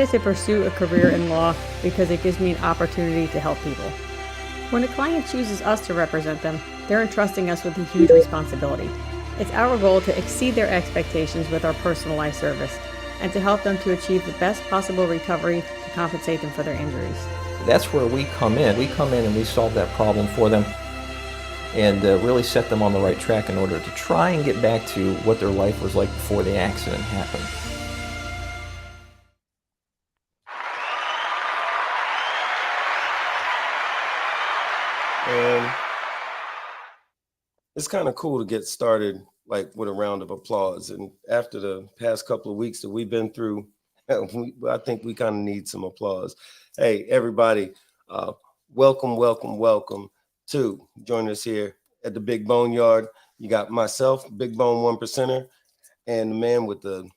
decided to pursue a career in law because it gives me an opportunity to help people. When a client chooses us to represent them, they're entrusting us with a huge responsibility. It's our goal to exceed their expectations with our personalized service and to help them to achieve the best possible recovery to compensate them for their injuries. That's where we come in. We come in and we solve that problem for them and really set them on the right track in order to try and get back to what their life was like before the accident happened. And it's kind of cool to get started like with a round of applause. And after the past couple of weeks that we've been through, I think we kind of need some applause. Hey, everybody, welcome to join us here at the Big Bone Yard. You got myself, Big Bone 1%er, and the man with the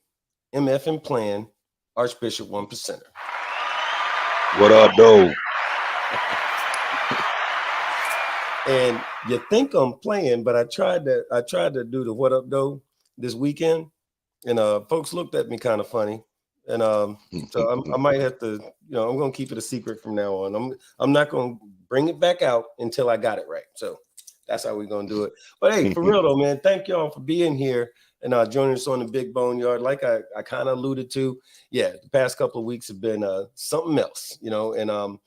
MFing plan, Archbishop 1%er. What up, though? And you think I'm playing, but I tried to do the what up though this weekend, and folks looked at me kind of funny, and so I might have to, I'm gonna keep it a secret from now on. I'm not gonna bring it back out until I got it right. So that's how we're gonna do it. But hey, for real though, man, thank y'all for being here and joining us on the Big Bone Yard. Like I kind of alluded to, yeah, the past couple of weeks have been something else, and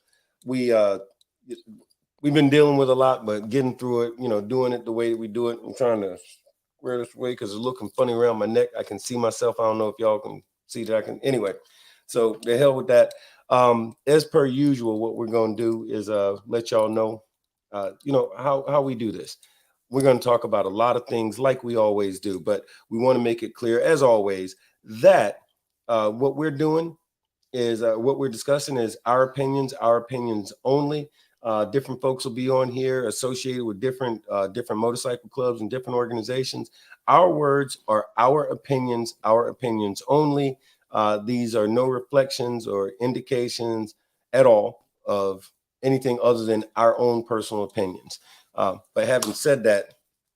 we've been dealing with a lot, but getting through it, doing it the way that we do it. I'm trying to wear this way because it's looking funny around my neck. I can see myself. I don't know if y'all can see that. I can. Anyway, so the hell with that. As per usual, what we're going to do is let y'all know, how we do this. We're going to talk about a lot of things like we always do, but we want to make it clear, as always, that what we're doing is what we're discussing is our opinions only. Different folks will be on here associated with different motorcycle clubs and different organizations. Our words are our opinions only. These are no reflections or indications at all of anything other than our own personal opinions. But having said that,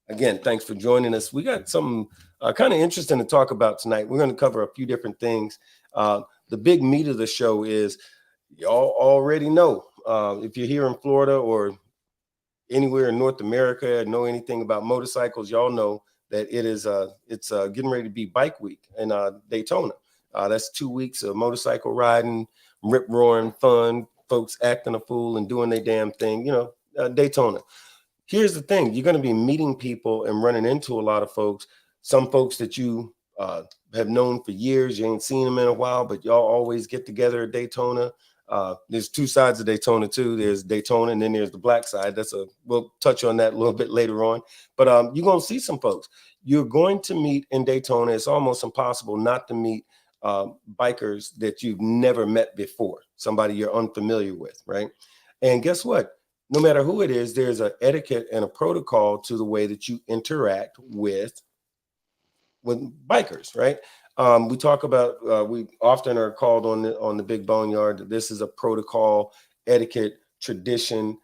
again, thanks for joining us. We got something kind of interesting to talk about tonight. We're going to cover a few different things. The big meat of the show is, y'all already know, if you're here in Florida or anywhere in North America and know anything about motorcycles, y'all know that it's getting ready to be Bike Week in Daytona. That's 2 weeks of motorcycle riding, rip roaring fun, folks acting a fool and doing their damn thing, Daytona. Here's the thing. You're going to be meeting people and running into a lot of folks, some folks that you have known for years. You ain't seen them in a while, but y'all always get together at Daytona. There's two sides of Daytona too. There's Daytona and then there's the black side. We'll touch on that a little bit later on. But you're going to see some folks. You're going to meet in Daytona. It's almost impossible not to meet bikers that you've never met before, somebody you're unfamiliar with, right? And guess what? No matter who it is, there's an etiquette and a protocol to the way that you interact with bikers, right? We talk about, we often are called on the Big Bone Yard that this is a protocol, etiquette, tradition,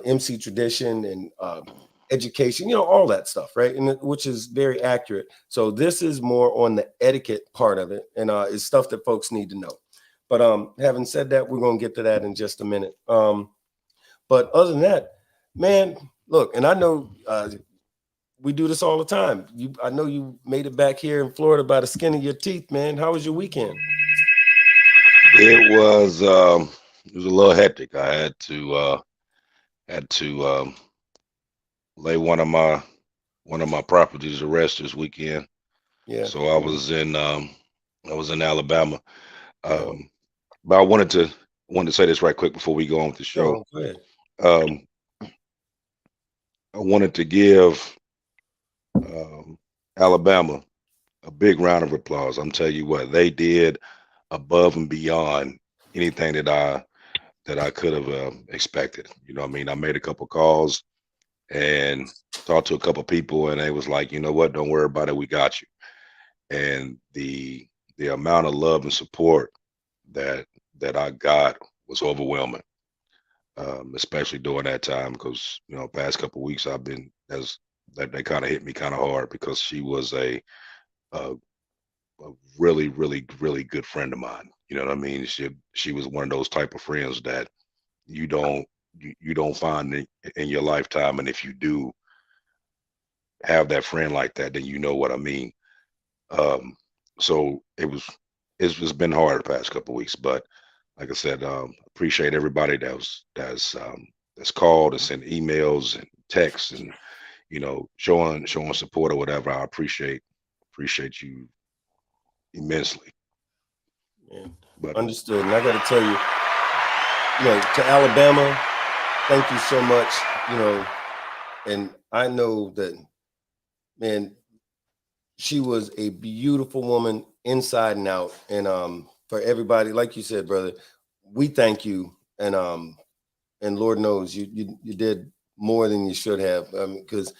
MC tradition, and education, all that stuff, right? And which is very accurate. So this is more on the etiquette part of it, and it's stuff that folks need to know. But having said that, we're going to get to that in just a minute. But other than that, man, look, and I know we do this all the time. I know you made it back here in Florida by the skin of your teeth, man. How was your weekend? It was a little hectic. I had to lay one of my properties to rest this weekend. Yeah. So I was in Alabama. But I wanted to say this right quick before we go on with the show. Go ahead. I wanted to give Alabama a big round of applause. I'm telling you what, they did above and beyond anything that I could have expected. I mean, I made a couple calls and talked to a couple people, and they was like, you know what, don't worry about it, we got you. And the amount of love and support that I got was overwhelming, especially during that time, because past couple of weeks I've been they kind of hit me kind of hard because she was a really, really, really good friend of mine. You know what I mean? She was one of those type of friends that you don't find in your lifetime, and if you do have that friend like that, then you know what I mean. So it's been hard the past couple of weeks, but like I said, appreciate everybody that's called and sent emails and texts and showing support or whatever. I appreciate you immensely. Yeah, But understood. And I got to tell you, to Alabama, thank you so much. And I know that, man, she was a beautiful woman inside and out. And for everybody, like you said, brother, we thank you. And Lord knows you did more than you should have. Because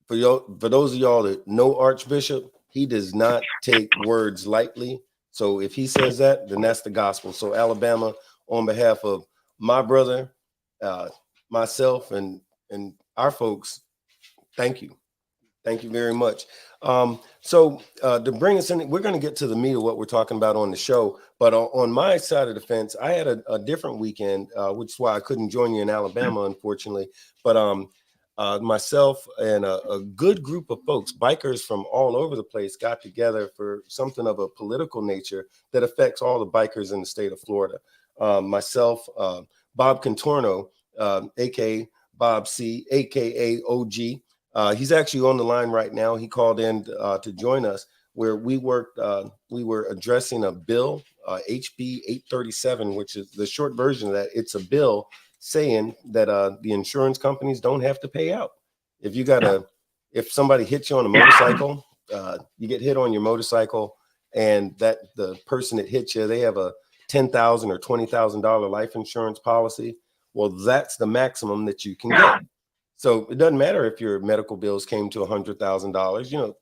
for those of y'all that know Archbishop, he does not take words lightly. So if he says that, then that's the gospel. So Alabama, on behalf of my brother, myself, and our folks, thank you. Thank you very much. So to bring us in, we're going to get to the meat of what we're talking about on the show. But on my side of the fence, I had a different weekend, which is why I couldn't join you in Alabama, unfortunately. But myself and a good group of folks, bikers from all over the place, got together for something of a political nature that affects all the bikers in the state of Florida. Myself, Bob Contorno, aka Bob C, aka OG. He's actually on the line right now. He called in to join us, where we worked. We were addressing a bill, HB 837, which is the short version of that. It's a bill saying that the insurance companies don't have to pay out. If somebody hits you on a motorcycle, you get hit on your motorcycle, and that the person that hit you, they have a $10,000 or $20,000 life insurance policy. Well, that's the maximum that you can get. So it doesn't matter if your medical bills came to $100,000,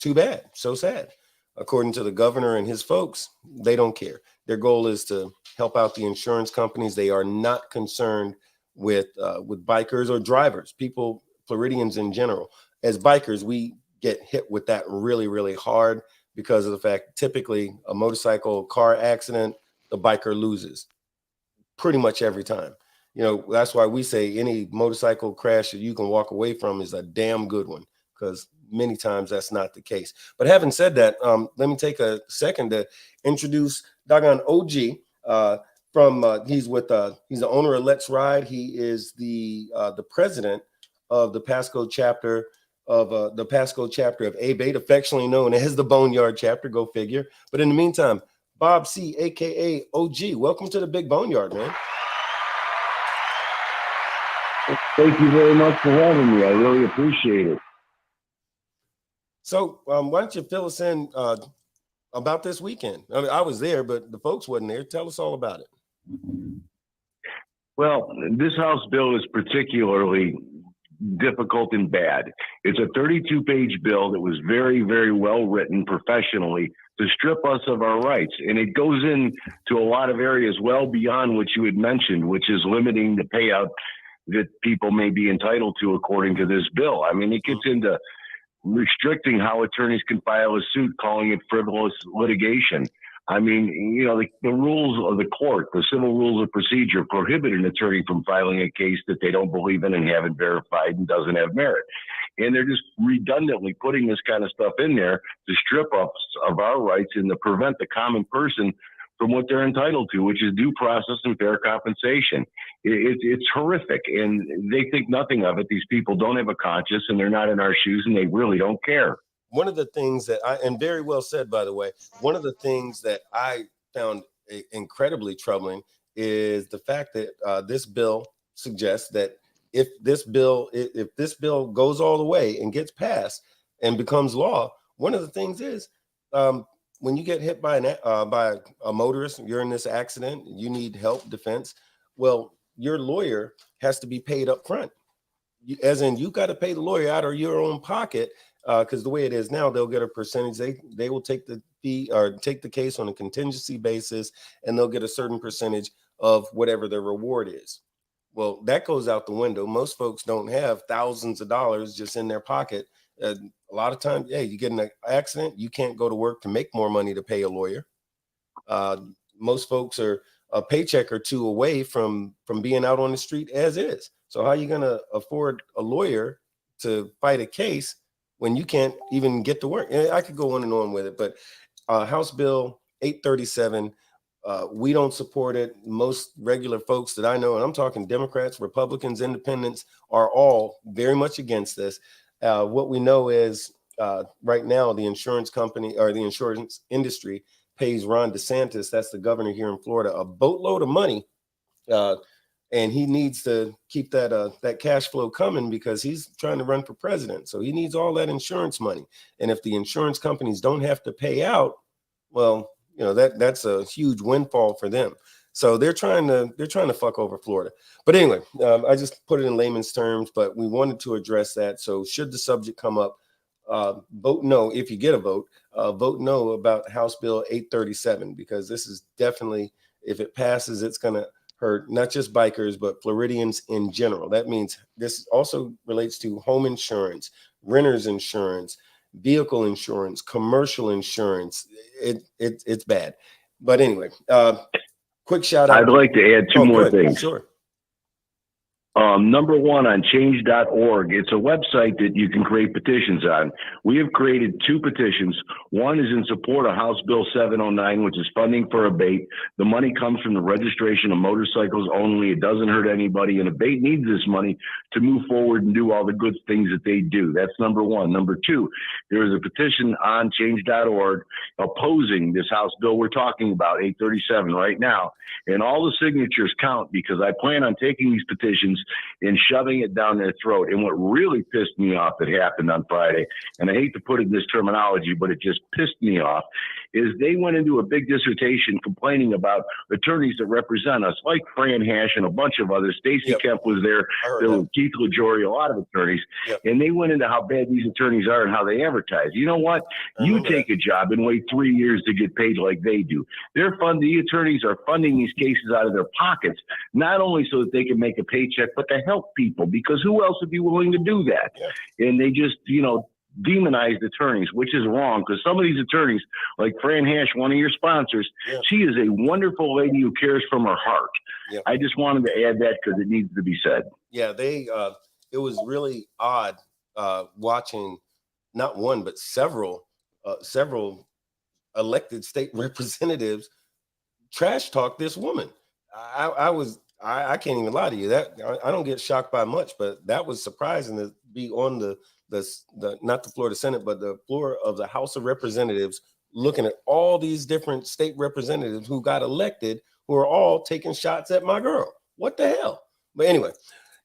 too bad, so sad. According to the governor and his folks, they don't care. Their goal is to help out the insurance companies. They are not concerned with bikers or drivers, people, Floridians in general. As bikers, we get hit with that really, really hard because of the fact, typically a motorcycle car accident, the biker loses pretty much every time. That's why we say any motorcycle crash that you can walk away from is a damn good one, because many times that's not the case. But having said that, let me take a second to introduce doggone OG. He's the owner of Let's Ride. He is the president of the Pasco chapter of ABATE, affectionately known as the Boneyard chapter. Go figure. But in the meantime, Bob C, aka OG, welcome to the Big Boneyard, man. Thank you very much for having me. I really appreciate it. So why don't you fill us in about this weekend? I mean, I was there, but the folks wasn't there. Tell us all about it. Well, this House bill is particularly difficult and bad. It's a 32-page bill that was very, very well written professionally to strip us of our rights. And it goes into a lot of areas well beyond what you had mentioned, which is limiting the payout that people may be entitled to according to this bill. I mean, it gets into restricting how attorneys can file a suit, calling it frivolous litigation. I mean, the rules of the court, the civil rules of procedure prohibit an attorney from filing a case that they don't believe in and haven't verified and doesn't have merit. And they're just redundantly putting this kind of stuff in there to strip us of our rights and to prevent the common person from what they're entitled to, which is due process and fair compensation. It's horrific, and they think nothing of it. These people don't have a conscience, and they're not in our shoes, and they really don't care. One of the things that and very well said, by the way, one of the things that I found incredibly troubling is the fact that this bill suggests that if this bill goes all the way and gets passed and becomes law, one of the things is when you get hit by a motorist, you're in this accident, you need help, defense. Well, your lawyer has to be paid up front. As in, you got to pay the lawyer out of your own pocket, because the way it is now, they'll get a percentage. They will take the fee or take the case on a contingency basis, and they'll get a certain percentage of whatever their reward is. Well, that goes out the window. Most folks don't have thousands of dollars just in their pocket. A lot of times, hey, you get in an accident, you can't go to work to make more money to pay a lawyer. Most folks are a paycheck or two away from being out on the street as is. So how are you going to afford a lawyer to fight a case when you can't even get to work? And I could go on and on with it, but House Bill 837, we don't support it. Most regular folks that I know, and I'm talking Democrats, Republicans, Independents, are all very much against this. What we know is right now the insurance company or the insurance industry pays Ron DeSantis, that's the governor here in Florida, a boatload of money. And he needs to keep that cash flow coming because he's trying to run for president. So he needs all that insurance money. And if the insurance companies don't have to pay out, well, that's a huge windfall for them. So they're trying to fuck over Florida. But anyway, I just put it in layman's terms, but we wanted to address that. So should the subject come up, vote no if you get a vote. Vote no about House Bill 837 because this is definitely, if it passes, it's going to hurt not just bikers, but Floridians in general. That means this also relates to home insurance, renter's insurance, vehicle insurance, commercial insurance. It's bad. But anyway, quick shout out. I'd like to add two more things. Sure. Number one, on change.org, it's a website that you can create petitions on. We have created 2 petitions. One is in support of House Bill 709, which is funding for ABATE. The money comes from the registration of motorcycles only. It doesn't hurt anybody, and ABATE needs this money to move forward and do all the good things that they do. That's number one. Number two, there is a petition on change.org opposing this House bill we're talking about, 837, right now. And all the signatures count because I plan on taking these petitions and shoving it down their throat. And what really pissed me off that happened on Friday, and I hate to put it in this terminology, but it just pissed me off, is they went into a big dissertation complaining about attorneys that represent us, like Fran Hash and a bunch of others. Stacey Kemp was there. There was Keith LaJory, a lot of attorneys. And they went into how bad these attorneys are and how they advertise. You know what? You take a job and wait 3 years to get paid like they do. The attorneys are funding these cases out of their pockets, not only so that they can make a paycheck, but to help people, because who else would be willing to do that? And they just, demonized attorneys, which is wrong, because some of these attorneys, like Fran Hash, one of your sponsors, she is a wonderful lady who cares from her heart. I just wanted to add that because it needs to be said. It was really odd watching not one but several elected state representatives trash talk this woman. I can't even lie to you, that I don't get shocked by much, but that was surprising to be on the not the floor of the Senate, but the floor of the House of Representatives, looking at all these different state representatives who got elected, who are all taking shots at my girl. What the hell? But anyway,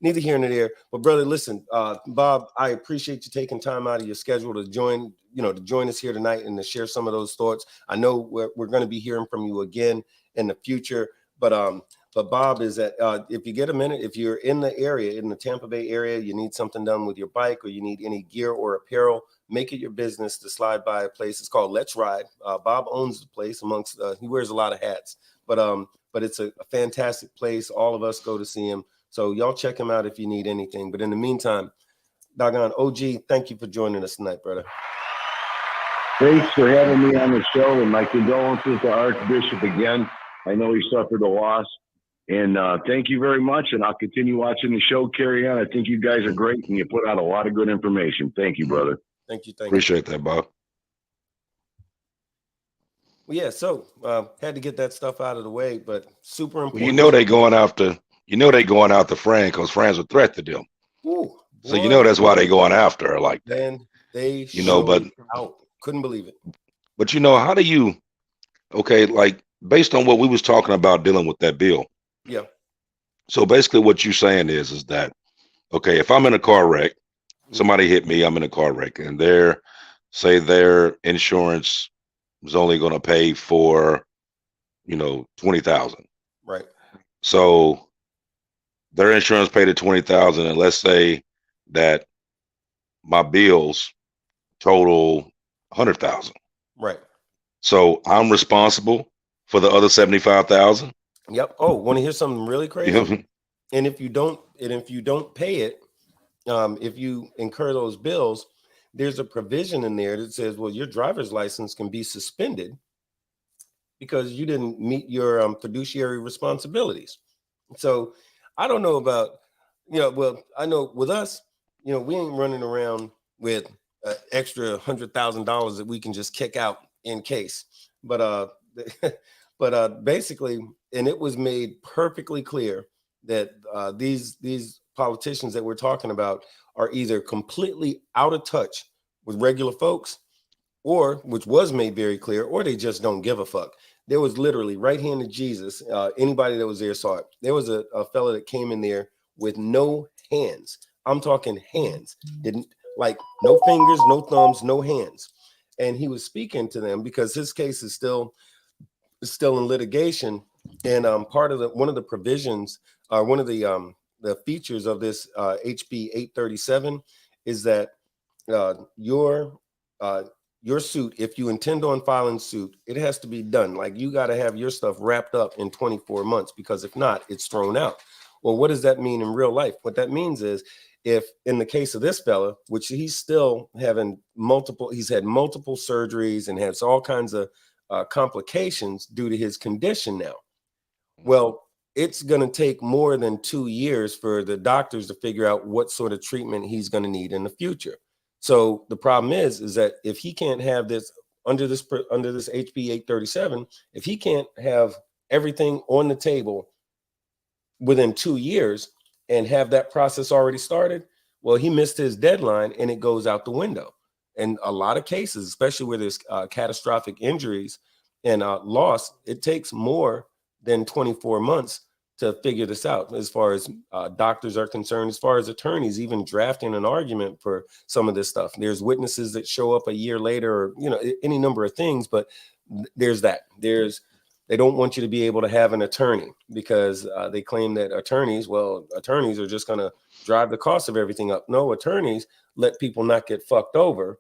neither here nor there. But brother, listen, Bob, I appreciate you taking time out of your schedule to join us here tonight and to share some of those thoughts. I know we're going to be hearing from you again in the future, but Bob is that if you get a minute, if you're in the area, in the Tampa Bay area, you need something done with your bike or you need any gear or apparel, make it your business to slide by a place. It's called Let's Ride. Bob owns the place he wears a lot of hats, but it's a fantastic place. All of us go to see him. So y'all check him out if you need anything. But in the meantime, doggone OG, thank you for joining us tonight, brother. Thanks for having me on the show, and my condolences to Archbishop again. I know he suffered a loss. And thank you very much. And I'll continue watching the show carry on. I think you guys are great and you put out a lot of good information. Thank you, brother. Thank you. Appreciate that, Bob. Well, yeah, so had to get that stuff out of the way, but super important. Well, they going after Fran because Fran's a threat to them. Ooh, so that's why they going after her like that. And they but out. Couldn't believe it. But how do you like based on what we was talking about dealing with that bill? Yeah. So basically what you're saying is that, if I'm in a car wreck, somebody hit me, I'm in a car wreck, and their insurance is only going to pay for, $20,000. Right. So their insurance paid at $20,000, and let's say that my bills total $100,000. Right. So I'm responsible for the other $75,000. Yep. Oh, want to hear something really crazy? And if you don't pay it, if you incur those bills, there's a provision in there that says, well, your driver's license can be suspended because you didn't meet your fiduciary responsibilities. So I don't know about, well, I know with us, we ain't running around with extra $100,000 that we can just kick out in case. But basically, and it was made perfectly clear that these politicians that we're talking about are either completely out of touch with regular folks, or which was made very clear, or they just don't give a fuck. There was literally right hand of Jesus. Anybody that was there saw it. There was a fella that came in there with no hands. I'm talking hands. Didn't, like, no fingers, no thumbs, no hands. And he was speaking to them because his case is still in litigation. And part of one of the provisions, one of the features of this HB 837 is that your suit, if you intend on filing suit, it has to be done. Like, you got to have your stuff wrapped up in 24 months, because if not, it's thrown out. Well, what does that mean in real life? What that means is, if in the case of this fella, which he's still having he's had multiple surgeries and has all kinds of complications due to his condition now. Well, it's going to take more than 2 years for the doctors to figure out what sort of treatment he's going to need in the future. So the problem is that if he can't have this under this HB 837, if he can't have everything on the table within 2 years and have that process already started, well, he missed his deadline and it goes out the window. And a lot of cases, especially where there's catastrophic injuries and loss, it takes more than 24 months to figure this out, as far as doctors are concerned, as far as attorneys, even drafting an argument for some of this stuff. There's witnesses that show up a year later, or, any number of things, but there's that. They don't want you to be able to have an attorney because they claim that attorneys are just going to drive the cost of everything up. No, attorneys let people not get fucked over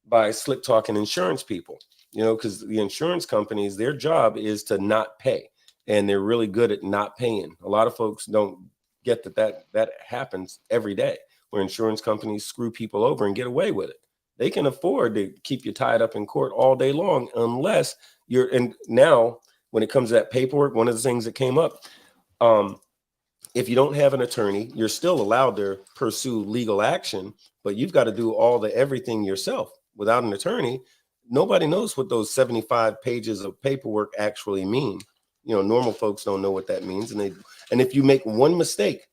by slick talking insurance people, because the insurance companies, their job is to not pay. And they're really good at not paying. A lot of folks don't get that happens every day, where insurance companies screw people over and get away with it. They can afford to keep you tied up in court all day long, unless you're. And now, when it comes to that paperwork, one of the things that came up, if you don't have an attorney, you're still allowed to pursue legal action, but you've got to do everything yourself. Without an attorney, nobody knows what those 75 pages of paperwork actually mean. Normal folks don't know what that means. And if you make one mistake,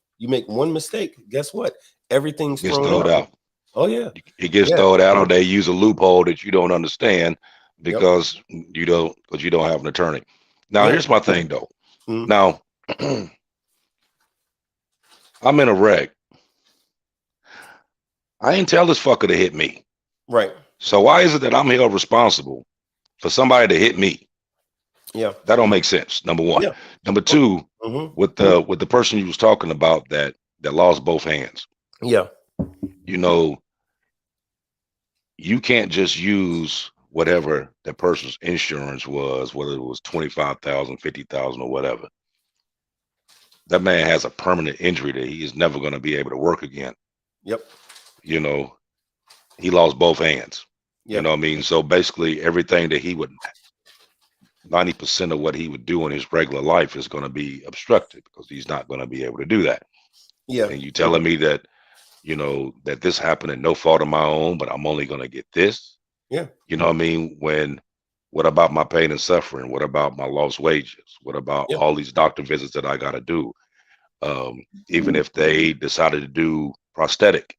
guess what? Everything's thrown out. Oh yeah. It gets thrown out, or they use a loophole that you don't understand because you don't have an attorney. Now, here's my thing though. Mm-hmm. Now, I'm in a wreck. I ain't tell this fucker to hit me. Right. So why is it that I'm held responsible for somebody to hit me? Yeah, that don't make sense. Number one. Yeah. Number two, with the person you was talking about that lost both hands. Yeah. You can't just use whatever that person's insurance was, whether it was 25,000, 50,000 or whatever. That man has a permanent injury that he is never going to be able to work again. Yep. He lost both hands. Yep. You know what I mean? So basically everything that he would 90% of what he would do in his regular life is going to be obstructed because he's not going to be able to do that. Yeah. And you telling me that, that this happened at no fault of my own, but I'm only going to get this. Yeah. You know what I mean? What about my pain and suffering? What about my lost wages? What about all these doctor visits that I got to do? Even if they decided to do prosthetic,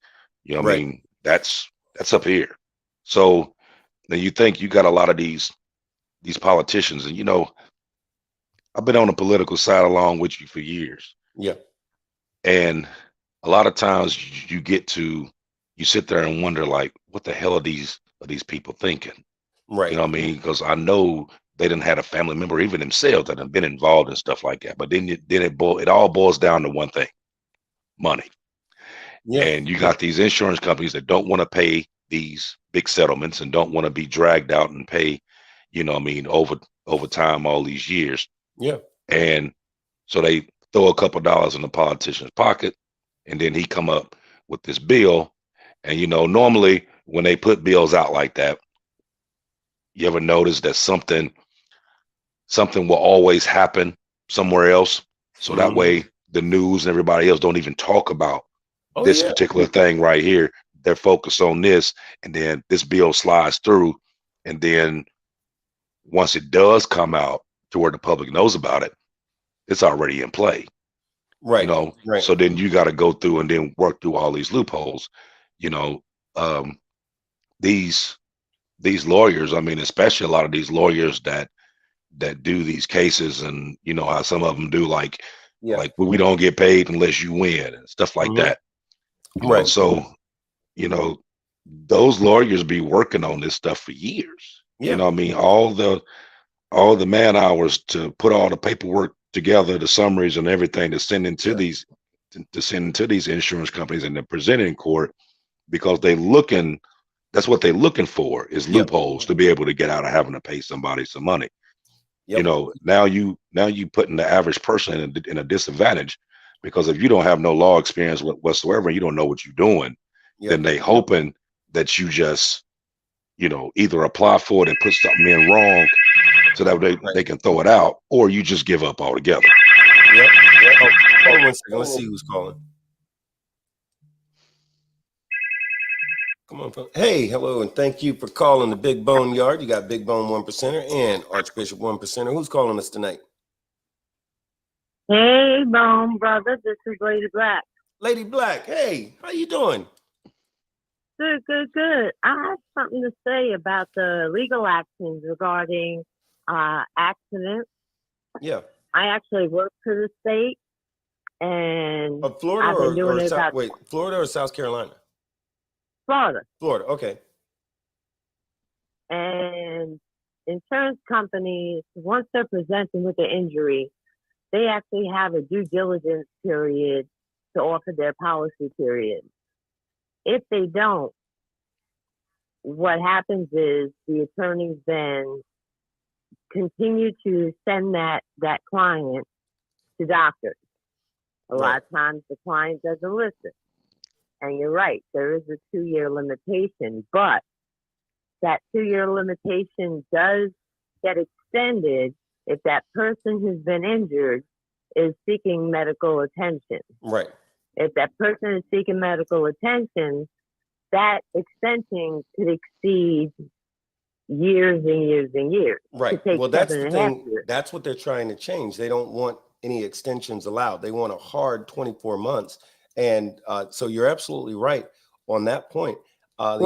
I mean, that's up here. So then you think you got a lot of these politicians, and I've been on the political side along with you for years. Yeah. And a lot of times you sit there and wonder, like, what the hell are these people thinking? Right. You know what I mean? Because I know they didn't have a family member, even themselves, that have been involved in stuff like that. But then it all boils down to one thing: money. Yeah. And you got these insurance companies that don't want to pay these big settlements and don't want to be dragged out and pay, over time, all these years. Yeah. And so they throw a couple dollars in the politician's pocket, and then he come up with this bill. And, normally when they put bills out like that, you ever notice that something something will always happen somewhere else. So that way the news and everybody else don't even talk about this particular thing right here. They're focused on this, and then this bill slides through. And then once it does come out to where the public knows about it, it's already in play. Right. You know, right. so then you got to go through and then work through all these loopholes. You know, these lawyers, I mean, especially a lot of these lawyers that do these cases, and you know how some of them do, like we don't get paid unless you win and stuff like that. You know, so you know, those lawyers be working on this stuff for years. You know what I mean? All the man hours to put all the paperwork together, the summaries and everything to send into these to send into these insurance companies and to present it in court, because that's what they're looking for, is loopholes to be able to get out of having to pay somebody some money. You know, now you putting the average person in a disadvantage, because if you don't have no law experience whatsoever, you don't know what you're doing, then they hoping that you just, you know, either apply for it and put something in wrong so that they can throw it out, or you just give up altogether. Oh, hold on 1 second. Let's see who's calling. Come on, folks. Hey, hello, and thank you for calling the Big Bone Yard. You got Big Bone 1%er and Archbishop 1%er. Who's calling us tonight? Hey, Bone brother, this is Lady Black. Lady Black, hey, how you doing? Good, good, good. I have something to say about the legal actions regarding accidents. Yeah. I actually work for the state, and Florida I've been doing it about Florida or South Carolina? Florida. Florida, okay. And insurance companies, once they're presenting with the injury, they actually have a due diligence period to offer their policy period. If they don't, what happens is the attorneys then continue to send that client to doctors. A lot of times the client doesn't listen. And you're right, there is a 2-year limitation, but that 2-year limitation does get extended if that person who's been injured is seeking medical attention. Right. If that person is seeking medical attention, that extension could exceed years and years and years. Right. Well, that's the thing. That's what they're trying to change. They don't want any extensions allowed. They want a hard 24 months. And so you're absolutely right on that point. I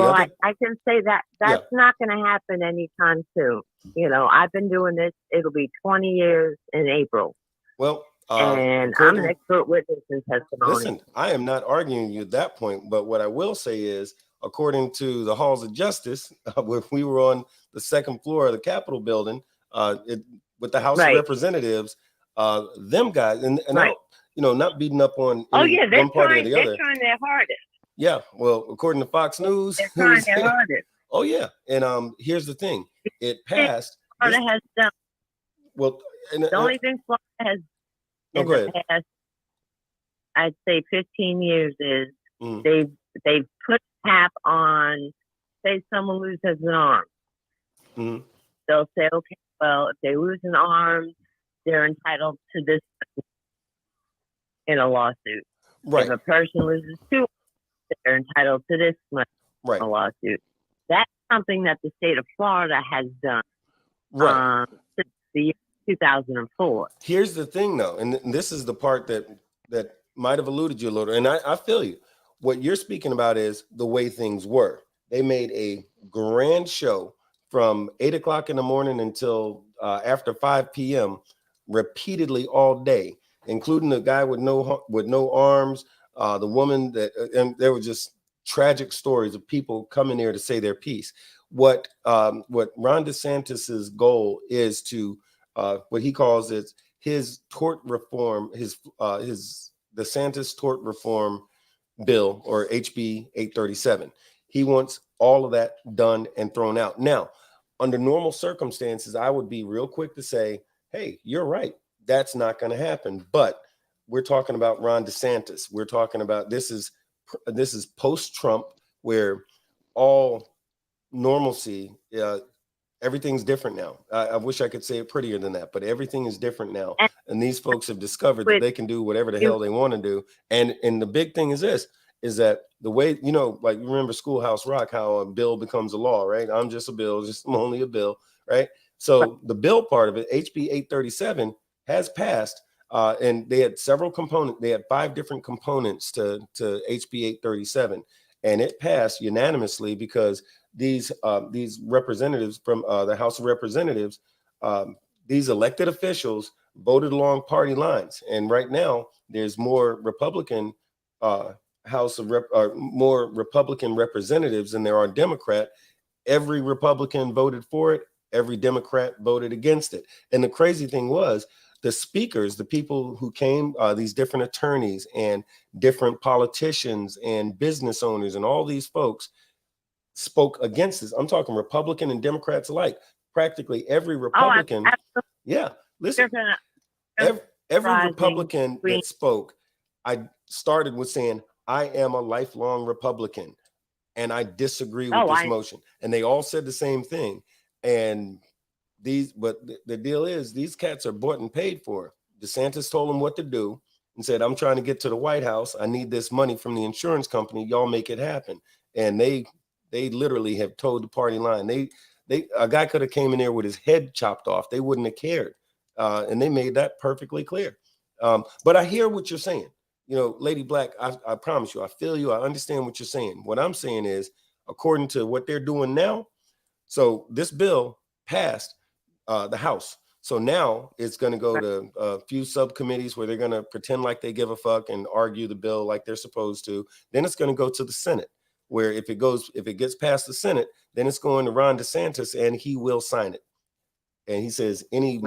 can say that's not going to happen anytime soon. You know, I've been doing this. It'll be 20 years in April. Well, and I'm an expert witness in testimony. Listen, I am not arguing you at that point, but what I will say is, according to the halls of justice, where we were on the second floor of the Capitol building, with the House of Representatives, them guys, and I, you know, not beating up on one party or the other. They're trying their hardest. Yeah, well, according to Fox News, they're trying their hardest. Oh yeah, and here's the thing: it passed. Florida has done. Well, the only thing Florida has in the past, I'd say 15 years, is they've put cap on, say someone loses an arm. They'll say, okay, well, if they lose an arm, they're entitled to this in a lawsuit. Right. If a person loses 2, they're entitled to this much in a lawsuit. That's something that the state of Florida has done since the year 2004. Here's the thing, though, and this is the part that might have eluded you a little, and I feel you. What you're speaking about is the way things were. They made a grand show from 8 o'clock in the morning until after 5 p.m. repeatedly all day, including the guy with no arms, the woman and there were just tragic stories of people coming there to say their piece. What Ron DeSantis's goal is to what he calls it his tort reform, his DeSantis tort reform bill, or HB 837. He wants all of that done and thrown out. Now, under normal circumstances, I would be real quick to say, hey, you're right. That's not going to happen. But we're talking about Ron DeSantis. We're talking about this is post-Trump, where all normalcy Everything's different now. I wish I could say it prettier than that, but everything is different now. And these folks have discovered that they can do whatever the hell they want to do. And the big thing is this, is that the way, you know, like you remember Schoolhouse Rock, how a bill becomes a law, right? I'm just a bill, I'm only a bill, right? So the bill part of it, HB 837, has passed. And they had several components. They had 5 different components to HB 837. And it passed unanimously because these representatives from the House of Representatives, these elected officials voted along party lines, and right now there's more Republican more Republican representatives than there are Democrat. Every Republican voted for it. Every Democrat voted against it. And the crazy thing was, the speakers, the people who came, these different attorneys and different politicians and business owners and all these folks spoke against this. I'm talking Republican and Democrats alike. Practically every Republican. Yeah, listen, every Republican that spoke, I started with saying, I am a lifelong Republican and I disagree with this motion. And they all said the same thing. And but the deal is, these cats are bought and paid for. DeSantis told them what to do and said, I'm trying to get to the White House. I need this money from the insurance company. Y'all make it happen. And they literally have toed the party line. A guy could have came in there with his head chopped off. They wouldn't have cared. And they made that perfectly clear. But I hear what you're saying. You know, Lady Black, I promise you, I feel you. I understand what you're saying. What I'm saying is, according to what they're doing now, so this bill passed the House. So now it's going to go to a few subcommittees where they're going to pretend like they give a fuck and argue the bill like they're supposed to. Then it's going to go to the Senate, where if it gets past the Senate, then it's going to Ron DeSantis and he will sign it. And he says any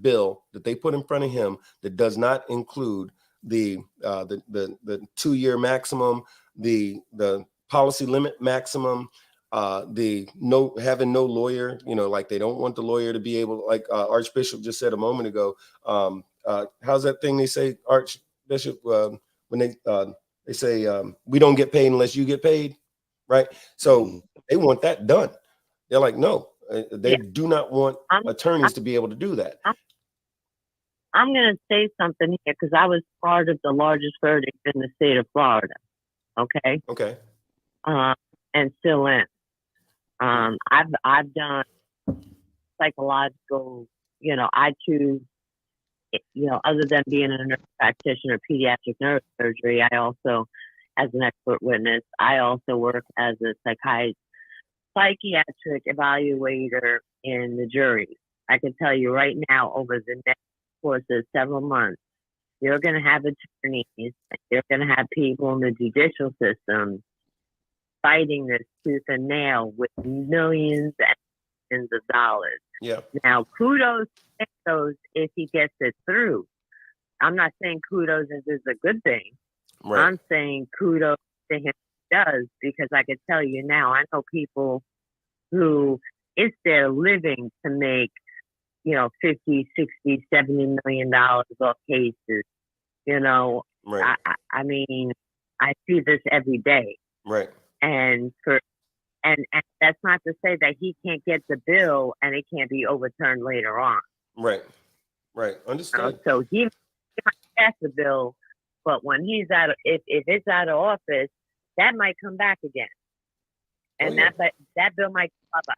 bill that they put in front of him that does not include the 2-year maximum, the policy limit maximum, having no lawyer, you know, like they don't want the lawyer to be able, like Archbishop just said a moment ago. How's that thing they say, Archbishop, when they say we don't get paid unless you get paid, right? So they want that done. They're like, no, they do not want attorneys to be able to do that. I'm going to say something here because I was part of the largest verdict in the state of Florida. Okay. Okay. And still in. I've done psychological, you know, I choose, you know, other than being a nurse practitioner, pediatric neurosurgery, I also, as an expert witness, I also work as a psychiatric evaluator in the jury. I can tell you right now, over the next course of several months, you're going to have attorneys, you're going to have people in the judicial system fighting this tooth and nail with millions and millions of dollars. Yeah. Now, kudos to those if he gets it through. I'm not saying kudos is a good thing. Right. I'm saying kudos to him if he does, because I can tell you now, I know people who it's their living to make, you know, 50, 60, $70 million off cases. You know, right. I mean, I see this every day. Right. And that's not to say that he can't get the bill and it can't be overturned later on. Right. Right. Understood. So he might pass the bill, but when he's out of, if it's out of office, that might come back again. And that bill might come by.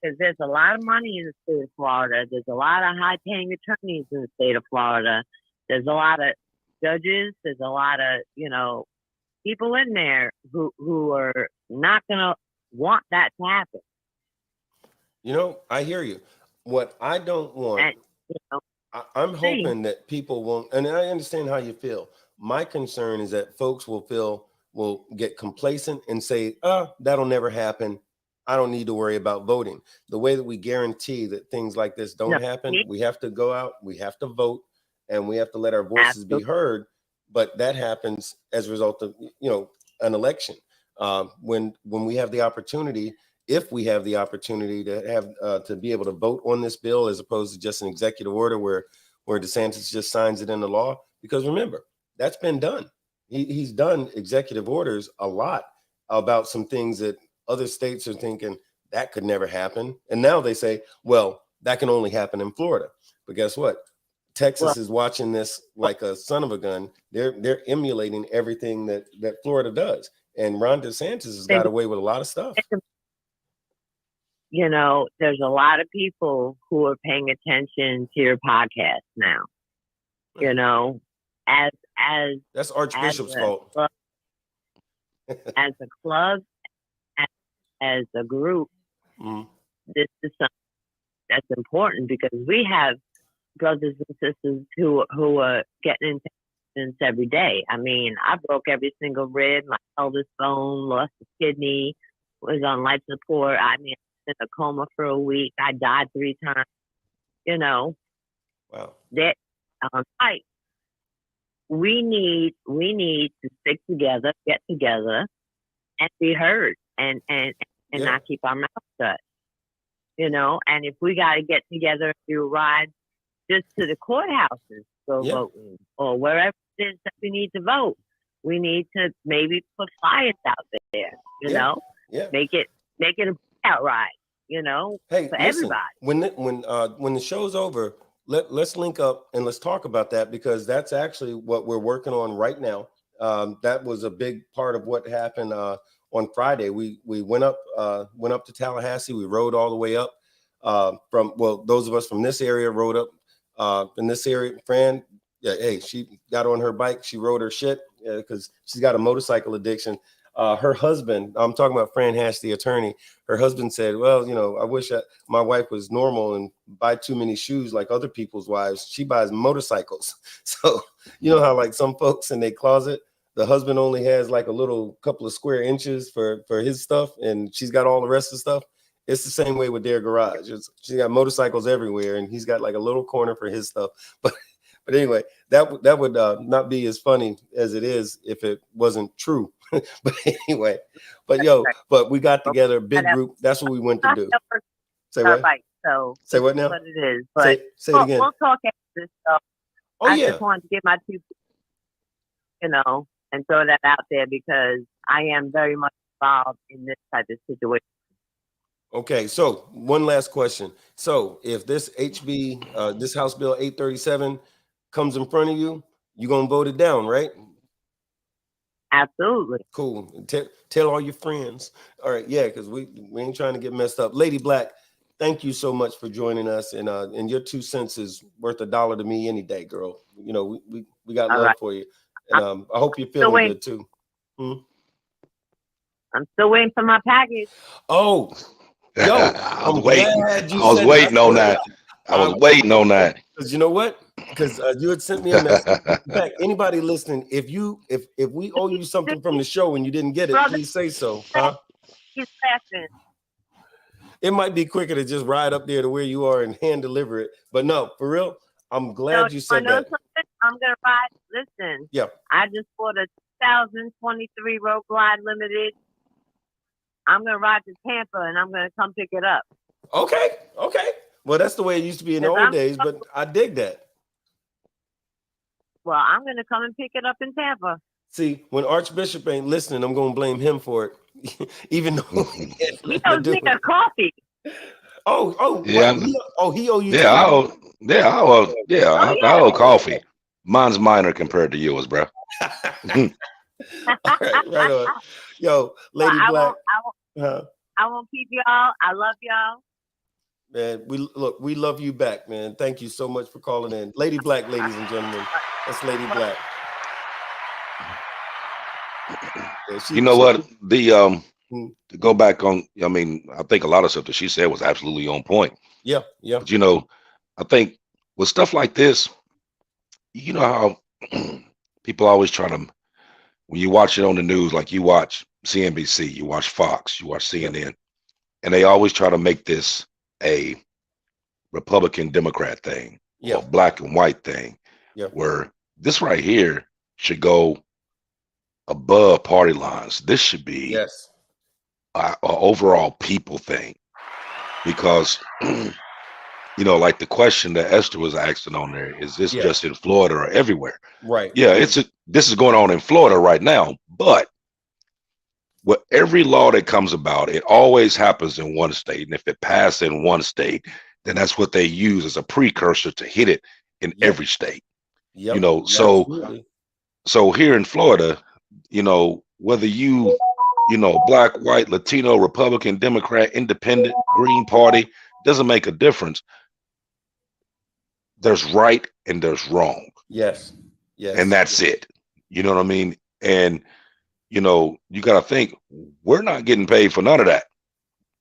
Because there's a lot of money in the state of Florida. There's a lot of high-paying attorneys in the state of Florida. There's a lot of judges. There's a lot of, you know, people in there who are not going to want that to happen. You know, I hear you. What I don't want, and, you know, I'm hoping that people won't, and I understand how you feel. My concern is that folks will get complacent and say, that'll never happen. I don't need to worry about voting. The way that we guarantee that things like this don't happen, we have to go out, we have to vote, and we have to let our voices be heard. But that happens as a result of, you know, an election. When we have the opportunity, if we have the opportunity to have to be able to vote on this bill, as opposed to just an executive order where DeSantis just signs it into law. Because remember, that's been done. He's done executive orders a lot about some things that other states are thinking that could never happen. And now they say, well, that can only happen in Florida. But guess what? Texas is watching this like a son of a gun. They're emulating everything that Florida does. And Ron DeSantis has got away with a lot of stuff. You know, there's a lot of people who are paying attention to your podcast now. You know, as that's Archbishop's fault. As a club, as a group, this is something that's important because we have brothers and sisters who are getting into accidents every day. I mean, I broke every single rib, my eldest bone, lost a kidney, was on life support. I mean, in a coma for a week. I died 3 times. You know, wow. That fight. We need to stick together, get together, and be heard, and not keep our mouth shut. You know, and if we got to get together and do rides just to the courthouses, go voting, or wherever it is that we need to vote, we need to maybe put flyers out there. You know, make it a outright, you know, hey, for listen, everybody. When the show's over, let's link up and let's talk about that, because that's actually what we're working on right now. That was a big part of what happened on Friday. We went up to Tallahassee. We rode all the way up those of us from this area rode up in this area. Fran, hey, she got on her bike. She rode her shit because she's got a motorcycle addiction. Her husband, I'm talking about Fran Hash, the attorney, her husband said, well, you know, I wish my wife was normal and buy too many shoes like other people's wives. She buys motorcycles. So, you know how like some folks in their closet, the husband only has like a little couple of square inches for his stuff, and she's got all the rest of the stuff. It's the same way with their garage. She's got motorcycles everywhere, and he's got like a little corner for his stuff. But anyway, that would not be as funny as it is if it wasn't true. But anyway, but we got together, a big group. That's what we went to do. Say what? So say what now? What it is, but say it again. We'll talk after this. So I yeah. just wanted to get my 2, you know, and throw that out there because I am very much involved in this type of situation. Okay, so one last question. So if this this House Bill 837 comes in front of you, you're gonna vote it down, right? Absolutely. Cool. Tell all your friends. All right, yeah, because we ain't trying to get messed up. Lady Black, thank you so much for joining us, and your 2 cents is worth $1 to me any day, girl. You know, we got love for you, and I hope you're feeling good too. I'm still waiting for my package. Oh, yo, I was waiting on that. I was waiting on that. Because you know what? Because you had sent me a message. In fact, anybody listening, if we owe you something from the show and you didn't get it, please say so. Huh? He's laughing. It might be quicker to just ride up there to where you are and hand deliver it. But no, for real, I'm glad you said that. I'm gonna ride. Listen. Yeah. I just bought a 2023 Road Glide Limited. I'm gonna ride to Tampa and I'm gonna come pick it up. Okay. Well, that's the way it used to be in the old days, but I dig that. Well, I'm gonna come and pick it up in Tampa. See, when Archbishop ain't listening, I'm gonna blame him for it, even though he need a coffee. Oh, yeah. He owe you. Yeah, I owe coffee. Mine's minor compared to yours, bro. All right, right on. Yo, Lady Black. I won't keep y'all. I love y'all. Man, we love you back, man. Thank you so much for calling in. Lady Black, ladies and gentlemen. That's Lady Black. Yeah, you know what? To go back on, I mean, I think a lot of stuff that she said was absolutely on point. Yeah. But, you know, I think with stuff like this, you know how people always try to, when you watch it on the news, like you watch CNBC, you watch Fox, you watch CNN, and they always try to make this a Republican Democrat thing, or black and white thing, where this right here should go above party lines. This should be an overall people thing, because you know, like the question that Esther was asking on there, is this just in Florida or everywhere? Right. Yeah, this is going on in Florida right now, but Well, every law that comes about, it always happens in one state. And if it passed in one state, then that's what they use as a precursor to hit it in Yep. every state. Yep. So here in Florida, whether you black, white, Latino, Republican, Democrat, Independent, Green Party, doesn't make a difference. There's right and there's wrong. Yes. Yes. And that's it. You know what I mean? And you got to think, we're not getting paid for none of that.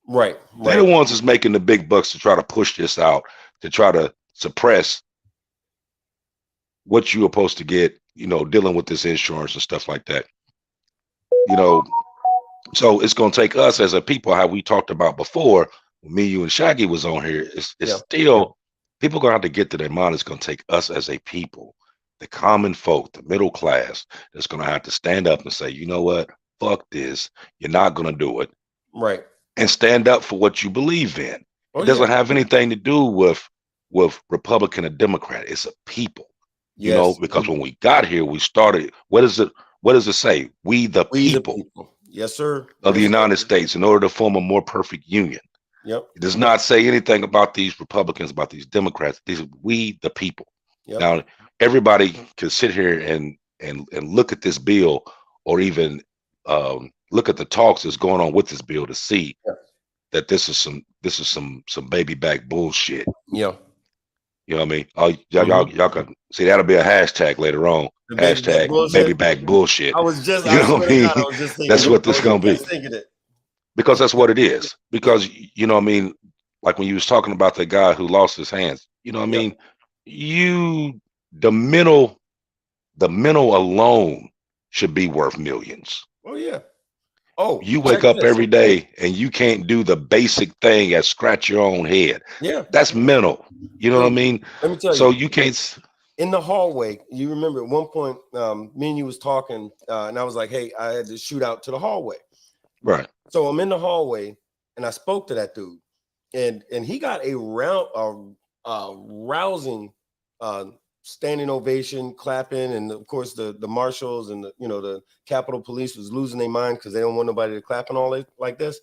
Right. They're the ones that's making the big bucks to try to push this out, to try to suppress what you're supposed to get, dealing with this insurance and stuff like that. So it's going to take us as a people, how we talked about before, when me, you, and Shaggy was on here, it's still, people are going to have to get to their mind. It's going to take us as a people, the common folk, the middle class, that's going to have to stand up and say, you know what, fuck this. You're not going to do it. Right. And stand up for what you believe in. It doesn't have anything to do with Republican or Democrat. It's a people, because when we got here, we started, what does it say? We the people. Yes, sir. Of the United States, in order to form a more perfect union. Yep. It does not say anything about these Republicans, about these Democrats. These are we the people. Yep. Now, everybody can sit here and look at this bill, or even look at the talks that's going on with this bill, to see that this is some baby back bullshit. Yeah. You know what I mean? Oh, y'all can see, that'll be a hashtag later on. Hashtag baby back bullshit. I was just, That's what this is gonna be. Because that's what it is. Because like when you was talking about the guy who lost his hands, I mean, the mental alone should be worth millions. Oh yeah. Oh, you wake up every day and you can't do the basic thing as scratch your own head. Yeah. That's mental. You know what I mean? Let me tell you. So you can't. In the hallway, you remember at one point, me and you was talking, and I was like, hey, I had to shoot out to the hallway. Right. So I'm in the hallway and I spoke to that dude, and he got a rousing standing ovation, clapping, and of course the marshals and the Capitol Police was losing their mind because they don't want nobody to clap and all that like this.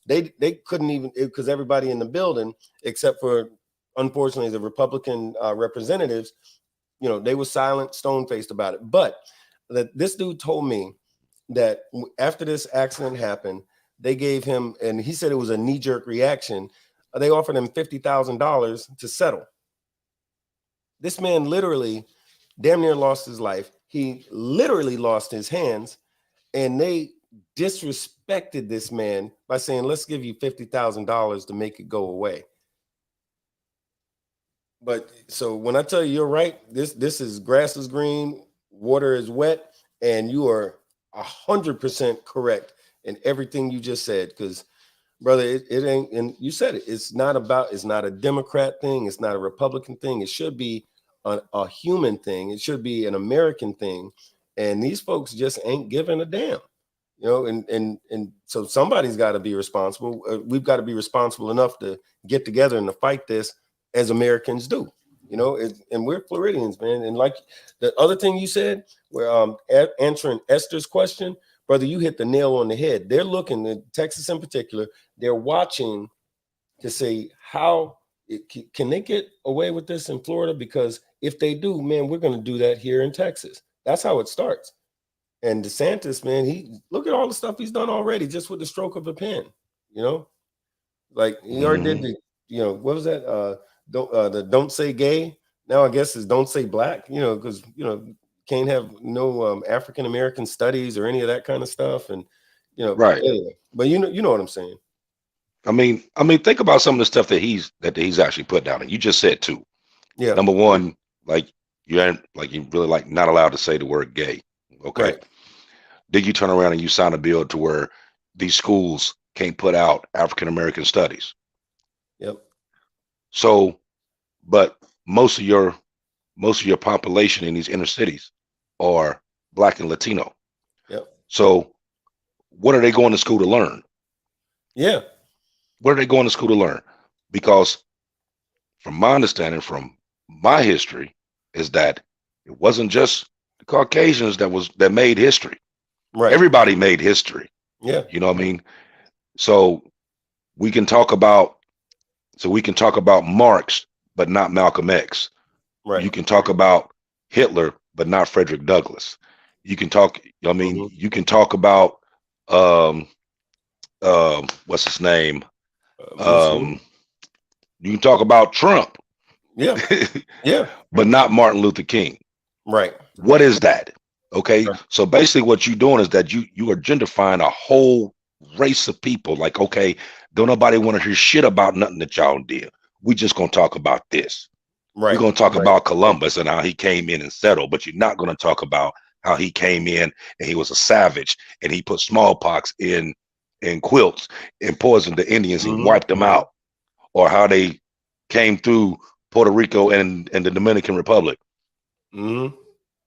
They couldn't even, because everybody in the building, except for unfortunately the Republican representatives, they were silent, stone-faced about it. But this dude told me that after this accident happened, they gave him, and he said it was a knee-jerk reaction, they offered him $50,000 to settle. This man literally damn near lost his life. He literally lost his hands, and they disrespected this man by saying, let's give you $50,000 to make it go away. But so when I tell you you're right, this is grass is green, water is wet, and you are 100% correct in everything you just said. Because brother, it ain't, and you said it, it's not a Democrat thing, it's not a Republican thing. It should be a human thing. It should be an American thing. And these folks just ain't giving a damn. And so somebody's got to be responsible. We've got to be responsible enough to get together and to fight this as Americans do, and we're Floridians, man. And like the other thing you said, where answering Esther's question, brother, you hit the nail on the head. They're looking at Texas in particular. They're watching to say how can they get away with this in Florida? Because if they do, man, we're going to do that here in Texas. That's how it starts. And DeSantis, man, look at all the stuff he's done already just with the stroke of a pen. Like he already did what was that? Don't say gay. Now I guess is don't say black. Because can't have no African American studies or any of that kind of stuff. And right. Anyway, but you know what I'm saying. I mean, think about some of the stuff that he's actually put down. And you just said too. Yeah. Number one, you're really not allowed to say the word gay. Okay. Right. Then you turn around and you sign a bill to where these schools can't put out African American studies. Yep. So, but most of your population in these inner cities are Black and Latino. Yep. So, what are they going to school to learn? Yeah. What are they going to school to learn? Because, from my understanding, from my history, is that it wasn't just the Caucasians that made history. Right. Everybody made history. Yeah. You know what I mean? So we can talk about Marx, but not Malcolm X. Right. You can talk about Hitler, but not Frederick Douglass. You can talk, I mean, Mhm. you can talk about um what's his name? Mussolini. Um you can talk about Trump, Yeah. Yeah. but not Martin Luther King. Right. What is that? Okay. Right. So basically what you're doing is that you are gentrifying a whole race of people. Like, okay, don't nobody want to hear shit about nothing that y'all did. We just gonna talk about this. We're Right. going to talk Right. about Columbus and how he came in and settled, but you're not going to talk about how he came in and he was a savage and he put smallpox in quilts and poisoned the Indians and Hmm. wiped them out, or how they came through Puerto Rico and the Dominican Republic Hmm.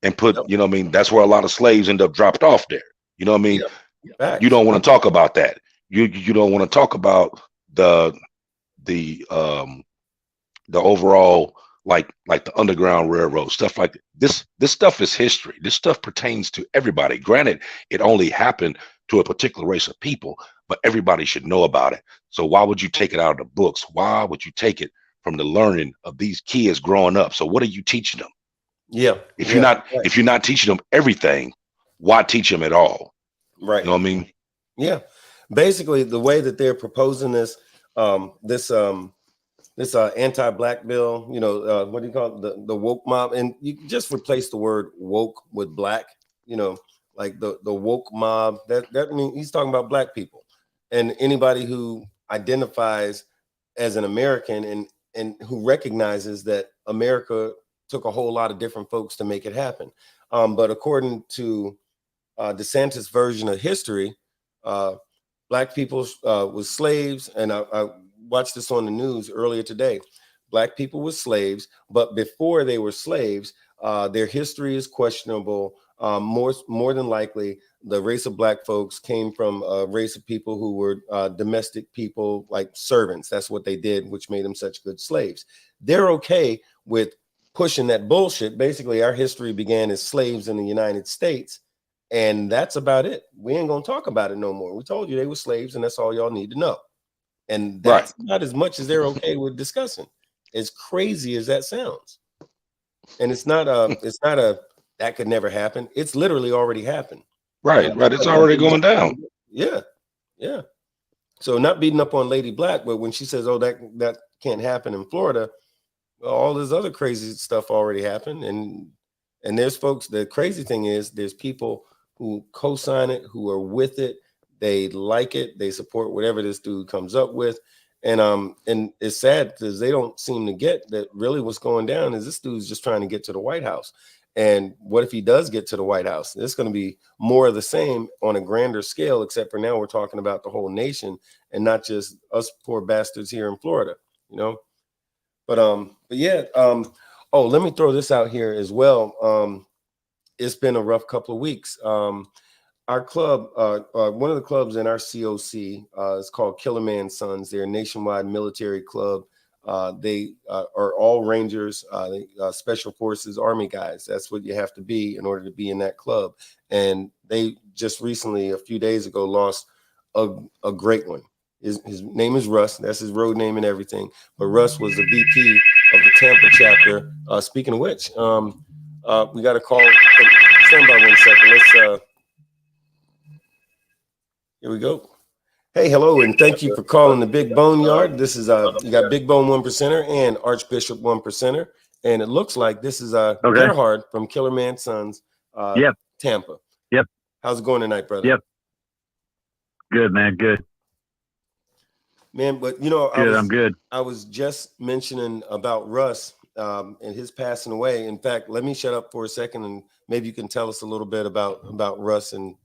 and put, Yep. you know what I mean? That's where a lot of slaves end up dropped off there. You know what I mean? Yep. You Facts. don't want to talk about that. You don't want to talk about the the um the overall, like the Underground Railroad stuff. Like this stuff is history. This stuff pertains to everybody. Granted, it only happened to a particular race of people, but everybody should know about it. So why would you take it out of the books? Why would you take it from the learning of these kids growing up? So what are you teaching them? Yeah. if you're Yeah. not Right. if you're not teaching them everything, why teach them at all? Right. You know what I mean? Yeah. Basically, the way that they're proposing this, this anti-black bill, what do you call it? The woke mob, and you just replace the word woke with black. Like the woke mob. That means he's talking about black people, and anybody who identifies as an American and who recognizes that America took a whole lot of different folks to make it happen. But according to DeSantis' version of history, uh, black people was slaves, and I watched this on the news earlier today. Black people were slaves, but before they were slaves, their history is questionable. More than likely, the race of black folks came from a race of people who were domestic people, like servants. That's what they did, which made them such good slaves. They're okay with pushing that bullshit. Basically, our history began as slaves in the United States, and that's about it. We ain't gonna talk about it no more. We told you they were slaves, and that's all y'all need to know. And Right. that's not as much as they're okay with discussing. As crazy as that sounds. And it's not a that could never happen. It's literally already happened. Right. And Right. It's already going down. yeah, yeah. So not beating up on Lady Black, but when she says, "Oh, that can't happen in Florida," all this other crazy stuff already happened. And there's folks. The crazy thing is, there's people who co-sign it, who are with it. They like it. They support whatever this dude comes up with. And it's sad because they don't seem to get that really what's going down is this dude's just trying to get to the White House. And what if he does get to the White House? It's going to be more of the same on a grander scale, except for now we're talking about the whole nation and not just us poor bastards here in Florida, you know? But yeah, oh, let me throw this out here as well. It's been a rough couple of weeks. Our club, one of the clubs in our COC is called Killer Man Sons. They're a nationwide military club. They are all Rangers, Special Forces, Army guys. That's what you have to be in order to be in that club. And they just recently, a few days ago, lost a great one. His name is Russ. That's his road name and everything. But Russ was the VP of the Tampa chapter. Speaking of which, we got a call. Stand by 1 second. Let's. Here we go. Hey, hello, and thank you for calling the Big Bone Yard. This is you got Big Bone 1%er and Archbishop 1%er, and it looks like this is Okay. Gerhard from Killer Man Sons, Yep. Tampa. Yep. How's it going tonight, brother? Yep. Good, man. Good. Man, but I'm good. I was just mentioning about Russ and his passing away. In fact, let me shut up for a second, and maybe you can tell us a little bit about Russ and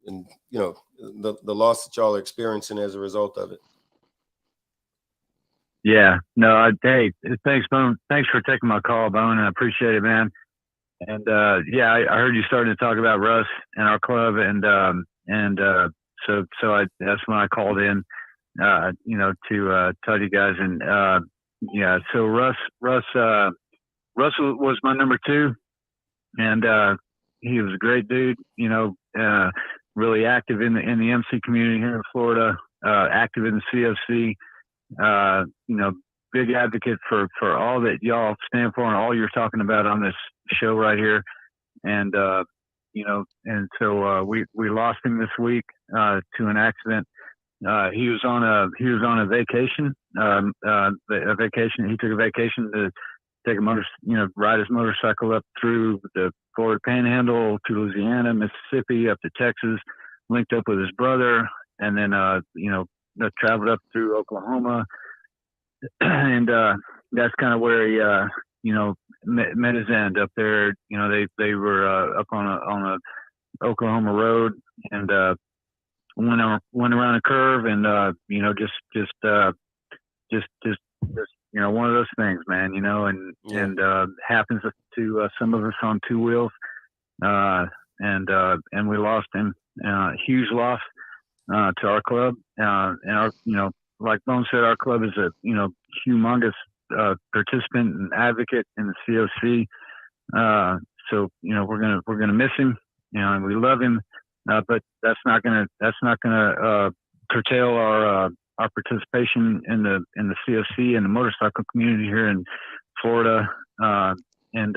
the loss that y'all are experiencing as a result of it. Yeah. No. Hey, thanks, Bone. Thanks for taking my call, Bone. I appreciate it, man. And yeah, I heard you starting to talk about Russ and our club, and so that's when I called in, to tell you guys. And yeah, so Russ was my number 2, and he was a great dude. really active in the MC community here in Florida, active in the COC, big advocate for all that y'all stand for and all you're talking about on this show right here. And, and so we lost him this week to an accident. He was on a vacation, He took a vacation to take ride his motorcycle up through the Florida Panhandle to Louisiana, Mississippi, up to Texas, linked up with his brother, and then, traveled up through Oklahoma. And that's kind of where he, met his end up there. They were up on a Oklahoma road, and went around a curve, and just one of those things, man. And happens to some of us on two wheels, and we lost him. Huge loss to our club, and our like Bone said, our club is a humongous participant and advocate in the COC. So we're gonna miss him, and we love him, but that's not gonna curtail our participation in the COC and the motorcycle community here in Florida. And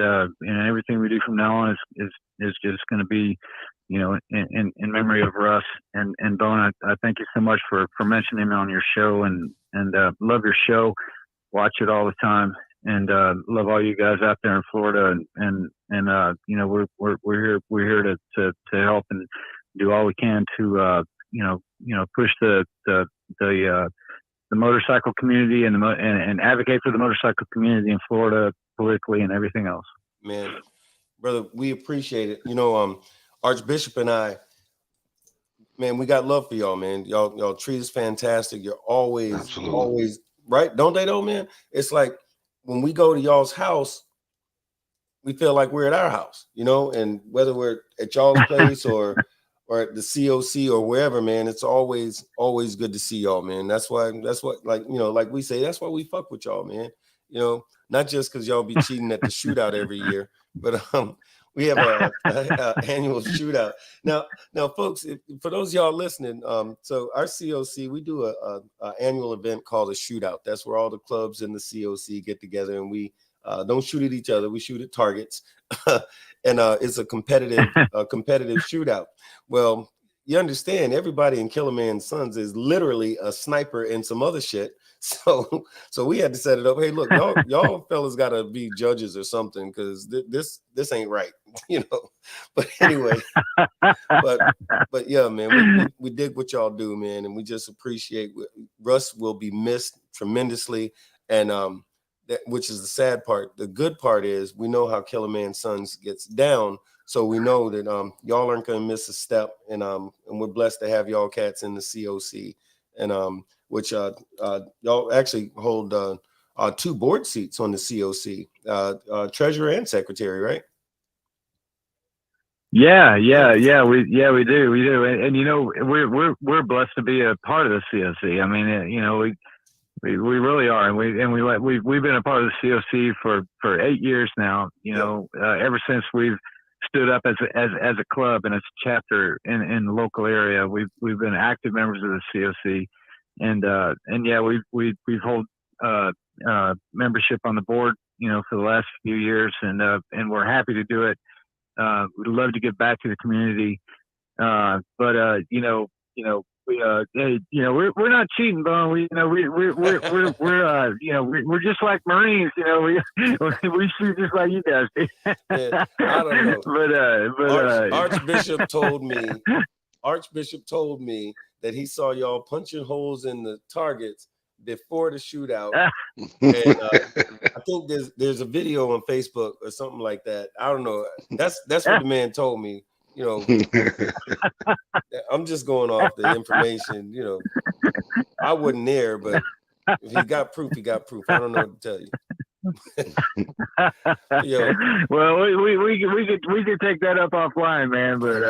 everything we do from now on is just going to be, in memory of Russ. And Bone, I thank you so much for mentioning him on your show, and love your show, watch it all the time, and love all you guys out there in Florida. And we're here to help and do all we can to push the motorcycle community and advocate for the motorcycle community in Florida politically and everything else. Man, brother, we appreciate it. Archbishop and I, man, we got love for y'all, man. Y'all treat us fantastic. You're always right. Don't they though, man? It's like when we go to y'all's house, we feel like we're at our house, and whether we're at y'all's place or at the COC or wherever, man, it's always good to see y'all, man. That's what, like we say, that's why we fuck with y'all, man. Not just because y'all be cheating at the shootout every year, but we have a annual shootout. Now, folks, for those of y'all listening, so our COC, we do a annual event called a shootout. That's where all the clubs in the COC get together, and we don't shoot at each other. We shoot at targets, and it's a competitive shootout. Well, you understand, everybody in Killer Man's Sons is literally a sniper and some other shit. So we had to set it up. Hey, look, y'all fellas got to be judges or something, because this ain't right, But anyway, but yeah, man, we dig what y'all do, man, and we just appreciate. Russ will be missed tremendously, and which is the sad part. The good part is we know how Killer Man's Sons gets down. So we know that y'all aren't going to miss a step, and we're blessed to have y'all cats in the COC, and which y'all actually hold 2 board seats on the COC, treasurer and secretary, right? Yeah, we do, and we're blessed to be a part of the COC. I mean, we really are, and we've been a part of the COC for 8 years now. Ever since we've stood up as a club and as a chapter in the local area, we've been active members of the COC, and yeah, we've hold membership on the board, for the last few years, and we're happy to do it. We'd love to give back to the community, but we're not cheating, Bone. We're just like Marines. We shoot just like you guys do. Yeah, I don't know. But Archbishop told me that he saw y'all punching holes in the targets before the shootout. And I think there's a video on Facebook or something like that. I don't know. That's what the man told me. I'm just going off the information. I wasn't there, but if he got proof, he got proof. I don't know what to tell you. Well, we could take that up offline, man. But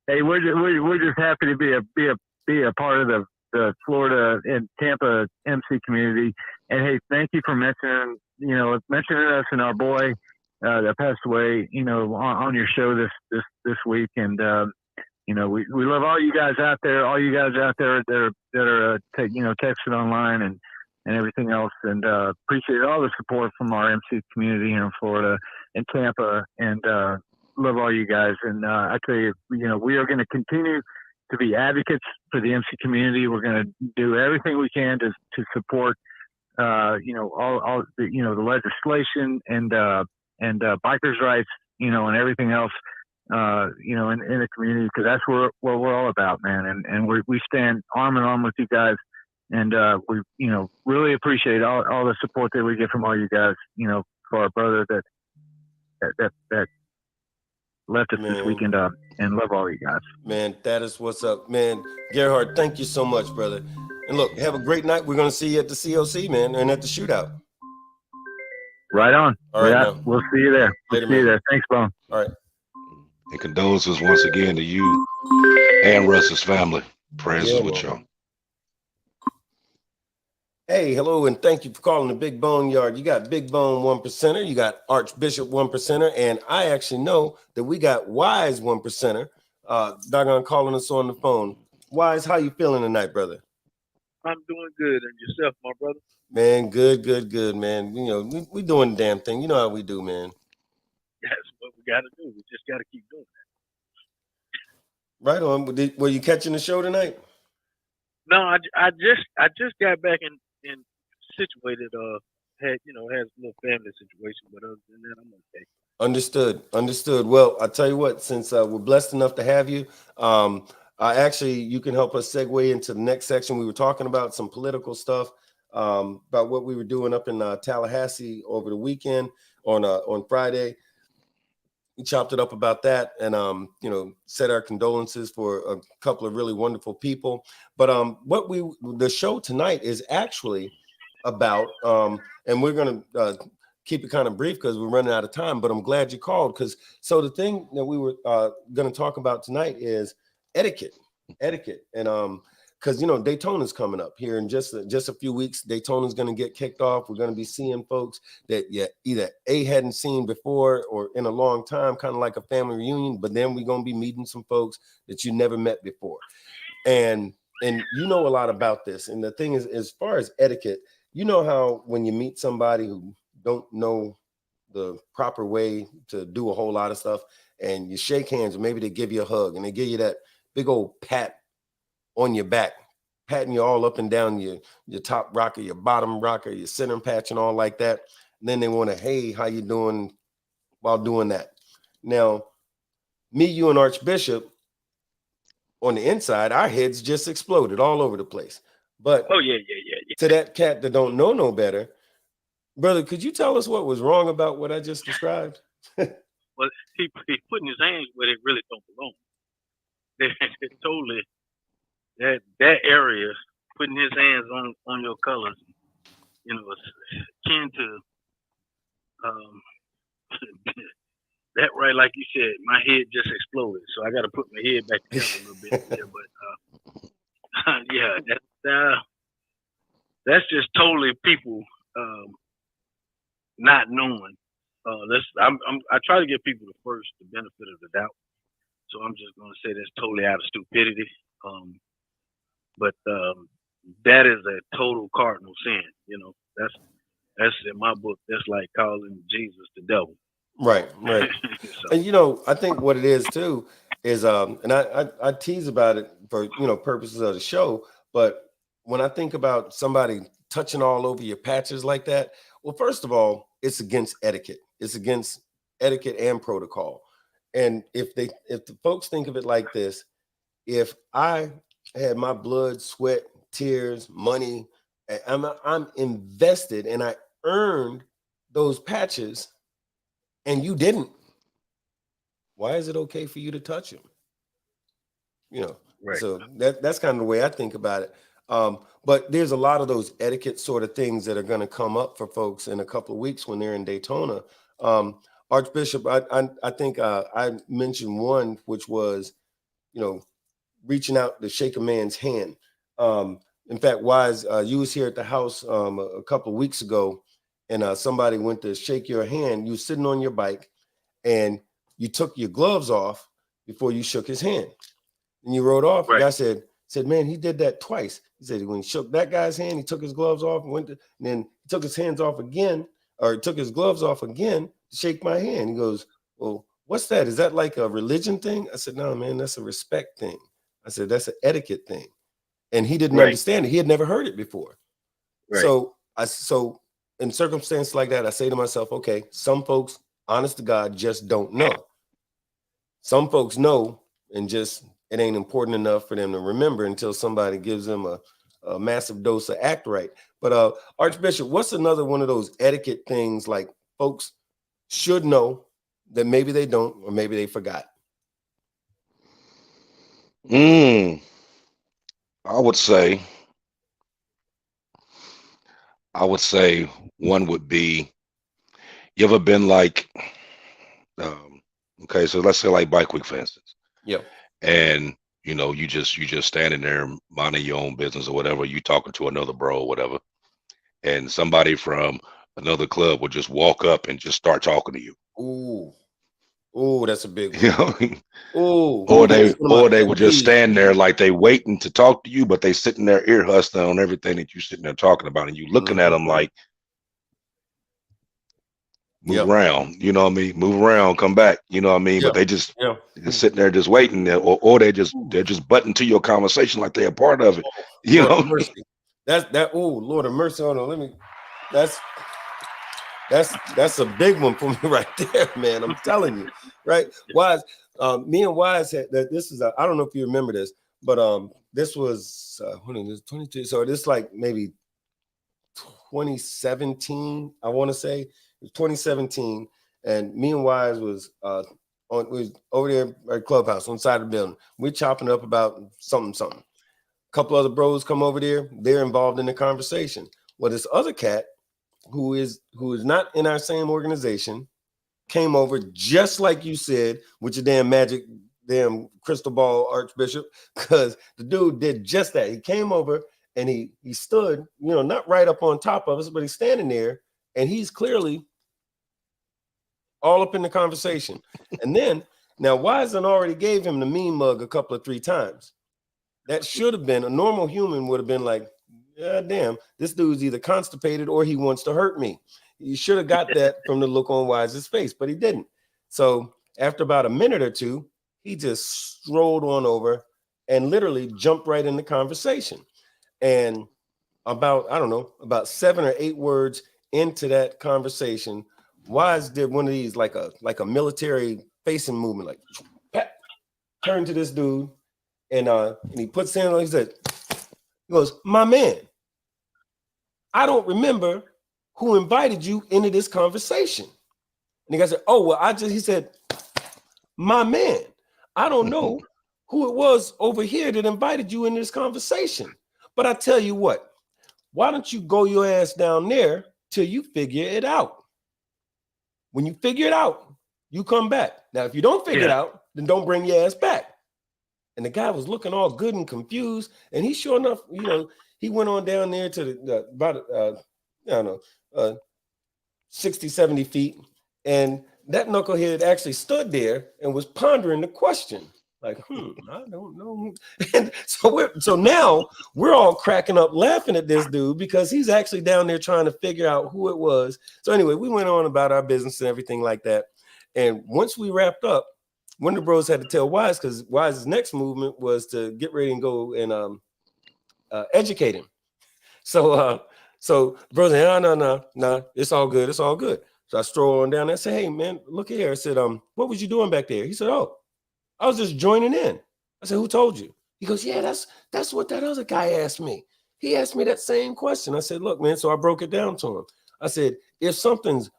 hey, we're just happy to be a part of the Florida and Tampa MC community. And hey, thank you for mentioning us and our boy that passed away, on your show this week. And we love all you guys out there, that are texting online and everything else, and appreciate all the support from our MC community here in Florida and Tampa, and love all you guys. And I tell you, we are going to continue to be advocates for the MC community. We're going to do everything we can to support, all the legislation and bikers' rights, and everything else, in the community, because that's what we're all about, man. And we stand arm in arm with you guys, and we really appreciate all the support that we get from all you guys, for our brother that left us this weekend, and love all you guys. Man, that is what's up, man. Gerhard, thank you so much, brother. And look, have a great night. We're gonna see you at the COC, man, and at the shootout. Right on. All right, now. We'll see you there. Later, see you there. Thanks, Bone. All right. And condolences once again to you and Russ's family. Prayers is with y'all. Hey, hello, and thank you for calling the Big Bone Yard. You got Big Bone 1%er, you got Archbishop 1%er, and I actually know that we got Wise 1%er, doggone calling us on the phone. Wise, how you feeling tonight, brother? I'm doing good, and yourself, my brother? Man, good, man. We doing the damn thing. You know how we do, man. That's what we got to do. We just got to keep doing that. Right on. Were you catching the show tonight? No, I just got back and situated. Had a little family situation, but other than that, I'm okay. Understood. Well, I tell you what, since we're blessed enough to have you, you can help us segue into the next section. We were talking about some political stuff, about what we were doing up in Tallahassee over the weekend on Friday. We chopped it up about that, and said our condolences for a couple of really wonderful people. But the show tonight is actually about, and we're gonna keep it kind of brief because we're running out of time. But I'm glad you called, so the thing that we were going to talk about tonight is etiquette, and because Daytona's coming up here in just a few weeks. Daytona's going to get kicked off. We're going to be seeing folks that either hadn't seen before or in a long time, kind of like a family reunion. But then we're going to be meeting some folks that you never met before, and you know a lot about this. And the thing is, as far as etiquette, how when you meet somebody who don't know the proper way to do a whole lot of stuff, and you shake hands, or maybe they give you a hug, and they give you that big old pat on your back, patting you all up and down your top rocker, your bottom rocker, your center patch, and all like that. And then they want to, hey, how you doing, while doing that. Now, me, you, and Archbishop, on the inside, our heads just exploded all over the place. But to that cat that don't know no better, brother, could you tell us what was wrong about what I just described? Well, he putting his hands where they really don't belong. They totally that area, putting his hands on your colors, akin to that, right? Like you said, my head just exploded, so I got to put my head back together a little bit there. But that's just totally people not knowing. I try to give people the benefit of the doubt. So I'm just going to say that's totally out of stupidity. But that is a total cardinal sin. That's in my book. That's like calling Jesus the devil. Right. So. And I think what it is too is and I tease about it for purposes of the show. But when I think about somebody touching all over your patches like that, well, first of all, it's against etiquette. It's against etiquette and protocol. And if the folks think of it like this, if I had my blood, sweat, tears, money, I'm invested, and I earned those patches, and you didn't, why is it okay for you to touch them? Right. So that's kind of the way I think about it. But there's a lot of those etiquette sort of things that are going to come up for folks in a couple of weeks when they're in Daytona. Archbishop, I think I mentioned one, which was, reaching out to shake a man's hand. In fact, Wise, you was here at the house a couple of weeks ago, and somebody went to shake your hand. You were sitting on your bike, and you took your gloves off before you shook his hand. and you rode off. Right. The guy said, man, he did that twice. He said when he shook that guy's hand, he took his gloves off and and then he took his hands off again, or took his gloves off again to shake my hand. He goes, well, what's that? Is that like a religion thing? I said, no, man, that's a respect thing. I said, that's an etiquette thing. And he didn't understand it. He had never heard it before. Right. So in circumstances like that, I say to myself, okay, some folks, honest to God, just don't know. Some folks know and just it ain't important enough for them to remember until somebody gives them a massive dose of act right. But Archbishop, what's another one of those etiquette things like folks should know that maybe they don't or maybe they forgot? I would say one would be, you ever been like, okay, so let's say like Bike Week, for instance. Yep. And you just standing there minding your own business or whatever, you talking to another bro or whatever, and somebody from another club will just walk up and just start talking to you. Ooh, that's a big one. You know? Ooh. Or they would just stand there like they waiting to talk to you, but they sitting there ear hustling on everything that you sitting there talking about, and you looking at them like, move around, you know what I mean? Move around, come back, you know what I mean? But they just sitting there just waiting, or they're just butting to your conversation like they're a part of it. You Lord know, of mercy. Lord of mercy. Hold on, let me. That's a big one for me right there, man. I'm telling you, right? Wise, me and Wise had that. This is I don't know if you remember this, but this was when it was 22. So this like maybe 2017. I want to say it was 2017, and me and Wise was over there at Clubhouse on the side of the building. We're chopping up about something. A couple other bros come over there. They're involved in the conversation. Well, this other cat who is not in our same organization came over just like you said with your damn crystal ball, Archbishop, because the dude did just that. He came over and he stood, not right up on top of us, but he's standing there and he's clearly all up in the conversation. And then now Wiseman already gave him the mean mug a couple of 3 times. That should have been a normal human would have been like, yeah, damn, this dude's either constipated or he wants to hurt me. You should have got that from the look on Wise's face, but he didn't. So after about a minute or two, he just strolled on over and literally jumped right in the conversation. And about 7 or 8 words into that conversation, Wise did one of these like a military facing movement, like pat, turned to this dude, and he puts his hand on. He said, he goes, my man, I don't remember who invited you into this conversation. And the guy said, oh, well, he said, my man, I don't know who it was over here that invited you into this conversation. But I tell you what, why don't you go your ass down there till you figure it out? When you figure it out, you come back. Now, if you don't figure it out, then don't bring your ass back. And the guy was looking all good and confused. And he sure enough, he went on down there to about 60, 70 feet. And that knucklehead actually stood there and was pondering the question. Like, I don't know. And so now we're all cracking up laughing at this dude because he's actually down there trying to figure out who it was. So anyway, we went on about our business and everything like that. And once we wrapped up, one of the bros had to tell Wise, because Wise's next movement was to get ready and go and educate him. So bros said, no, it's all good. It's all good. So I stroll on down there and say, hey, man, look here. I said, what was you doing back there? He said, oh, I was just joining in. I said, who told you? He goes, yeah, that's what that other guy asked me. He asked me that same question. I said, look, man, so I broke it down to him. I said, if something's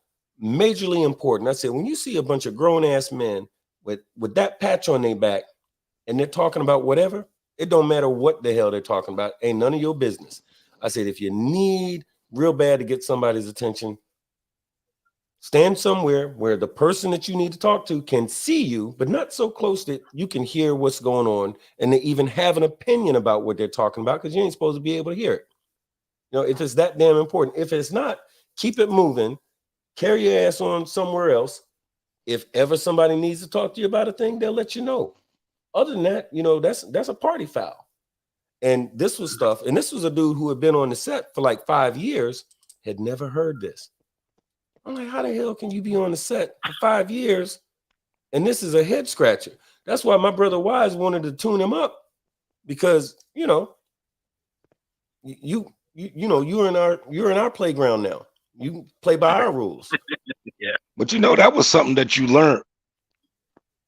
majorly important, I said, when you see a bunch of grown-ass men with that patch on their back and they're talking about whatever, it don't matter what the hell they're talking about. Ain't none of your business. I said, if you need real bad to get somebody's attention, stand somewhere where the person that you need to talk to can see you, but not so close that you can hear what's going on and they even have an opinion about what they're talking about, because you ain't supposed to be able to hear it. If it's that damn important. If it's not, keep it moving, carry your ass on somewhere else. If ever somebody needs to talk to you about a thing, they'll let you know. other than that, that's a party foul. And this was stuff, and this was a dude who had been on the set for like 5 years, had never heard this. I'm like, how the hell can you be on the set for 5 years and this is a head scratcher? That's why my brother Wise wanted to tune him up, because you're in our playground now. You play by our rules. Yeah. But that was something that you learned.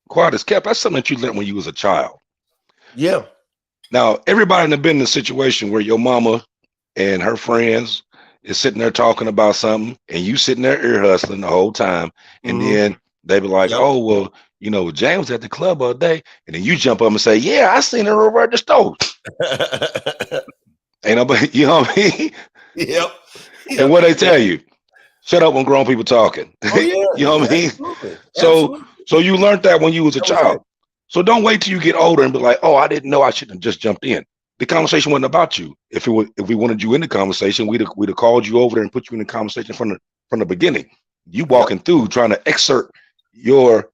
Quiet as kept. That's something that you learned when you was a child. Yeah. Now, everybody have been in a situation where your mama and her friends is sitting there talking about something, and you sitting there ear hustling the whole time, and then they be like, Yep. "Oh, well, James was at the club all day," and then you jump up and say, "Yeah, I seen her over at the store." Ain't nobody, you know what I mean? Yep. And what they tell you, shut up when grown people talking. Oh yeah. You know what I mean? Absolutely. So you learned that when you was a That was child. it. So don't wait till you get older and be like, "Oh, I didn't know, I shouldn't have just jumped in." The conversation wasn't about you. If we wanted you in the conversation, we'd have called you over there and put you in the conversation from the beginning. You walking through trying to excerpt your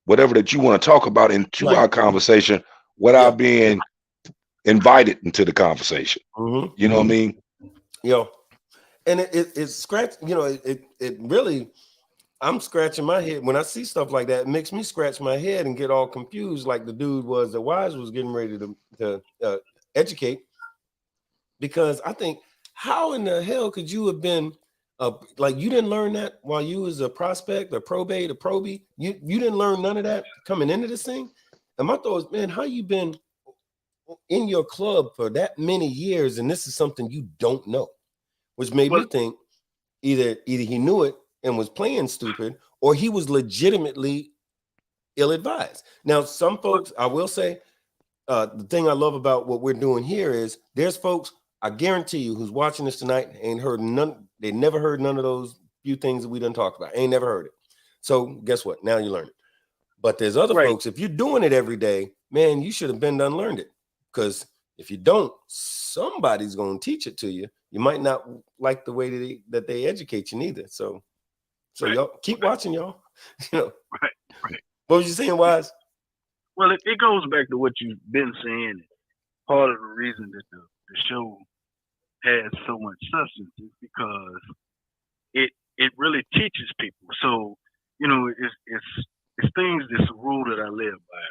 whatever that you want to talk about into our conversation without being invited into the conversation. You know what I mean? And it scratched, it really, I'm scratching my head when I see stuff like that. It makes me scratch my head and get all confused, like the dude that Wise was getting ready to educate. Because I think, how in the hell could you have been like, you didn't learn that while you was a prospect, a probate, a probie? You didn't learn none of that coming into this thing? And my thought was, man, how you been in your club for that many years and this is something you don't know? Which made me think either he knew it and was playing stupid, or he was legitimately ill-advised. Now, some folks, I will say, the thing I love about what we're doing here is there's folks, I guarantee you, who's watching this tonight ain't heard none. They never heard none of those few things that we done talked about. Ain't never heard it. So guess what? Now you learn it. But there's other folks, if you're doing it every day, man, you should have been done learned it. Because if you don't, somebody's going to teach it to you. You might not like the way that they educate you neither. So y'all keep watching, y'all. Right. What was you saying, Wise? Well, it goes back to what you've been saying. Part of the reason that the show has so much substance is because it really teaches people. So, it's things that's a rule that I live by.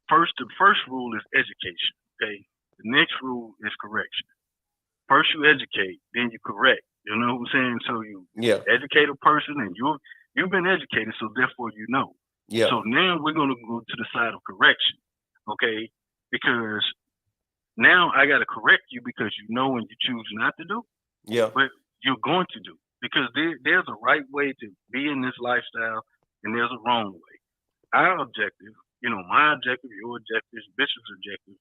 The first rule is education. Okay. The next rule is correction. First you educate, then you correct. You know what I'm saying? So you educate a person, and you've been educated, so therefore you know. Yeah. So now we're gonna go to the side of correction, okay? Because now I gotta correct you because you know and you choose not to do. Yeah. But you're going to do, because there's a right way to be in this lifestyle, and there's a wrong way. Our objective, my objective, your objective, Bishop's objective,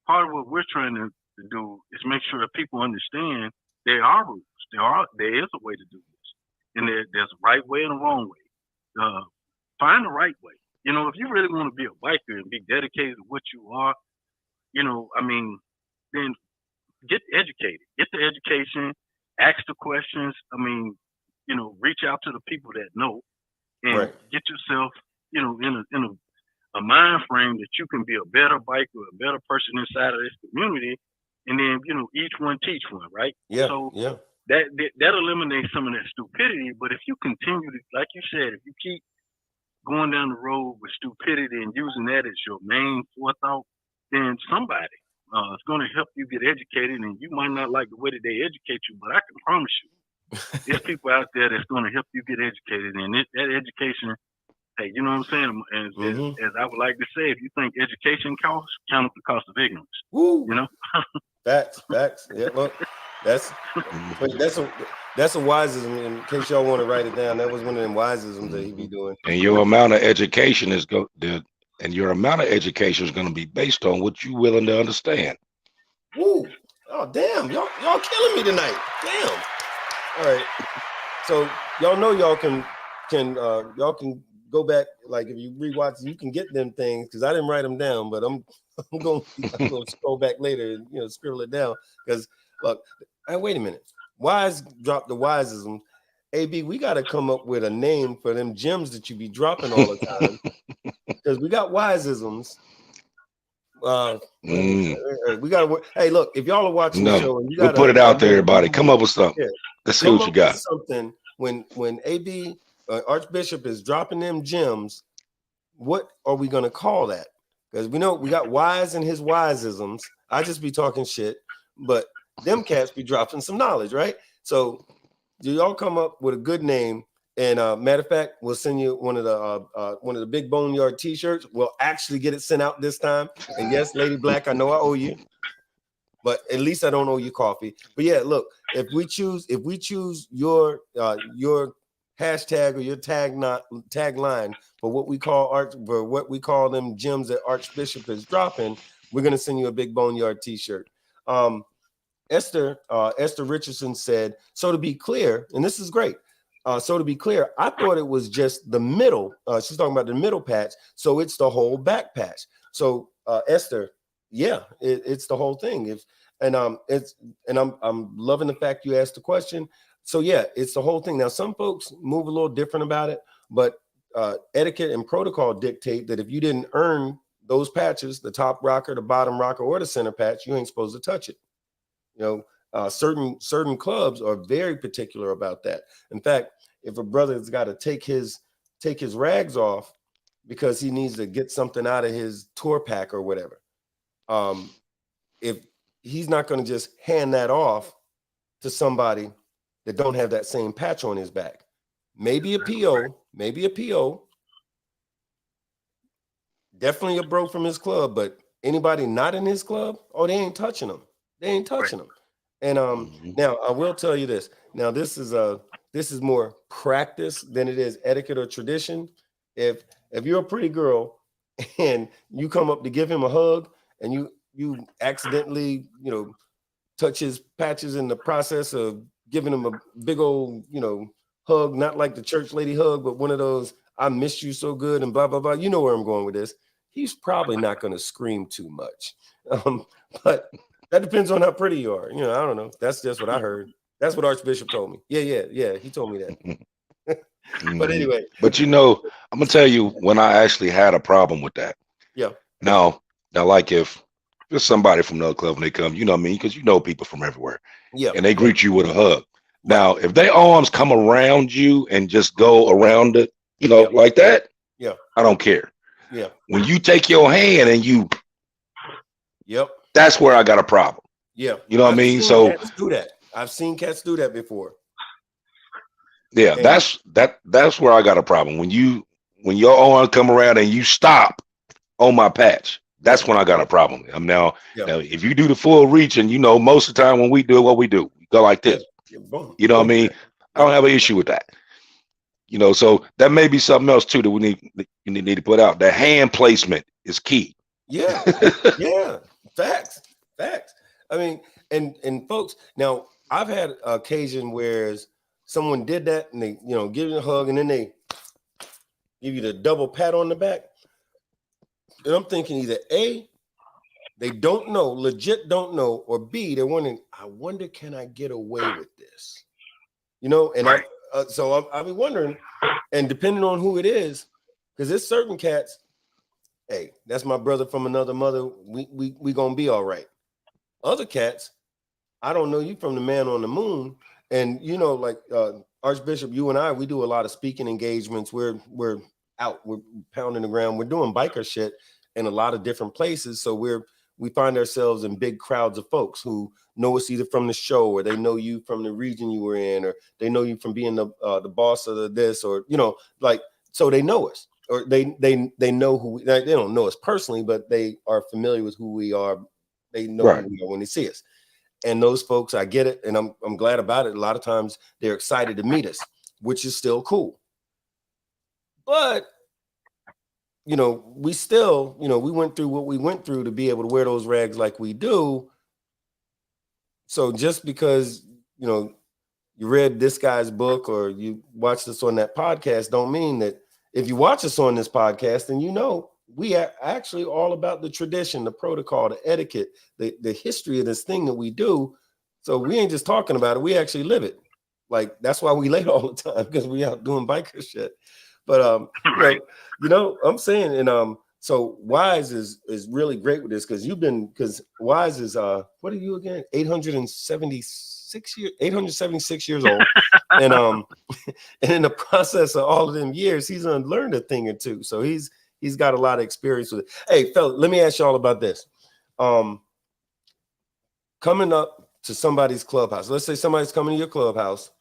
part of what we're trying to do is make sure that people understand there are rules. There is a way to do this, and there's a right way and a wrong way. Find the right way. If you really want to be a biker and be dedicated to what you are, then get educated. Get the education. Ask the questions. Reach out to the people that know, and get yourself, in a mind frame that you can be a better biker, a better person inside of this community, and then each one teach one, right? Yeah. So yeah. that eliminates some of that stupidity. But if you continue to, like you said, if you keep going down the road with stupidity and using that as your main forethought, then somebody is going to help you get educated, and you might not like the way that they educate you, but I can promise you, there's people out there that's going to help you get educated, and that education, hey, you know what I'm saying? And as I would like to say, if you think education counts, count the cost of ignorance. Woo. Facts. Yeah, look, that's a wiseism. In case y'all want to write it down, that was one of them wiseisms that he be doing. And your amount of education is going to be based on what you're willing to understand. Woo! Oh damn, y'all killing me tonight. Damn. All right. So y'all know y'all can go back, like if you rewatch, you can get them things, because I didn't write them down, but I'm going to scroll back later and scribble it down, because look, wait a minute. Wise dropped the wiseism. AB, we got to come up with a name for them gems that you be dropping all the time, because we got wiseisms. We got to. Hey, look, if y'all are watching the show and you we'll got put it out there, everybody. Come up with something. Yeah, Let's see what you got. Something when AB Archbishop is dropping them gems, what are we gonna call that? Because we know we got wise and his wiseisms. I just be talking shit, but them cats be dropping some knowledge, right? So do y'all come up with a good name? And matter of fact, we'll send you one of the Big Boneyard T-shirts. We'll actually get it sent out this time. And yes, Lady Black, I know I owe you, but at least I don't owe you coffee. But yeah, look, if we choose your hashtag or your tagline for what we call them gems that Archbishop is dropping, we're gonna send you a Big Boneyard T-shirt. Esther Richardson said, so to be clear, and this is great. So to be clear, I thought it was just the middle. She's talking about the middle patch. So it's the whole back patch. So Esther, yeah, it's the whole thing. I'm loving the fact you asked the question. So yeah, it's the whole thing. Now, some folks move a little different about it, but etiquette and protocol dictate that if you didn't earn those patches, the top rocker, the bottom rocker, or the center patch, you ain't supposed to touch it. You know, certain clubs are very particular about that. In fact, if a brother's got to take his rags off because he needs to get something out of his tour pack or whatever, if he's not going to just hand that off to somebody that don't have that same patch on his back, maybe a PO, definitely a bro from his club, but anybody not in his club, oh, they ain't touching them. They ain't touching them. And now I will tell you this. Now this is more practice than it is etiquette or tradition. If you're a pretty girl and you come up to give him a hug and you accidentally, touch his patches in the process of giving him a big old, hug, not like the church lady hug, but one of those, I missed you so good and blah, blah, blah. You know where I'm going with this. He's probably not going to scream too much. But that depends on how pretty you are. I don't know. That's just what I heard. That's what Archbishop told me. Yeah. He told me that. But anyway. But I'm gonna tell you when I actually had a problem with that. Yeah. Now, like if there's somebody from another club and they come, you know what I mean? Because people from everywhere. Yeah. And they greet you with a hug. Now, if their arms come around you and just go around it, like that. Yeah. I don't care. Yeah. When you take your hand and you. Yep. That's where I got a problem. Yeah. You know what I mean? So cats do that. I've seen cats do that before. Yeah, and that's where I got a problem. When your arm come around and you stop on my patch, that's when I got a problem. Now, if you do the full reach and most of the time when we do what we do, we go like this. Boom. You know what I mean? I don't have an issue with that. So that may be something else too that we need to put out. The hand placement is key. Yeah. Yeah. Facts. I mean, and folks, now I've had occasion where someone did that and they, give you a hug and then they give you the double pat on the back. And I'm thinking either A, they don't know, legit don't know, or B, they're wondering, I wonder, can I get away with this? And right. I'll be wondering, and depending on who it is, because there's certain cats, hey, that's my brother from another mother, we gonna be all right. Other cats, I don't know you from the man on the moon. And like Archbishop, you and I, we do a lot of speaking engagements. We're out, we're pounding the ground, we're doing biker shit in a lot of different places. So we find ourselves in big crowds of folks who know us either from the show, or they know you from the region you were in, or they know you from being the boss of this, or so they know us, or they know who they don't know us personally, but they are familiar with who we are. They know who we are when they see us. And those folks, I get it, and I'm glad about it. A lot of times they're excited to meet us, which is still cool. But we still, we went through what we went through to be able to wear those rags like we do. So just because you read this guy's book or you watched us on that podcast, don't mean that if you watch us on this podcast, then we are actually all about the tradition, the protocol, the etiquette, the history of this thing that we do. So we ain't just talking about it, we actually live it. Like that's why we late all the time, because we out doing biker shit. But I'm saying, and so Wise is really great with this, because Wise is what are you again? 876 years old. And and in the process of all of them years, he's unlearned a thing or two. So he's got a lot of experience with it. Hey, fella, let me ask y'all about this. Coming up to somebody's clubhouse. Let's say somebody's coming to your clubhouse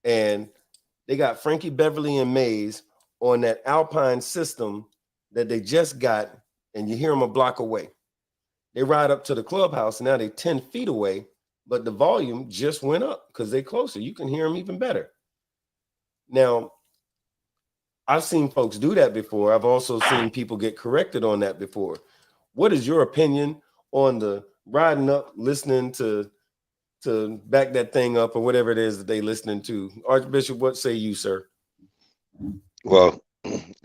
and they got Frankie Beverly and Mays on that Alpine system that they just got, and you hear them a block away. They ride up to the clubhouse, and now they're 10 feet away, but the volume just went up because they're closer. You can hear them even better. Now, I've seen folks do that before. I've also seen people get corrected on that before. What is your opinion on the riding up, listening to back that thing up, or whatever it is that they listening to? Archbishop, what say you, sir? Well,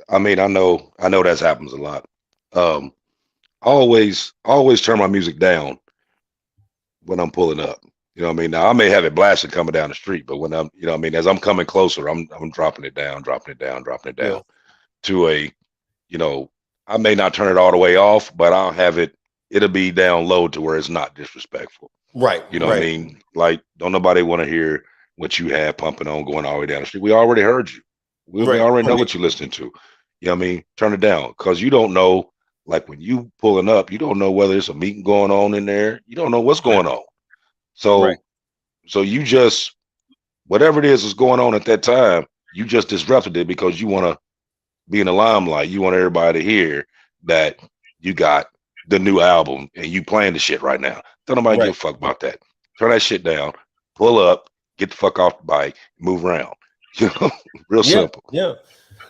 I mean, I know that happens a lot. Always turn my music down when I'm pulling up. You know what I mean? Now I may have it blasted coming down the street, but when I'm, you know what I mean, as I'm coming closer, I'm dropping it down Yeah. to a, I may not turn it all the way off, but I'll have it'll be down low to where it's not disrespectful. Right. You know what I mean? Like, don't nobody want to hear what you have pumping on going all the way down the street. We already heard you. We already know what you're listening to. You know what I mean? Turn it down, because you don't know, like when you pulling up, you don't know whether there's a meeting going on in there. You don't know what's going on. So you just, whatever it is going on at that time, you just disrupted it because you want to be in the limelight. You want everybody to hear that you got the new album and you playing the shit right now. Don't nobody give a fuck about that. Turn that shit down, pull up, get the fuck off the bike, move around. Real simple. Yeah.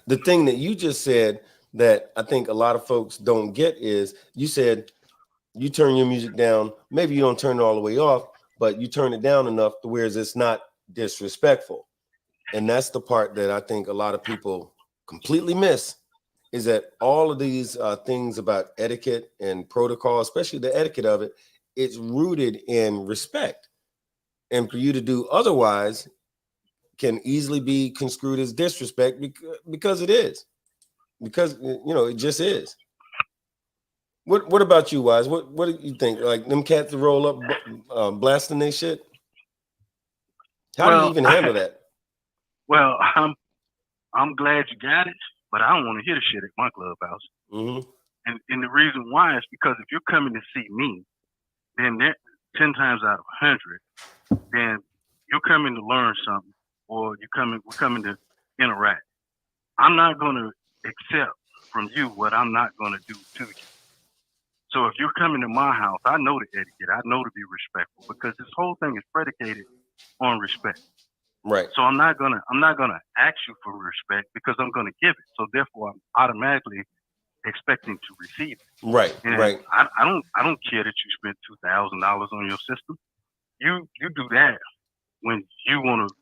The thing that you just said that I think a lot of folks don't get is, you said you turn your music down. Maybe you don't turn it all the way off, but you turn it down enough to where it's not disrespectful. And that's the part that I think a lot of people completely miss, is that all of these things about etiquette and protocol, especially the etiquette of it, it's rooted in respect. And for you to do otherwise can easily be construed as disrespect, because it is. Because, it just is. What about you, Wise? What do you think? Like them cats to roll up blasting their shit? How do you even handle that? Well, I'm glad you got it, but I don't want to hear the shit at my clubhouse. Mm-hmm. And the reason why is because if you're coming to see me, then 10 times out of 100, then you're coming to learn something, or we're coming to interact. I'm not going to accept from you what I'm not going to do to you. So if you're coming to my house, I know the etiquette. I know to be respectful, because this whole thing is predicated on respect. Right. So I'm not gonna ask you for respect, because I'm gonna give it. So therefore, I'm automatically expecting to receive it. Right. And right. I don't care that you spent $2,000 on your system. You do that when you want to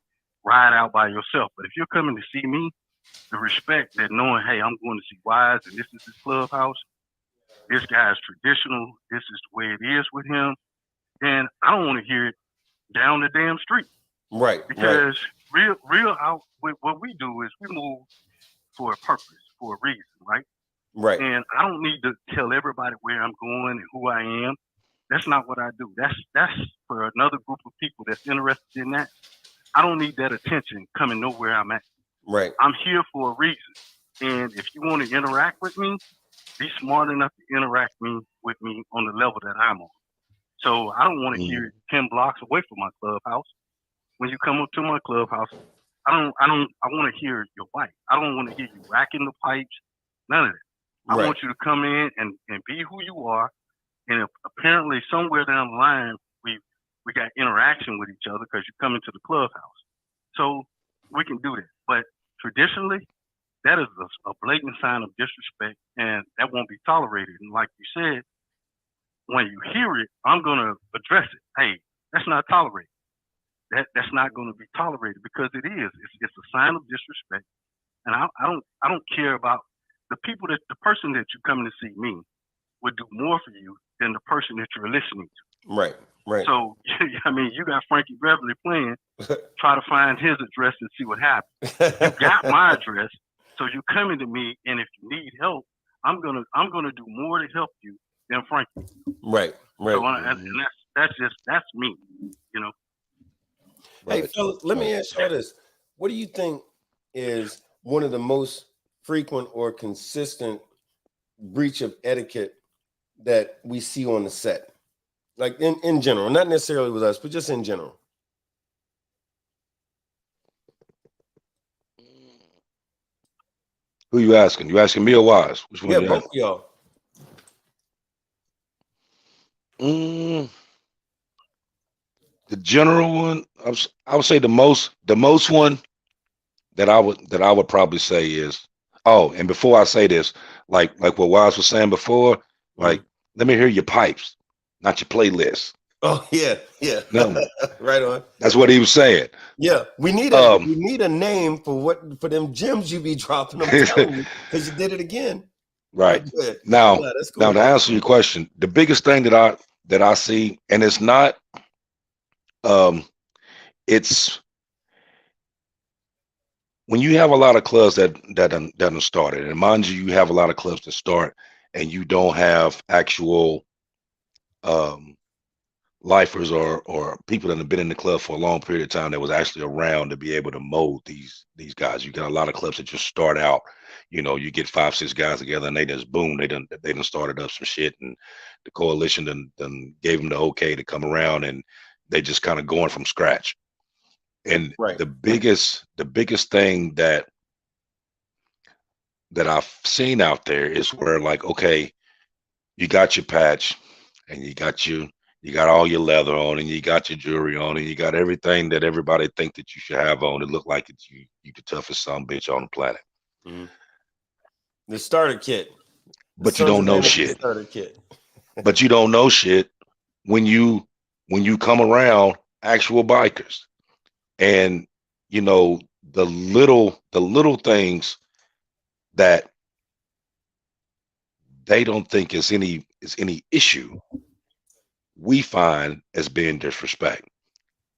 ride out by yourself. But if you're coming to see me, the respect that knowing, hey, I'm going to see Wise, and this is his clubhouse. This guy is traditional. This is the way it is with him. Then I don't want to hear it down the damn street. Right. Because what we do is we move for a purpose, for a reason, right? Right. And I don't need to tell everybody where I'm going and who I am. That's not what I do. That's for another group of people that's interested in that. I don't need that attention coming know where I'm at. Right. I'm here for a reason. And if you want to interact with me, be smart enough to interact with me on the level that I'm on. So I don't want to hear 10 blocks away from my clubhouse. When you come up to my clubhouse, I want to hear your bike. I don't want to hear you racking the pipes, none of that. I want you to come in and be who you are. And apparently somewhere down the line, we got interaction with each other because you come into the clubhouse. So we can do that. But traditionally, that is a blatant sign of disrespect, and that won't be tolerated. And like you said, when you hear it, I'm going to address it. Hey, that's not tolerated. That's not going to be tolerated, because it is. It's a sign of disrespect. And I don't care about the person that you're coming to see me would do more for you than the person that you're listening to. Right. Right. So, I mean, you got Frankie Beverly playing, try to find his address and see what happens. You got my address, so you coming to me, and if you need help, I'm gonna do more to help you than Frankie. Right. Right. So, and that's me, you know. Hey, Right. fellas, let me ask y'all this. What do you think is one of the most frequent or consistent breach of etiquette that we see on the set? Like in general, not necessarily with us, but just in general. Who you asking? You asking me or Wise? Which one Yeah, you both asking? of y'all. The general one, I would say the most one that I would probably say is, oh, and before I say this, like what Wise was saying before, like let me hear your pipes, not your playlist. Oh yeah, yeah. No, Right on. that's what he was saying. Yeah, we need a name for them gems you be dropping. I'm telling you, because you did it again. Right. Good. Now, Yeah, that's cool. to answer your question, the biggest thing that I see, and it's not, it's when you have a lot of clubs that done started, and mind you, you have a lot of clubs that start, and you don't have actual lifers or people that have been in the club for a long period of time that was actually around to be able to mold these guys. You got a lot of clubs that just start out, you get 5-6 guys together and they just boom, they done started up some shit, and the coalition done gave them the okay to come around, and they just kind of going from scratch. And Right. the biggest thing that I've seen out there is where, like, okay, you got your patch and you got all your leather on, and you got your jewelry on, and you got everything that everybody think that you should have on. It look like it's you the toughest son of a bitch on the planet. Mm-hmm. The starter kit. But you don't know shit. Starter kit. But you don't know shit when you come around actual bikers, and the little things that they don't think is any issue, we find as being disrespect.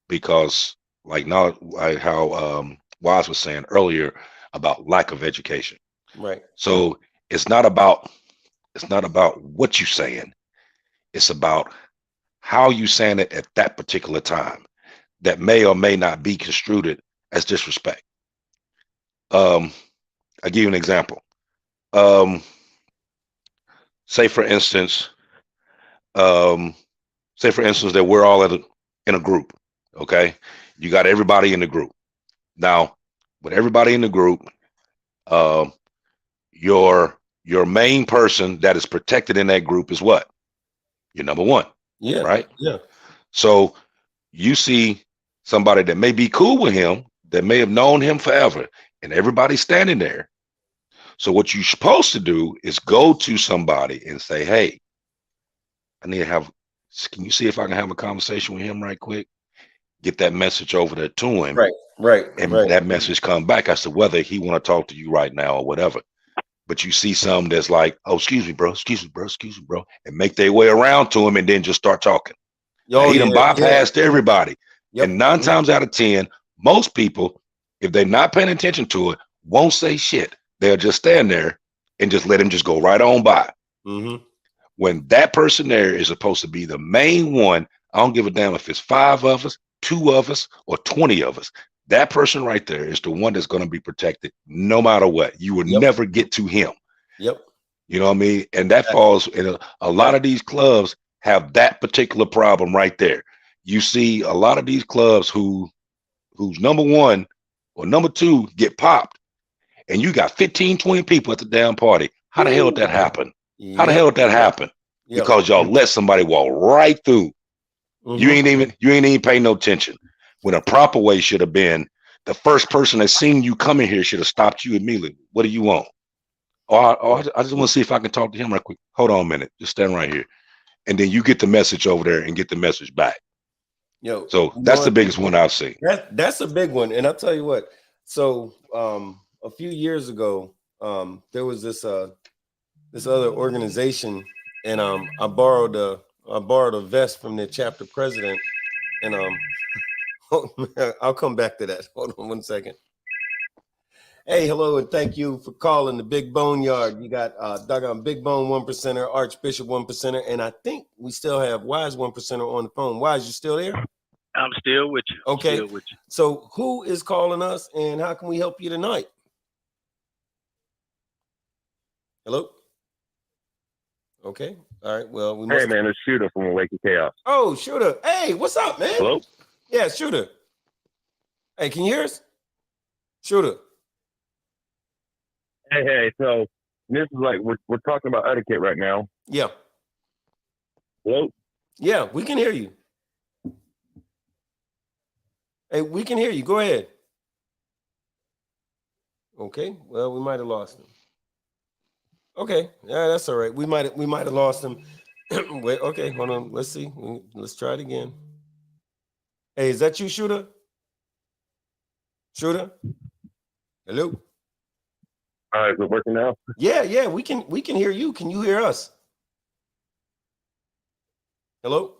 Because, like, now, like how Waz was saying earlier about lack of education. Right. So it's not about what you saying. It's about how you saying it at that particular time that may or may not be construed as disrespect. I'll give you an example. Say for instance, that we're all in a group. Okay, you got everybody in the group. Now, with everybody in the group, your main person that is protected in that group is what? Your number one. Yeah. Right. Yeah. So you see somebody that may be cool with him, that may have known him forever, and everybody's standing there. So what you're supposed to do is go to somebody and say, hey, can you see if I can have a conversation with him right quick? Get that message over there to him. Right. And that message come back as to whether he want to talk to you right now or whatever. But you see some that's like, oh, excuse me, bro, and make their way around to him and then just start talking. Now, he done bypassed everybody. Yep. And 9 times out of 10, most people, if they're not paying attention to it, won't say shit. They'll just stand there and just let him just go right on by. Mm-hmm. When that person there is supposed to be the main one, I don't give a damn if it's 5 of us, 2 of us, or 20 of us. That person right there is the one that's going to be protected no matter what. You will never get to him. Yep. You know what I mean? And that falls in a lot of these clubs have that particular problem right there. You see a lot of these clubs whose number one or number two get popped, and you got 15, 20 people at the damn party. How the hell did that happen? How the hell did that happen? Because y'all let somebody walk right through. Mm-hmm. You ain't even paying no attention. When a proper way should have been, the first person that seen you coming here should have stopped you immediately. What do you want? I just want to see if I can talk to him right quick. Hold on a minute. Just stand right here. And then you get the message over there and get the message back. So that's the biggest one I've seen. That's a big one. And I'll tell you what. So a few years ago, there was this other organization, and I borrowed a I borrowed a vest from their chapter president, and I'll come back to that. Hold on 1 second. Hey, hello, and thank you for calling the Big Bone Yard. You got doggone Big Bone 1%er, Archbishop 1%er, and I think we still have Wise 1%er on the phone. Wise, you still there? I'm still with you. Okay. Still with you. So who is calling us, and how can we help you tonight? Hello? Okay. All right. Well, we must. Hey, man, it's Shooter from Awaken Chaos. Oh, Shooter. Hey, what's up, man? Hello? Yeah, Shooter. Hey, can you hear us? Shooter. Hey, so this is like, we're talking about etiquette right now. Yeah. Hello? Yeah, we can hear you. Hey, we can hear you. Go ahead. Okay. Well, we might have lost him. Okay. Yeah, that's all right. We might have lost him. Wait. Okay. Hold on. Let's see. Let's try it again. Hey, is that you, Shooter? Shooter? Hello. All right, is it working now? Yeah. We can hear you. Can you hear us? Hello.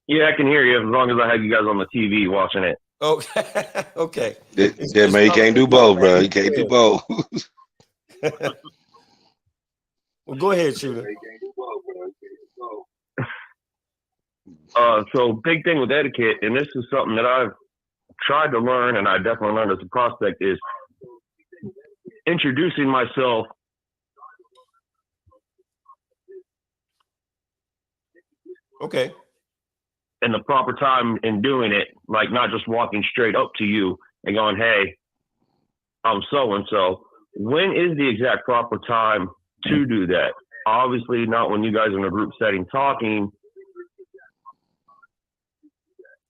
Yeah, I can hear you as long as I have you guys on the TV watching it. Okay. Okay. Yeah, man, you can't do both, bro. You can't do both. Well, go ahead, Shooter. So big thing with etiquette, and this is something that I've tried to learn, and I definitely learned as a prospect, is introducing myself. Okay. In the proper time in doing it, like not just walking straight up to you and going, "Hey, I'm so and so." When is the exact proper time to do that? Obviously, not when you guys are in a group setting talking.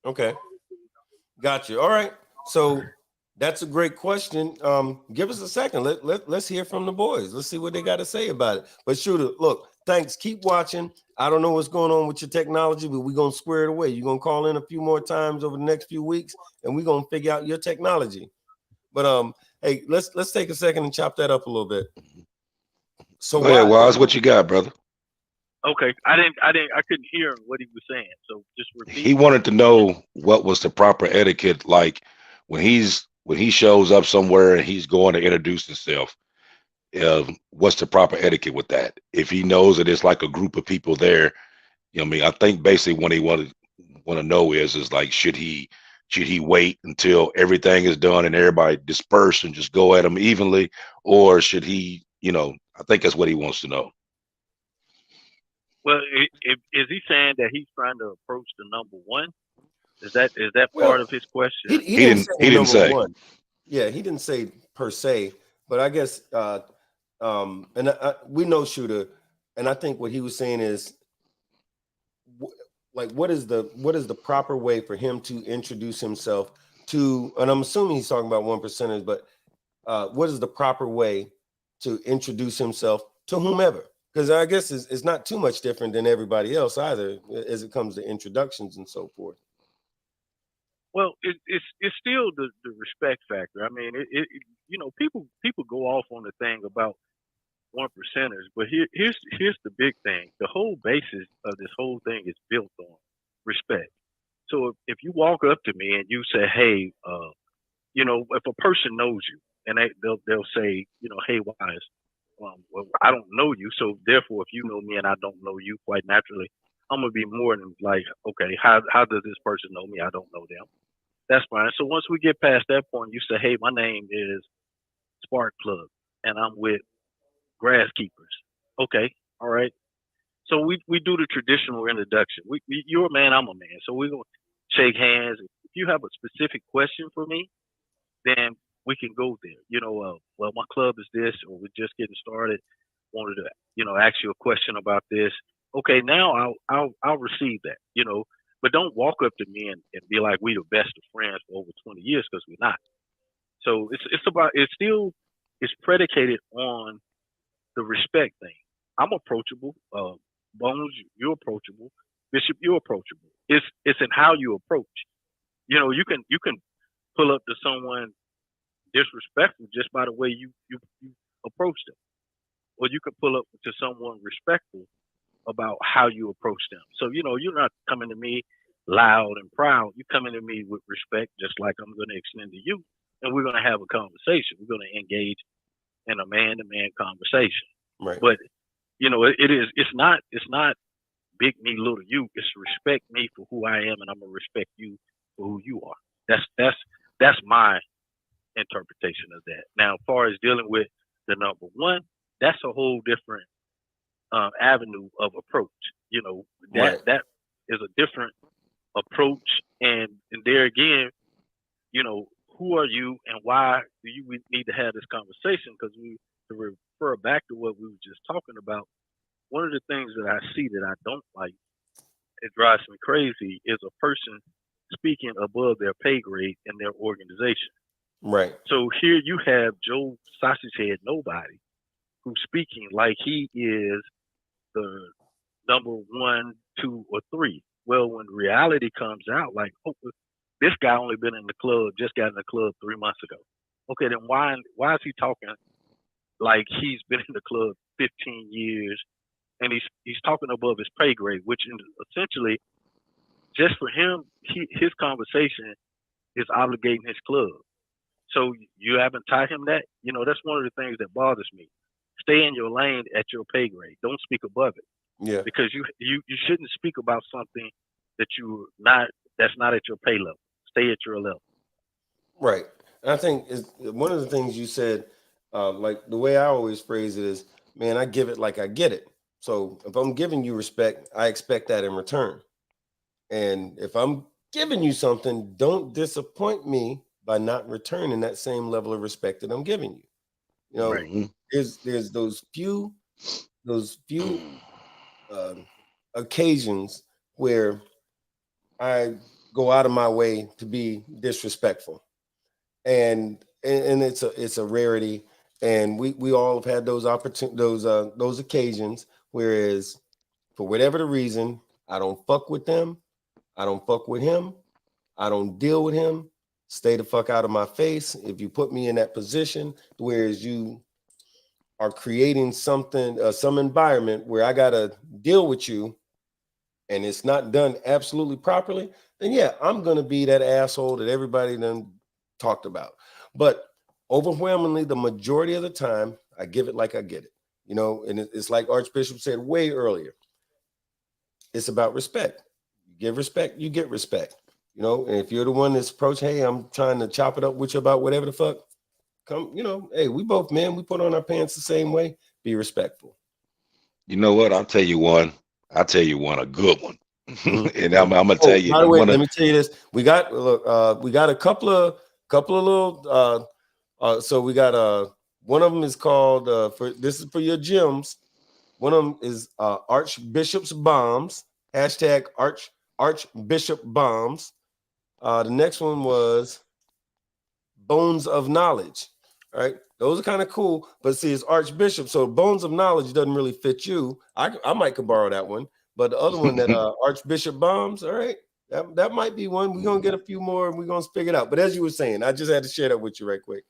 Okay. Got you. All right. So that's a great question. Give us a second. Let's hear from the boys. Let's see what they got to say about it. But Shooter, look, thanks. Keep watching. I don't know what's going on with your technology, but we're going to square it away. You're going to call in a few more times over the next few weeks, and we're going to figure out your technology. But hey, let's take a second and chop that up a little bit. So Go ahead, Wise. What you got, brother? Okay, I couldn't hear what he was saying. So just repeat. He wanted to know what was the proper etiquette like when he shows up somewhere and he's going to introduce himself. What's the proper etiquette with that? If he knows that it's like a group of people there, you know what I mean? I think basically what he want to know is like should he wait until everything is done and everybody disperse and just go at him evenly, or should he, I think that's what he wants to know. Well, is he saying that he's trying to approach the number one? Is that Well, part of his question? He didn't say. One. Yeah, he didn't say per se, but I guess we know Shooter, and I think what he was saying is like what is the proper way for him to introduce himself to, and I'm assuming he's talking about 1%ers, but what is the proper way to introduce himself to whomever? Because I guess it's not too much different than everybody else either as it comes to introductions and so forth. Well, it's still the respect factor. I mean, people go off on the thing about 1%ers, but here's the big thing. The whole basis of this whole thing is built on respect. So if you walk up to me and you say, "Hey," if a person knows you and they'll say, "Hey, Wise, well, I don't know you, so therefore, if you know me and I don't know you, quite naturally, I'm gonna be more than like, okay, how does this person know me? I don't know them. That's fine. So once we get past that point, you say, "Hey, my name is Spark Plug, and I'm with Grass Keepers." Okay, all right. So we do the traditional introduction. You're a man, I'm a man. So we're gonna shake hands. If you have a specific question for me, then we can go there. Well, my club is this, or we're just getting started. Wanted to, ask you a question about this. Okay, now I'll receive that. But don't walk up to me and be like we the best of friends for over 20 years, because we're not. So it's predicated on the respect thing. I'm approachable. Bones, you're approachable. Bishop, you're approachable. It's in how you approach. You can pull up to someone disrespectful just by the way you approach them. or you could pull up to someone respectful about how you approach them. So, you're not coming to me loud and proud. You're coming to me with respect, just like I'm going to extend to you. And we're going to have a conversation. We're going to engage in a man-to-man conversation. Right. But, it's not big me, little you. It's respect me for who I am, and I'm going to respect you for who you are. That's my interpretation of that. Now, as far as dealing with the number one, that's a whole different avenue of approach. That is a different approach, and there again, who are you and why do you need to have this conversation? Because to refer back to what we were just talking about, one of the things that I see that I don't like, it drives me crazy, is a person speaking above their pay grade in their organization. Right. So here you have Joe Sausage Head Nobody, who's speaking like he is the number 1, 2, or 3. Well, when reality comes out, like, this guy only been in the club, just got in the club 3 months ago. Okay, then why is he talking like he's been in the club 15 years, and he's talking above his pay grade, which essentially, just for him, his conversation is obligating his club. So you haven't taught him that? That's one of the things that bothers me. Stay in your lane at your pay grade. Don't speak above it. Yeah. Because you shouldn't speak about something that's not at your pay level. Stay at your level. Right. And I think one of the things you said, like the way I always phrase it is, man, I give it like I get it. So if I'm giving you respect, I expect that in return. And if I'm giving you something, don't disappoint me by not returning that same level of respect that I'm giving you. Right. There's those few occasions where I go out of my way to be disrespectful, and it's a rarity, and we all have had those those occasions. Whereas for whatever the reason, I don't fuck with them, I don't fuck with him, I don't deal with him. Stay the fuck out of my face. If you put me in that position, whereas you are creating something, some environment where I gotta deal with you, and it's not done absolutely properly, then yeah, I'm gonna be that asshole that everybody done talked about. But overwhelmingly, the majority of the time, I give it like I get it. And it's like Archbishop said way earlier. It's about respect. You give respect, you get respect. And if you're the one that's approached, hey, I'm trying to chop it up with you about whatever the fuck, come, hey, we both men, we put on our pants the same way. Be respectful. You know what? I'll tell you one, a good one. And I'm gonna tell you. By the way, let me tell you this. We got a couple of little so we got one of them is called this is for your gyms. One of them is Archbishop's Bombs, hashtag Archbishop Bombs. The next one was Bones of Knowledge. All right, those are kind of cool, but see, it's Archbishop, so Bones of Knowledge doesn't really fit you. I might could borrow that one, but the other one that Archbishop Bombs, all right, that might be one. We're gonna get a few more and we're gonna figure it out. But as you were saying, I just had to share that with you right quick.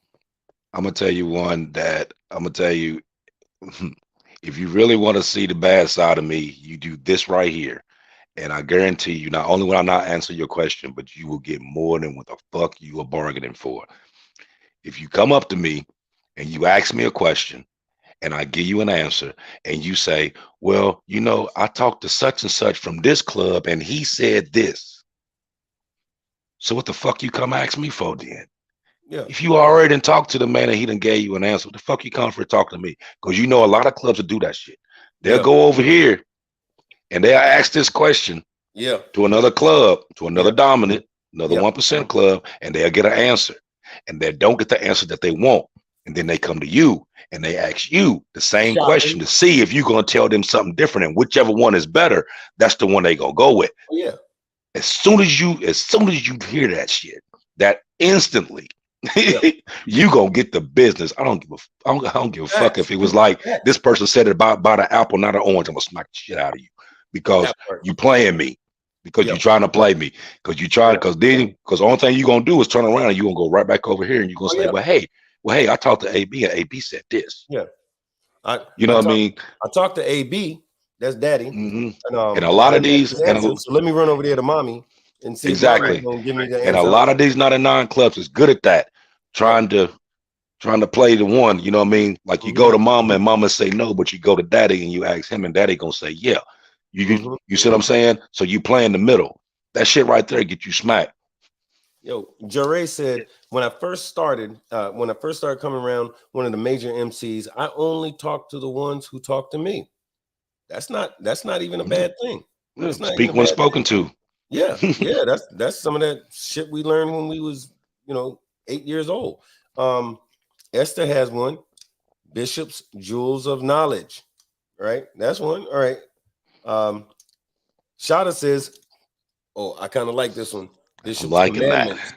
I'm gonna tell you one that I'm gonna tell you. If you really want to see the bad side of me, you do this right here. And I guarantee you, not only will I not answer your question, but you will get more than what the fuck you are bargaining for. If you come up to me and you ask me a question and I give you an answer and you say, well, I talked to such and such from this club and he said this. So what the fuck you come ask me for then? Yeah. If you already done talked to the man and he done gave you an answer, what the fuck you come for to talk to me? Because a lot of clubs will do that shit. They'll go over here and they'll ask this question to another club, to another dominant, another 1% club, and they'll get an answer. And they don't get the answer that they want. And then they come to you and they ask you the same question to see if you're going to tell them something different. And whichever one is better, that's the one they going to go with. Yeah. As soon as you hear that shit, that instantly, you gonna get the business. I don't give a fuck if it was like this person said it about an apple, not an orange. I'm gonna smack the shit out of you because you playing me, because you're trying to play me, because the only thing you're gonna do is turn around and you're gonna go right back over here and you're gonna say, well, hey, I talked to AB and AB said this. Yeah. You know what I mean? I talked to AB, that's daddy. And And a lot I of didn't get these, his answer, so let me run over there to mommy and see if mommy's exactly. gonna give me the And a answer. lot of these 99 clubs is good at that, trying to play the one. You know what I mean? Like you go to mama and mama say no, but you go to daddy and you ask him, and daddy gonna say yeah. You see what I'm saying? So you play in the middle. That shit right there get you smacked. Yo, Jare said when I first started coming around one of the major MCs, I only talked to the ones who talked to me. That's not even a bad thing. That's not even Speak a when bad spoken thing. to. Yeah, that's some of that shit we learned when we was 8 years old. Esther has one, Bishop's Jewels of Knowledge, right? That's one. All right. Shada says, oh, I kind of like this one, I'm Bishop's liking that. Commandments.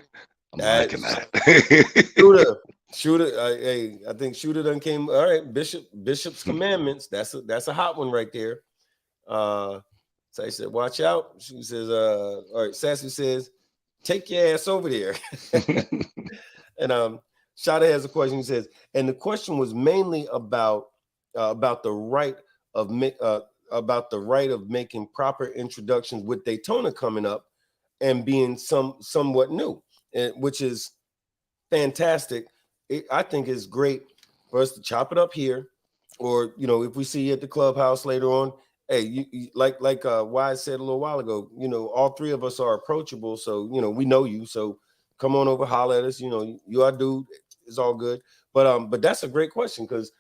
I'm liking that. Shooter, I think Shooter done came. All right, Bishop's Commandments. That's a hot one right there. So I said, watch out. She says, all right, Sassy says, take your ass over there. And Shada has a question. He says, and the question was mainly about the right of making proper introductions with Daytona coming up and being somewhat new, which is fantastic. I think it's great for us to chop it up here, or if we see you at the clubhouse later on. Hey, you like Wise said a little while ago. All three of us are approachable, so we know you. So come on over, holler at us. You our dude. It's all good. But that's a great question because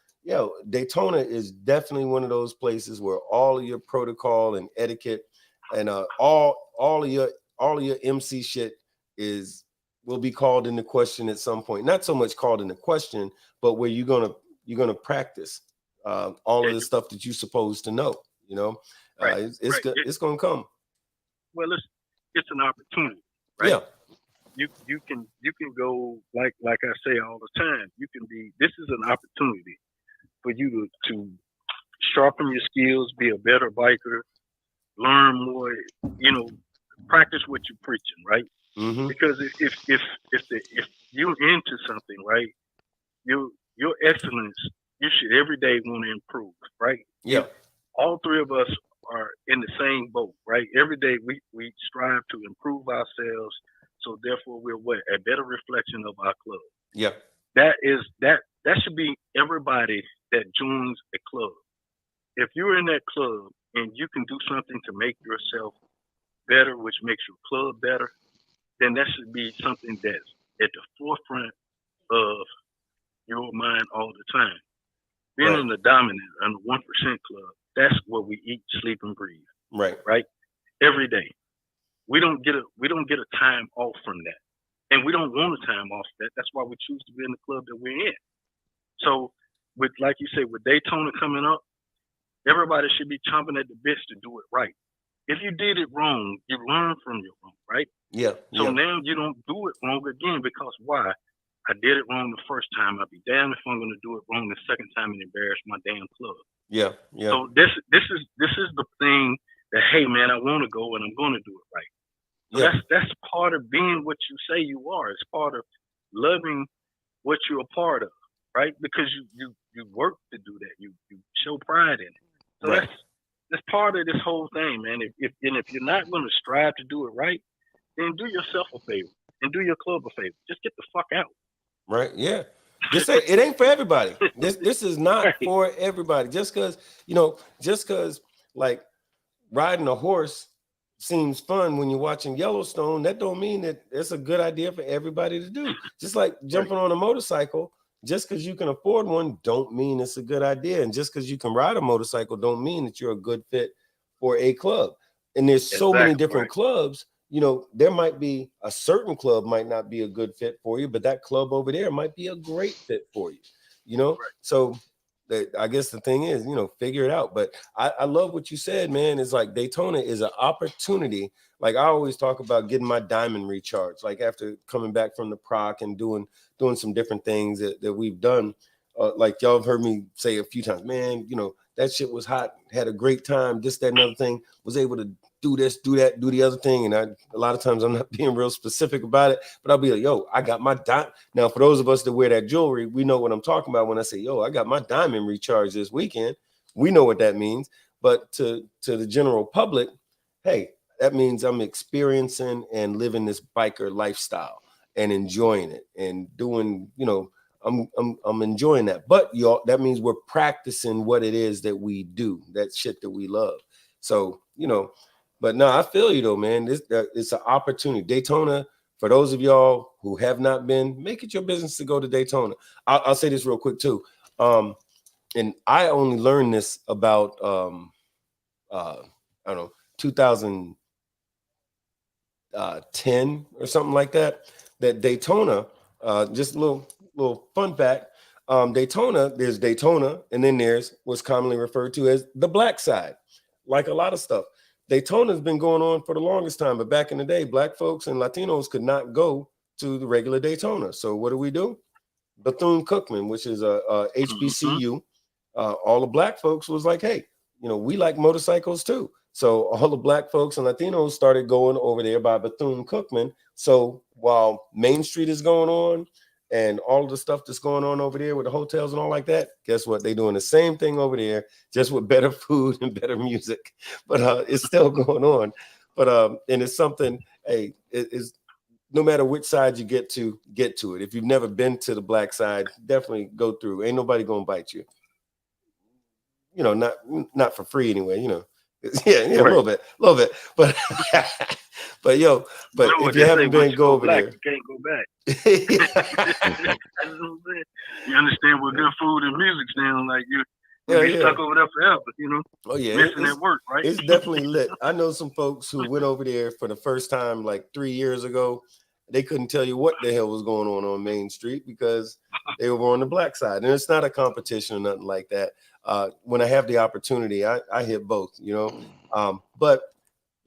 Daytona is definitely one of those places where all of your protocol and etiquette and all of your MC shit will be called into question at some point. Not so much called into question, but where you're gonna practice all of the stuff that you're supposed to know. It's gonna come. Well, it's an opportunity, right? Yeah. You can go like I say all the time. This is an opportunity for you to sharpen your skills, be a better biker, learn more. Practice what you're preaching, right? Mm-hmm. Because if you're into something, right, your excellence, you should every day want to improve, right? Yeah. All three of us are in the same boat, right? Every day we strive to improve ourselves, so therefore we're a better reflection of our club. Yeah. That should be everybody that joins a club. If you're in that club and you can do something to make yourself better, which makes your club better, then that should be something that's at the forefront of your mind all the time. Being in the dominant and the 1% club, that's where we eat, sleep, and breathe. Right. Every day. We don't get a time off from that, and we don't want a time off that. That's why we choose to be in the club that we're in. So, like you say, with Daytona coming up, everybody should be chomping at the bits to do it right. If you did it wrong, you learn from your wrong, right? Yeah. So now you don't do it wrong again, because why? I did it wrong the first time. I'll be damned if I'm going to do it wrong the second time and embarrass my damn club. Yeah. Yeah. So this is the thing that, hey man, I want to go and I'm going to do it right. So that's part of being what you say you are. It's part of loving what you're a part of, right? Because you work to do that. You show pride in it. So that's part of this whole thing, man. If you're not going to strive to do it right, then do yourself a favor and do your club a favor. Just get the fuck out. Right. Yeah. Just say it ain't for everybody. This is not for everybody. Just because like riding a horse seems fun when you're watching Yellowstone, that don't mean that it's a good idea for everybody to do. Just like jumping on a motorcycle, just because you can afford one don't mean it's a good idea. And just because you can ride a motorcycle don't mean that you're a good fit for a club. And there's so many different clubs. There might be a certain club might not be a good fit for you, but that club over there might be a great fit for you. So I guess the thing is, figure it out. But I love what you said, man. It's like Daytona is an opportunity. Like I always talk about getting my diamond recharged, like after coming back from the proc and doing some different things that we've done. Like y'all have heard me say a few times, man, that shit was hot, had a great time, this, that, and other thing, was able to do this, do that, do the other thing. And a lot of times I'm not being real specific about it, but I'll be like, yo, I got my diamond. Now, for those of us that wear that jewelry, we know what I'm talking about when I say, yo, I got my diamond recharged this weekend. We know what that means. But to the general public, hey, that means I'm experiencing and living this biker lifestyle and enjoying it and doing, I'm enjoying that. But y'all, that means we're practicing what it is that we do, that shit that we love. So, but no, I feel you though, man. It's an opportunity. Daytona, for those of y'all who have not been, make it your business to go to Daytona. I'll say this real quick too. And I only learned this about I don't know, 2010 or something like that. That Daytona, just a little fun fact. Daytona, there's Daytona, and then there's what's commonly referred to as the black side. Like a lot of stuff, Daytona's been going on for the longest time. But back in the day, Black folks and Latinos could not go to the regular Daytona. So what do? Bethune-Cookman, which is a HBCU. All the Black folks was like, hey, we like motorcycles too. So all the Black folks and Latinos started going over there by Bethune-Cookman. So while Main Street is going on and all of the stuff that's going on over there with the hotels and all like that, guess what? They're doing the same thing over there, just with better food and better music. But it's still going on. But and it's something, hey, it's no matter which side you get to it. If you've never been to the Black side, definitely go through. Ain't nobody gonna bite you. Not for free anyway, Yeah, Right. a little bit. But but if you haven't been, go over black, there. you can't go back. That's what I'm saying. You understand what good food and music sound like? You'll be stuck over there forever, Oh yeah, missing that work, right? It's definitely lit. I know some folks who went over there for the first time like 3 years ago. They couldn't tell you what the hell was going on Main Street because they were on the Black side. And it's not a competition or nothing like that. When I have the opportunity, I hit both, But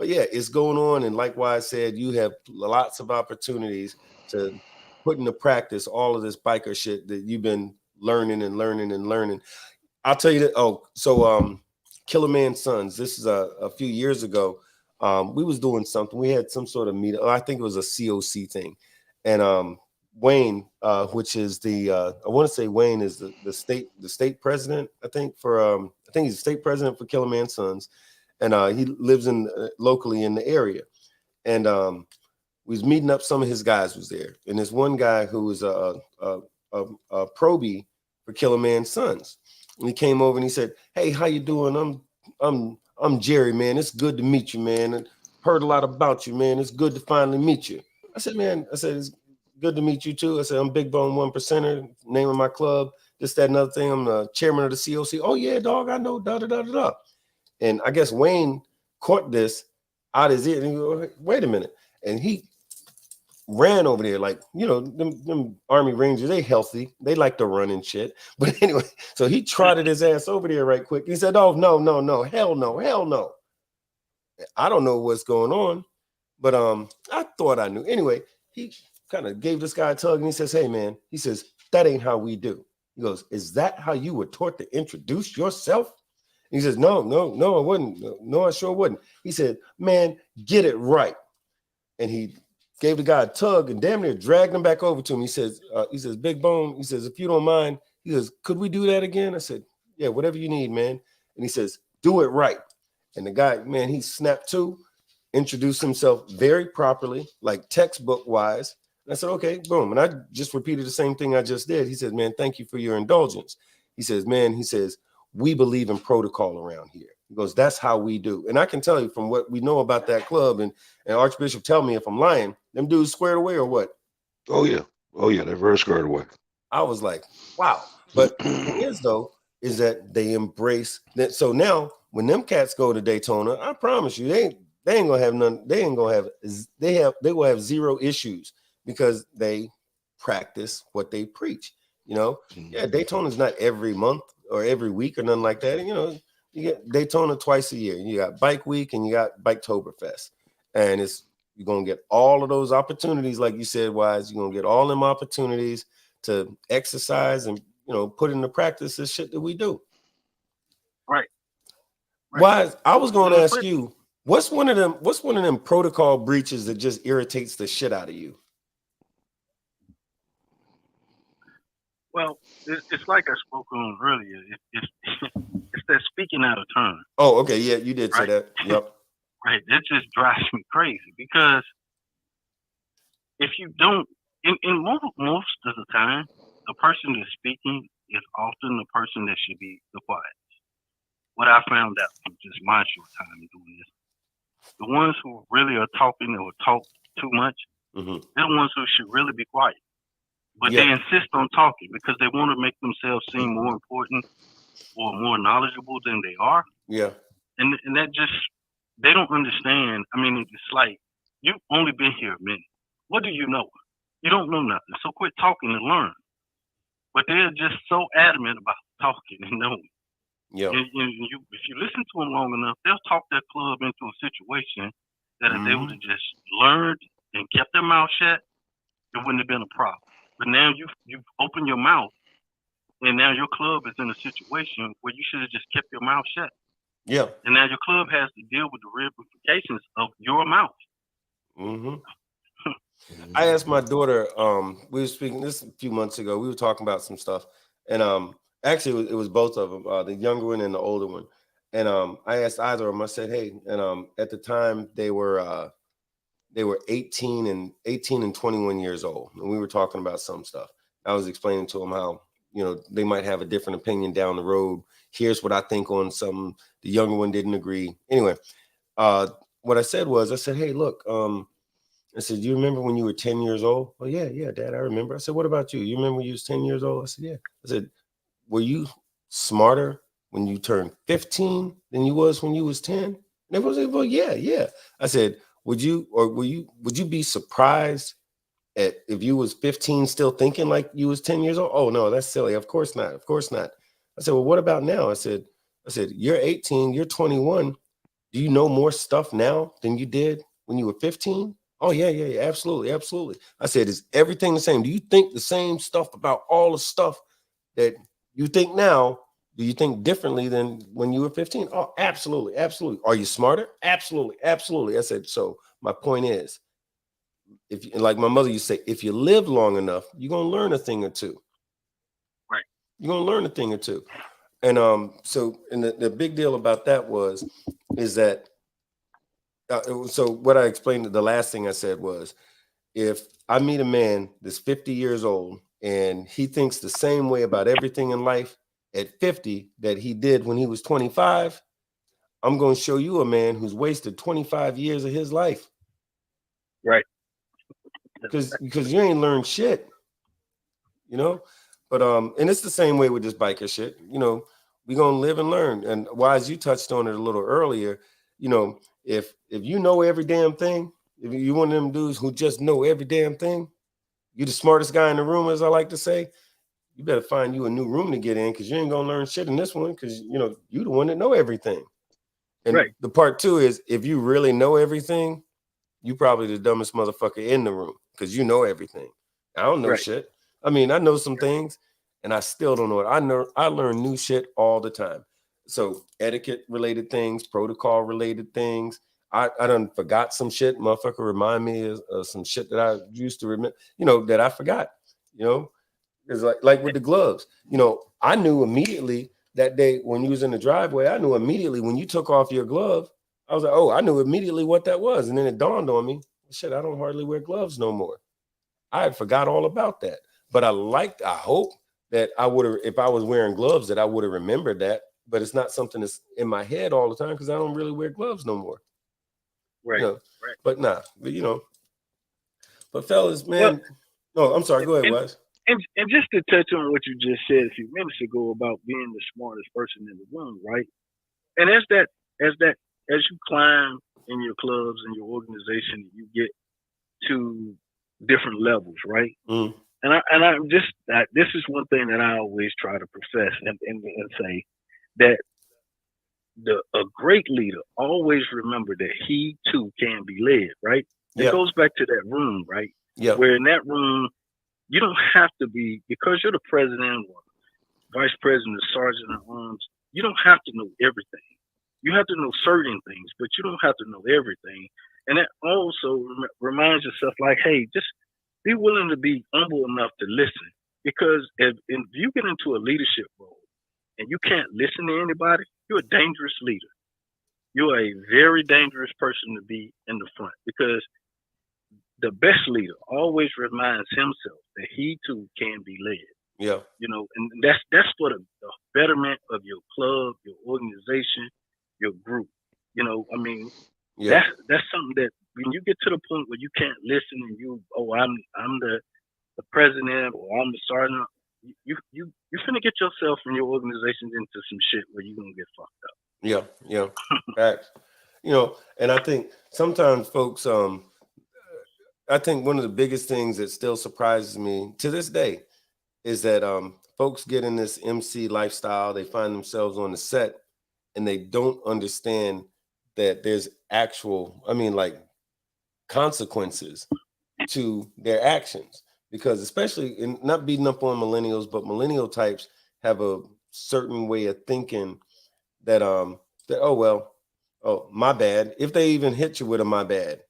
yeah, it's going on. And like I said, you have lots of opportunities to put into practice all of this biker shit that you've been learning and learning and learning. I'll tell you that. Oh, so Killer Man's Sons. This is a few years ago. We was doing something. We had some sort of meetup. I think it was a COC thing, and Wayne, which is I want to say Wayne is the state president. I think he's the state president for Killer Man's Sons, and he lives locally in the area. And we was meeting up. Some of his guys was there, and there's one guy who was a probie for Killer Man's Sons. And he came over and he said, "Hey, how you doing? I'm Jerry, man. It's good to meet you, man. And heard a lot about you, man. It's good to finally meet you." I said, it's good to meet you too. I said, I'm Big Bone 1%er, name of my club, this, that, another thing. I'm the chairman of the COC. Oh yeah, dog, I know, da da da da da. And I guess Wayne caught this out his ear and he go, wait a minute. And he ran over there like, them Army Rangers, they healthy. They like to run and shit. But anyway, so he trotted his ass over there right quick. He said, oh, no, hell no. I don't know what's going on, but I thought I knew. Anyway, he kind of gave this guy a tug and he says, hey, man, he says, that ain't how we do. He goes, is that how you were taught to introduce yourself? He says, no, I wouldn't. No, I sure wouldn't. He said, man, get it right. And he gave the guy a tug and damn near dragged him back over to him. He says, Big Bone, he says, if you don't mind, he says, could we do that again? I said, yeah, whatever you need, man. And he says, do it right. And the guy, man, he snapped to, introduced himself very properly, like textbook wise. And I said, okay, boom. And I just repeated the same thing I just did. He said, man, thank you for your indulgence. He says, we believe in protocol around here. He goes, that's how we do. And I can tell you from what we know about that club, and Archbishop, tell me if I'm lying, them dudes squared away or what? Oh yeah, they're very squared away. I was like, wow. But the thing is, though, is that they embrace that. So now when them cats go to Daytona, I promise you, they ain't gonna have none. They will have zero issues because they practice what they preach. Yeah, Daytona's not every month or every week or nothing like that. You get Daytona twice a year. You got Bike Week and you got Biketoberfest. And you're going to get all of those opportunities, like you said, Wise. You're going to get all them opportunities to exercise and, put into practice this shit that we do. Right. Wise, I was going to ask you, What's one of them protocol breaches that just irritates the shit out of you? Well, it's like I spoke on earlier. It's it's that speaking out of turn, Oh, okay, yeah, you did say right? that. Yep. Right. That just drives me crazy because if you don't, in most of the time, the person that's speaking is often the person that should be the quiet. What I found out from just my short time doing this, the ones who really are talking or talk too much, Mm-hmm. they're the ones who should really be quiet. But Yeah. they insist on talking because they want to make themselves seem more important or more knowledgeable than they are. Yeah. And that just, they don't understand. I mean, it's like, you've only been here a minute. What do you know? You don't know nothing. So quit talking and learn. But they're just so adamant about talking and knowing. Yeah. And if you listen to them long enough, they'll talk their club into a situation that if they would have just learned and kept their mouth shut, it wouldn't have been a problem. But now you've opened your mouth, and now your club is in a situation where you should have just kept your mouth shut. Yeah. And now your club has to deal with the ramifications of your mouth. Mm-hmm. I asked my daughter, we were speaking this a few months ago, we were talking about some stuff, and actually it was both of them, the younger one and the older one. And I asked either of them, I said, hey, and at the time they were 18 and 21 years old, and we were talking about some stuff. I was explaining to them how, they might have a different opinion down the road. Here's what I think on some. The younger one didn't agree. Anyway, what I said was, I said, hey, look, I said, you remember when you were 10 years old? Oh, yeah, Dad, I remember. I said, what about you? You remember when you was 10 years old? I said, yeah. I said, were you smarter when you turned 15 than you was when you was 10? And they was like, well, yeah. I said, would you be surprised at if you was 15 still thinking like you was 10 years old? Oh, no, that's silly. Of course not. Of course not. I said, well, what about now? I said, you're 18, you're 21. Do you know more stuff now than you did when you were 15? Oh, yeah, absolutely. I said, is everything the same? Do you think the same stuff about all the stuff that you think now? Do you think differently than when you were 15? Oh, absolutely. Are you smarter? Absolutely. I said, so my point is, if you, like my mother used to say, if you live long enough, you're going to learn a thing or two. Right. You're going to learn a thing or two. And and the big deal about that is that so what I explained, the last thing I said was, if I meet a man that's 50 years old and he thinks the same way about everything in life at 50 that he did when he was 25, I'm going to show you a man who's wasted 25 years of his life. Right. Because you ain't learned shit, But and it's the same way with this biker shit. We're gonna live and learn. And Wise, you touched on it a little earlier. If you know every damn thing, if you one of them dudes who just know every damn thing, you the smartest guy in the room, as I like to say, you better find you a new room to get in, because you ain't gonna learn shit in this one, because you the one that know everything. And right. The part two is, if you really know everything, you probably the dumbest motherfucker in the room, because you know everything. I don't know Right. shit. I mean, I know some things, and I still don't know it. I learn new shit all the time. So etiquette related things, protocol related things. I done forgot some shit. Motherfucker remind me of some shit that I used to remember, that I forgot. It's like with the gloves. I knew immediately that day when you was in the driveway. I knew immediately when you took off your glove. I was like, oh, I knew immediately what that was. And then it dawned on me, shit, I don't hardly wear gloves no more. I had forgot all about that. But I hope that I would have, if I was wearing gloves, that I would have remembered that. But it's not something that's in my head all the time, because I don't really wear gloves no more. Right. Right. But but fellas, man. No, I'm sorry. Go ahead, Wes. And just to touch on what you just said a few minutes ago about being the smartest person in the room, right? And as you climb in your clubs and your organization, you get to different levels, right? Mm. This is one thing that I always try to profess and say, that a great leader always remember that he too can be led, right? It goes back to that room, right? Yeah. Where in that room, you don't have to be, because you're the president or vice president, sergeant at arms, you don't have to know everything. You have to know certain things, but you don't have to know everything. And that also reminds yourself, like, hey, just be willing to be humble enough to listen. Because if you get into a leadership role and you can't listen to anybody, you're a dangerous leader. You're a very dangerous person to be in the front, because the best leader always reminds himself that he too can be led. Yeah. You know, and that's for the betterment of your club, your organization, your group. You know, I mean, Yeah. that's something that when you get to the point where you can't listen and I'm the president or I'm the sergeant, you finna get yourself and your organizations into some shit where you're gonna get fucked up. Yeah. Yeah. Facts. You know, and I think sometimes folks, I think one of the biggest things that still surprises me to this day is that folks get in this MC lifestyle, they find themselves on the set and they don't understand that there's actual, I mean, like consequences to their actions. Because especially in not beating up on millennials, but millennial types have a certain way of thinking that oh well, oh my bad. If they even hit you with a my bad,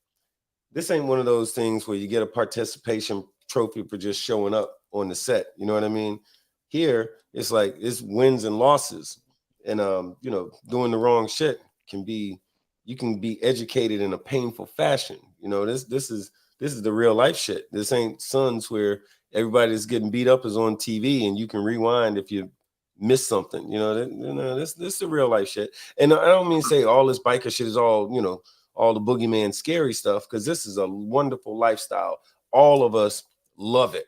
this ain't one of those things where you get a participation trophy for just showing up on the set. You know what I mean? Here, it's like it's wins and losses. And you know, doing the wrong shit can be, you can be educated in a painful fashion. You know, this is the real life shit. This ain't Sons where everybody that's getting beat up is on TV and you can rewind if you miss something. You know, this is the real life shit. And I don't mean to say all this biker shit is all, you know, all the boogeyman scary stuff, because this is a wonderful lifestyle. All of us love it,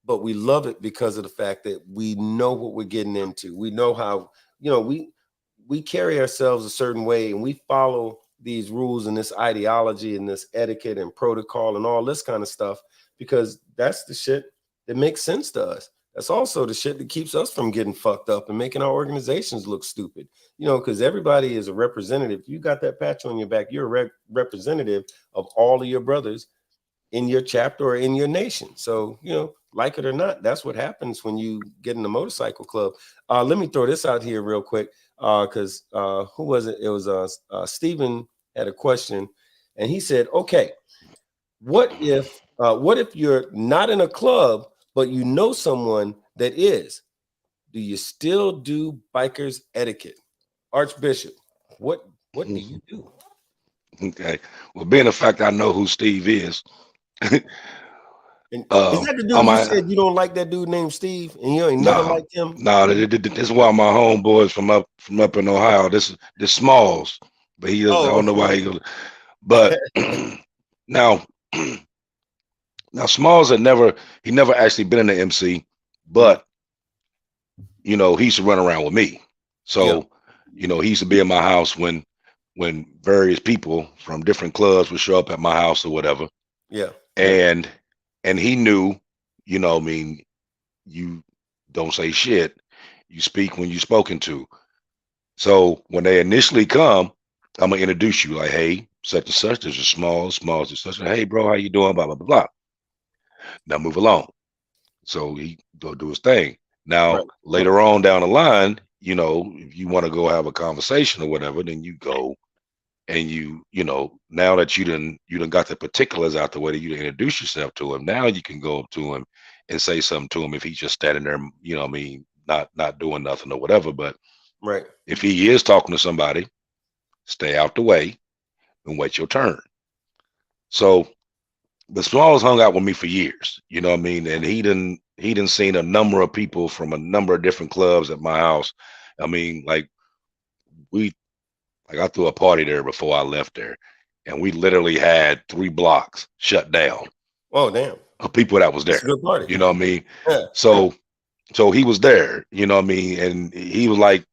but we love it because of the fact that we know what we're getting into. We know how, you know, we carry ourselves a certain way and we follow these rules and this ideology and this etiquette and protocol and all this kind of stuff, because that's the shit that makes sense to us. That's also the shit that keeps us from getting fucked up and making our organizations look stupid. You know, because everybody is a representative. You got that patch on your back, you're a representative of all of your brothers in your chapter or in your nation. So, you know, like it or not, that's what happens when you get in the motorcycle club. Let me throw this out here real quick, because who was it? It was Stephen had a question, and he said, okay, what if you're not in a club, but you know someone that is? Do you still do bikers etiquette? Archbishop, what do you do? Okay. Well, being the fact I know who Steve is, And is that the dude I'm you a, said you don't like, that dude named Steve, and you ain't never no, liked him? no. This is one of my homeboys from up in Ohio. This Smalls, but he doesn't. I Oh, don't know why he goes. But now, now Smalls he never actually been in the MC, but you know, he used to run around with me. yeah, So, you know, he used to be in my house when various people from different clubs would show up at my house or whatever. yeah, And he knew, you know, I mean, you don't say shit. You speak when you're spoken to. So when they initially come, I'm gonna introduce you like, hey, such and such, there's a Smalls and such. Hey, bro, how you doing? Blah, blah, blah, blah. Now move along. So he go do his thing. Now right, later on down the line, you know, if you want to go have a conversation or whatever, then you go and you know, now that you done got the particulars out the way that you introduce yourself to him, now you can go up to him and say something to him if he's just standing there, you know what I mean, not doing nothing or whatever. But right, if he is talking to somebody, stay out the way and wait your turn. So the Smalls hung out with me for years, you know what I mean? And he didn't seen a number of people from a number of different clubs at my house. I mean, like I threw a party there before I left there, and we literally had 3 blocks shut down oh damn, of people that was that's a there. good party. You know what I mean? Yeah, So he was there, you know what I mean? And he was like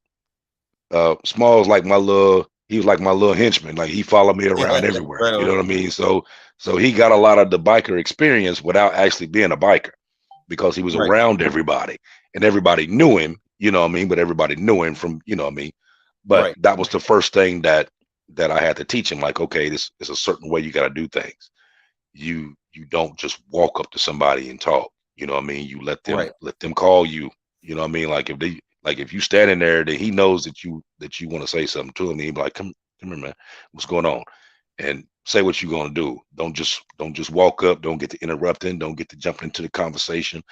Smalls like he was like my little henchman. Like he followed me yeah, around everywhere. right You on. know what I mean? So he got a lot of the biker experience without actually being a biker, because he was Right, around everybody and everybody knew him, you know what I mean? But everybody knew him from, you know what I mean? But right, that was the first thing that I had to teach him, like, okay, this is a certain way you got to do things. You don't just walk up to somebody and talk, you know what I mean? You let them right, call you, you know what I mean? Like Like if you standing there, that he knows that you want to say something to him, and he be like, come here, man, what's going on? And say what you're gonna do. Don't just walk up. Don't get to interrupting. Don't get to jumping into the conversation.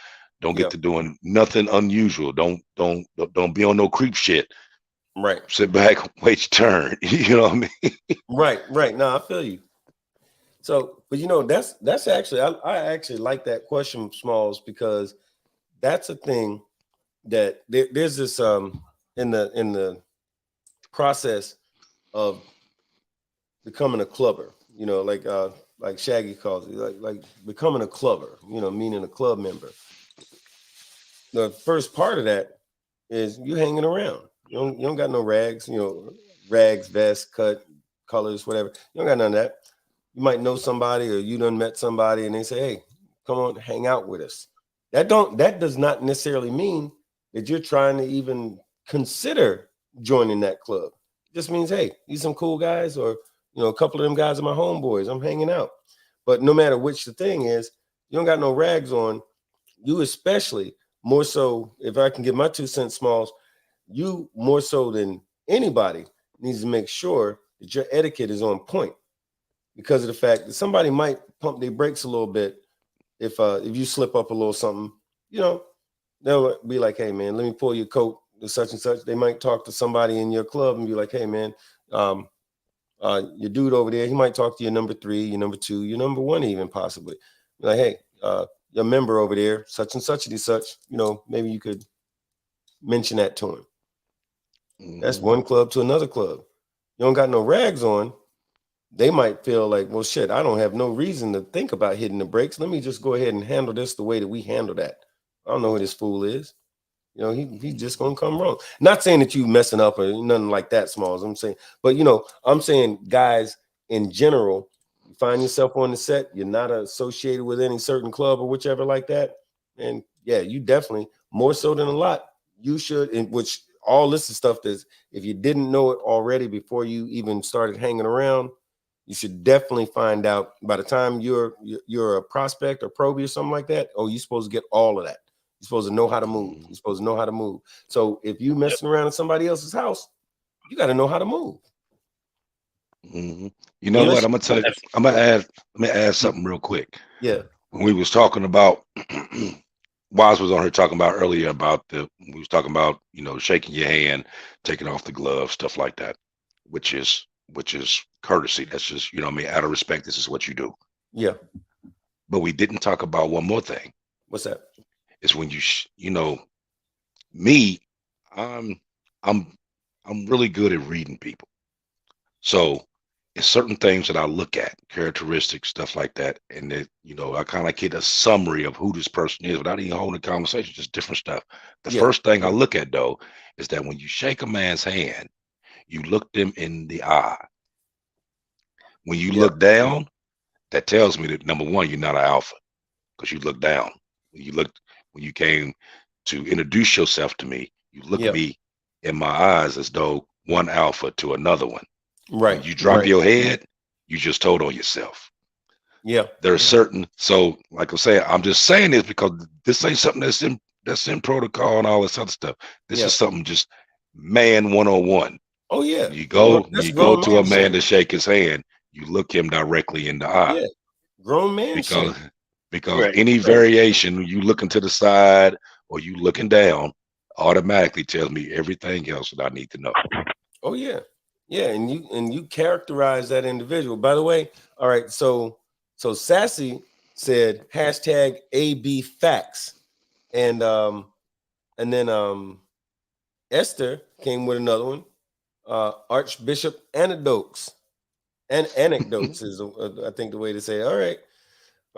Don't get Yep. to doing nothing unusual. Don't be on no creep shit. Right. Sit back, wait your turn. You know what I mean? Right. No, I feel you. So, but that's actually I actually like that question, Smalls, because that's a thing that there's this in the process of becoming a clubber, like Shaggy calls it, like becoming a clubber, meaning a club member. The first part of that is you hanging around. You don't got no rags, rags, vest, cut, colors, whatever. You don't got none of that. You might know somebody or you done met somebody and they say, hey, come on, hang out with us. That does not necessarily mean that you're trying to even consider joining that club. It just means, hey, these some cool guys, or a couple of them guys are my homeboys. I'm hanging out. But no matter which the thing is, you don't got no rags on. You especially, more so, if I can give my 2 cents, Smalls, you more so than anybody needs to make sure that your etiquette is on point, because of the fact that somebody might pump their brakes a little bit if you slip up a little something. They'll be like, hey man, let me pull your coat to such and such. They might talk to somebody in your club and be like, hey man, your dude over there, he might talk to your number 3, your number 2, your number 1, even possibly. Like, hey, your member over there, such and such, maybe you could mention that to him. That's one club to another club. You don't got no rags on. They might feel like, well, shit, I don't have no reason to think about hitting the brakes. Let me just go ahead and handle this the way that we handle that. I don't know who this fool is. He's just gonna come wrong. Not saying that you messing up or nothing like that, Smalls. I'm saying, but I'm saying, guys, in general, you find yourself on the set, you're not associated with any certain club or whichever like that, and yeah, you definitely, more so than a lot, you should. In which all this is stuff that, if you didn't know it already before you even started hanging around, you should definitely find out by the time you're a prospect or probie or something like that. Oh, you're supposed to get all of that. You're supposed to know how to move. You're supposed to know how to move. So if you messing around in somebody else's house, you got to know how to move. You know what? I'm gonna tell you. Let me add something real quick. Yeah. When we was talking about, Waz was on here talking about earlier about we was talking about, shaking your hand, taking off the glove, stuff like that, which is courtesy. That's just, out of respect, this is what you do. Yeah. But we didn't talk about one more thing. What's that? It's when me, I'm really good at reading people. So it's certain things that I look at, characteristics, stuff like that. And that, I kind of get a summary of who this person is without even holding a conversation, just different stuff. The first thing I look at, though, is that when you shake a man's hand, you look them in the eye. When you look down, that tells me that, number one, you're not an alpha, because you look down. When you came to introduce yourself to me, you look at me in my eyes as though one alpha to another one. Right. When you drop your head, you just told on yourself. Yeah. There's certain, so like I'm saying, I'm just saying this because this ain't something that's in protocol and all this other stuff. This is something just man 101. Oh yeah. You go to a man to shake his hand, you look him directly in the eye. Yeah. Grown man because any variation, you looking to the side or you looking down, automatically tells me everything else that I need to know. Oh yeah. Yeah, and you characterize that individual. By the way, all right, so Sassy said hashtag AB facts. And then Esther came with another one. Archbishop anecdotes. And anecdotes is I think the way to say it. All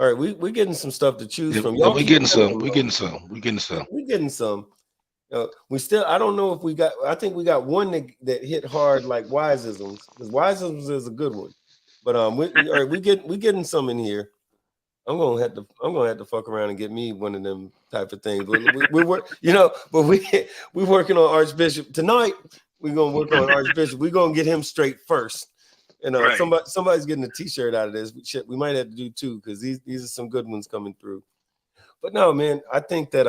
right, we're getting some stuff to choose from. Y'all we're getting some. We're getting some. We still, I don't know if we got, I think we got one that hit hard like Wiseisms, because Wiseisms is a good one. But we getting some in here. I'm gonna have to fuck around and get me one of them type of things. But we work, but we working on Archbishop tonight. We're gonna work on Archbishop. We're gonna get him straight first. And somebody's getting a t-shirt out of this. Shit, we might have to do two, because these are some good ones coming through. But no, man, I think that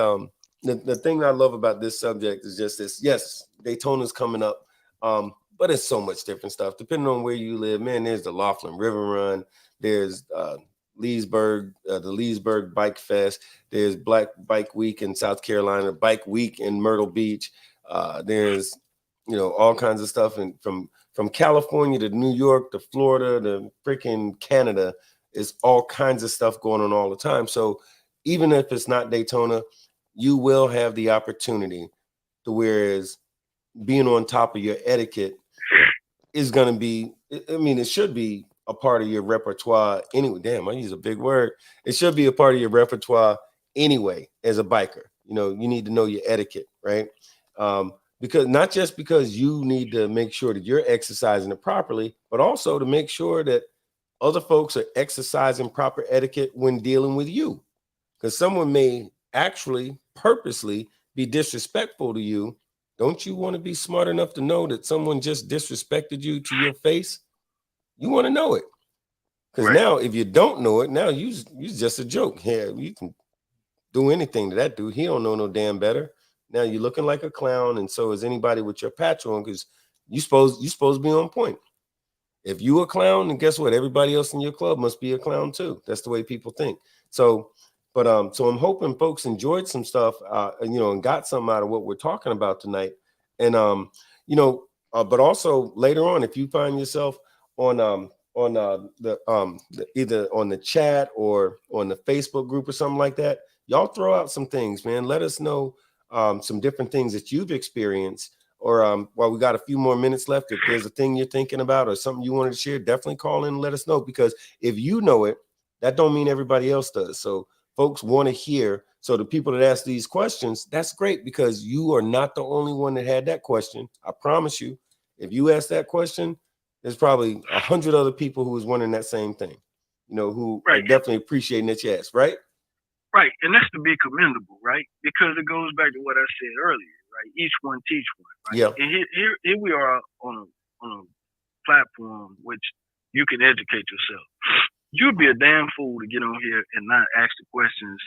the thing I love about this subject is just this. Yes, Daytona's coming up, but it's so much different stuff depending on where you live. Man, there's the Laughlin River Run. There's Leesburg, the Leesburg Bike Fest. There's Black Bike Week in South Carolina, Bike Week in Myrtle Beach. There's all kinds of stuff, and from California to New York to Florida to freaking Canada, is all kinds of stuff going on all the time. So even if it's not Daytona, you will have the opportunity to, whereas being on top of your etiquette is going to be, I mean, it should be a part of your repertoire anyway. Damn, I use a big word. It should be a part of your repertoire anyway as a biker. You need to know your etiquette, right? Because not just because you need to make sure that you're exercising it properly, but also to make sure that other folks are exercising proper etiquette when dealing with you. Because someone may actually purposely be disrespectful to you. Don't you want to be smart enough to know that someone just disrespected you to your face? You want to know it. Because now if you don't know it, now you just a joke. Yeah, you can do anything to that dude. He don't know no damn better. Now you're looking like a clown, and so is anybody with your patch on, because you supposed to be on point. If you a clown, then guess what? Everybody else in your club must be a clown too. That's the way people think. So I'm hoping folks enjoyed some stuff, and got something out of what we're talking about tonight. And but also later on, if you find yourself on either on the chat or on the Facebook group or something like that, y'all throw out some things, man. Let us know some different things that you've experienced. Or while we got a few more minutes left, if there's a thing you're thinking about or something you wanted to share, definitely call in and let us know. Because if you know it, that don't mean everybody else does. So folks want to hear. So the people that ask these questions, that's great, because you are not the only one that had that question. I promise you, if you ask that question, there's probably 100 other people who was wondering that same thing, who are definitely appreciating that you asked, right? Right. And that's to be commendable, right? Because it goes back to what I said earlier, right? Each one teach one, right? Yeah. And here we are on a platform which you can educate yourself. You'd be a damn fool to get on here and not ask the questions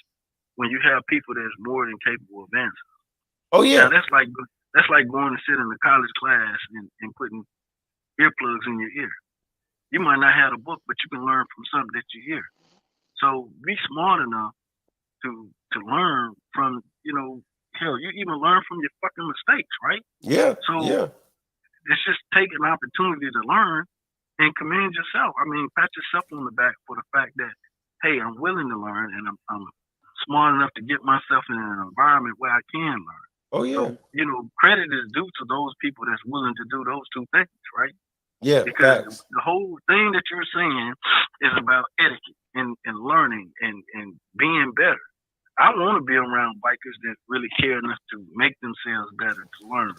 when you have people that's more than capable of answering. Oh yeah. Now, that's like going to sit in a college class and putting earplugs in your ear. You might not have a book, but you can learn from something that you hear. So be smart enough to learn from, hell, you even learn from your fucking mistakes, right? Yeah. So it's just take an opportunity to learn and commend yourself. I mean, pat yourself on the back for the fact that, hey, I'm willing to learn, and I'm smart enough to get myself in an environment where I can learn. Oh yeah. So, credit is due to those people that's willing to do those two things, right? Yeah. Because the whole thing that you're saying is about etiquette and learning and being better. I want to be around bikers that really care enough to make themselves better, to learn,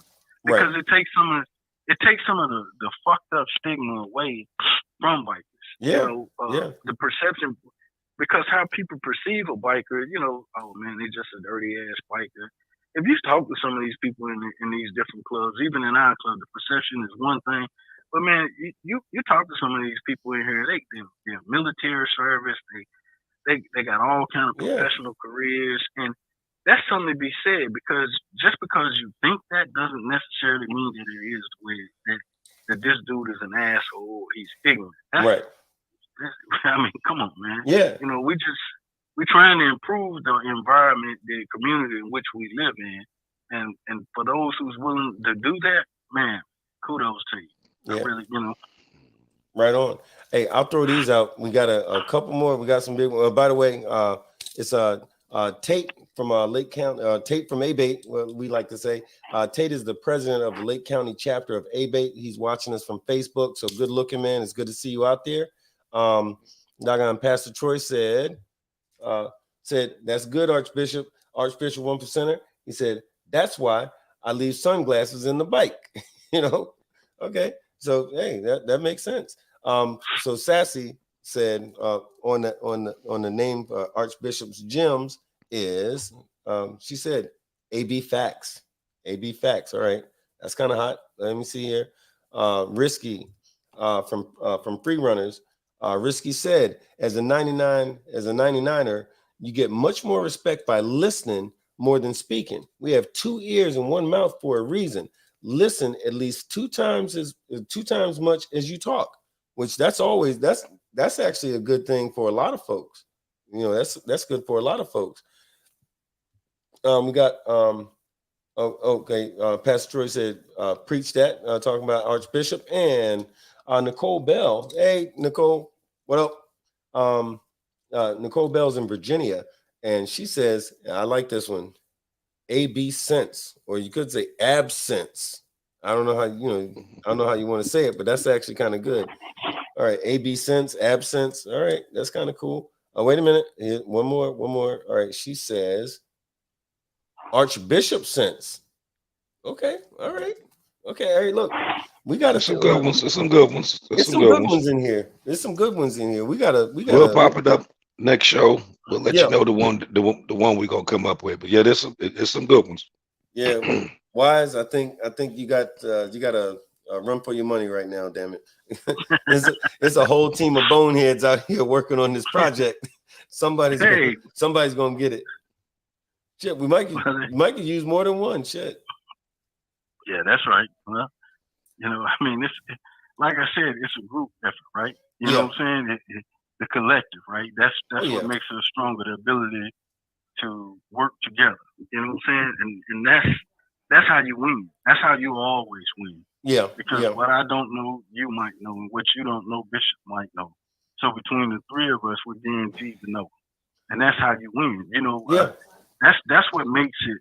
because it takes some of the fucked up stigma away from bikers. Yeah. The perception, because how people perceive a biker, oh man, they just a dirty ass biker. If you talk to some of these people in these different clubs, even in our club, the perception is one thing. But man, you talk to some of these people in here, they're military service, they got all kind of professional careers, and that's something to be said, because just because you think that doesn't necessarily mean that it is the way that this dude is an asshole or he's ignorant. Right. I mean, come on, man. Yeah. We're trying to improve the environment, the community in which we live in, and for those who's willing to do that, man, kudos to you. Yeah. Really, Right on. Hey, I'll throw these out. We got a couple more. We got some big ones. By the way, it's Tate from Lake County. Tate from ABATE. Well, we like to say Tate is the president of the Lake County chapter of ABATE. He's watching us from Facebook. So good looking, man. It's good to see you out there. Pastor Troy said that's good, Archbishop 1%er. He said that's why I leave sunglasses in the bike. Okay. So hey, that makes sense. So Sassy said on the name Archbishop's Gems is she said AB Facts. AB Facts. All right, that's kind of hot. Let me see here. Risky from Free Runners. Risky said, as a 99er, you get much more respect by listening more than speaking. We have 2 ears and 1 mouth for a reason. Listen at least 2 times much as you talk, which that's actually a good thing for a lot of folks. You know, that's good for a lot of folks. We got okay. Pastor Troy said, preach that, talking about Archbishop, and Nicole Bell. Hey, Nicole, what up? Nicole Bell's in Virginia, and she says, I like this one, AB sense, or you could say absence. I don't know how you want to say it, but that's actually kind of good. All right, AB sense, absence. All right, that's kind of cool. Oh, wait a minute. Here, one more. All right, she says Archbishop sense. Okay, all right. Okay, all right, look. We got some good ones. There's some good ones. There's some good ones in here. There's some good ones in here. We'll pop it up next show. We'll let you know the one we're gonna come up with. But yeah, there's some good ones. Yeah, Wise, I think you got a run for your money right now. Damn it, it's a whole team of boneheads out here working on this project. Somebody's gonna get it. Shit, we might use more than one. Shit. Yeah, that's right. Well, you know, I mean, it's like I said, it's a group effort, right? You know what I'm saying? The collective, right? That's what makes us stronger. The ability to work together. You know what I'm saying? And that's how you win. That's how you always win. Yeah. Because what I don't know, you might know, and what you don't know, Bishop might know. So between the three of us, we're guaranteed to know, and that's how you win. You know, that's what makes it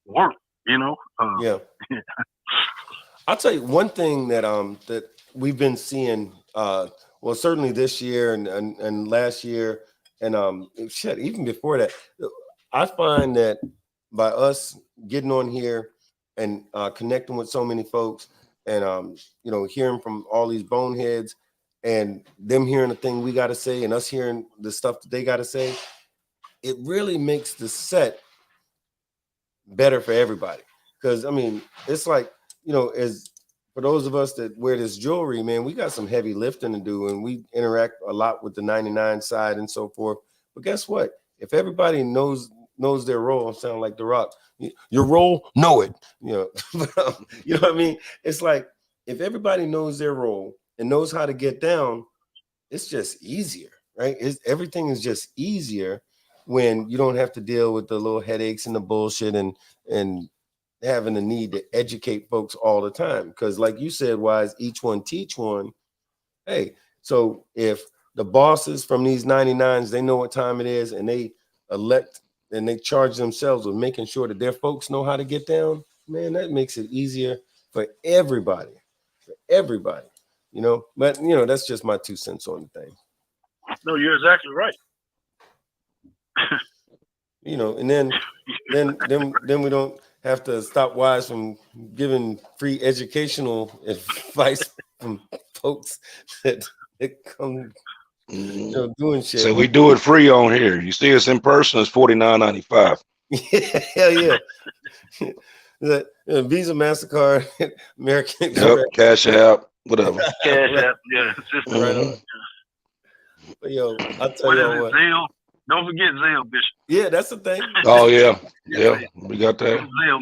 work. You know. I'll tell you one thing that that we've been seeing. Well, certainly this year and last year, and even before that, I find that by us getting on here and connecting with so many folks, and hearing from all these boneheads, and them hearing the thing we got to say, and us hearing the stuff that they got to say, it really makes the set better for everybody. Because I mean, it's like, as for those of us that wear this jewelry, man, we got some heavy lifting to do, and we interact a lot with the 99 side and so forth. But guess what? If everybody knows their role, I sound like The Rock. Your role, know it. You know what I mean? It's like if everybody knows their role and knows how to get down, it's just easier, right? Everything is just easier when you don't have to deal with the little headaches and the bullshit and having the need to educate folks all the time. Because like you said, Wise, each one teach one. Hey, so if the bosses from these 99s, they know what time it is, and they elect and they charge themselves with making sure that their folks know how to get down, man, that makes it easier for everybody. But that's just my 2 cents on the thing. No, you're exactly right. And then we don't have to stop Wise from giving free educational advice from folks that come doing shit. So we do it free on here. You see us in person, it's $49.95. Hell yeah. The Visa, MasterCard, American Express. Cash App, whatever. Cash App, yeah. Right on. But I'll tell you what. Zelle? Don't forget Zelle, Bishop. Yeah, that's the thing. Oh yeah, we got that. Zelle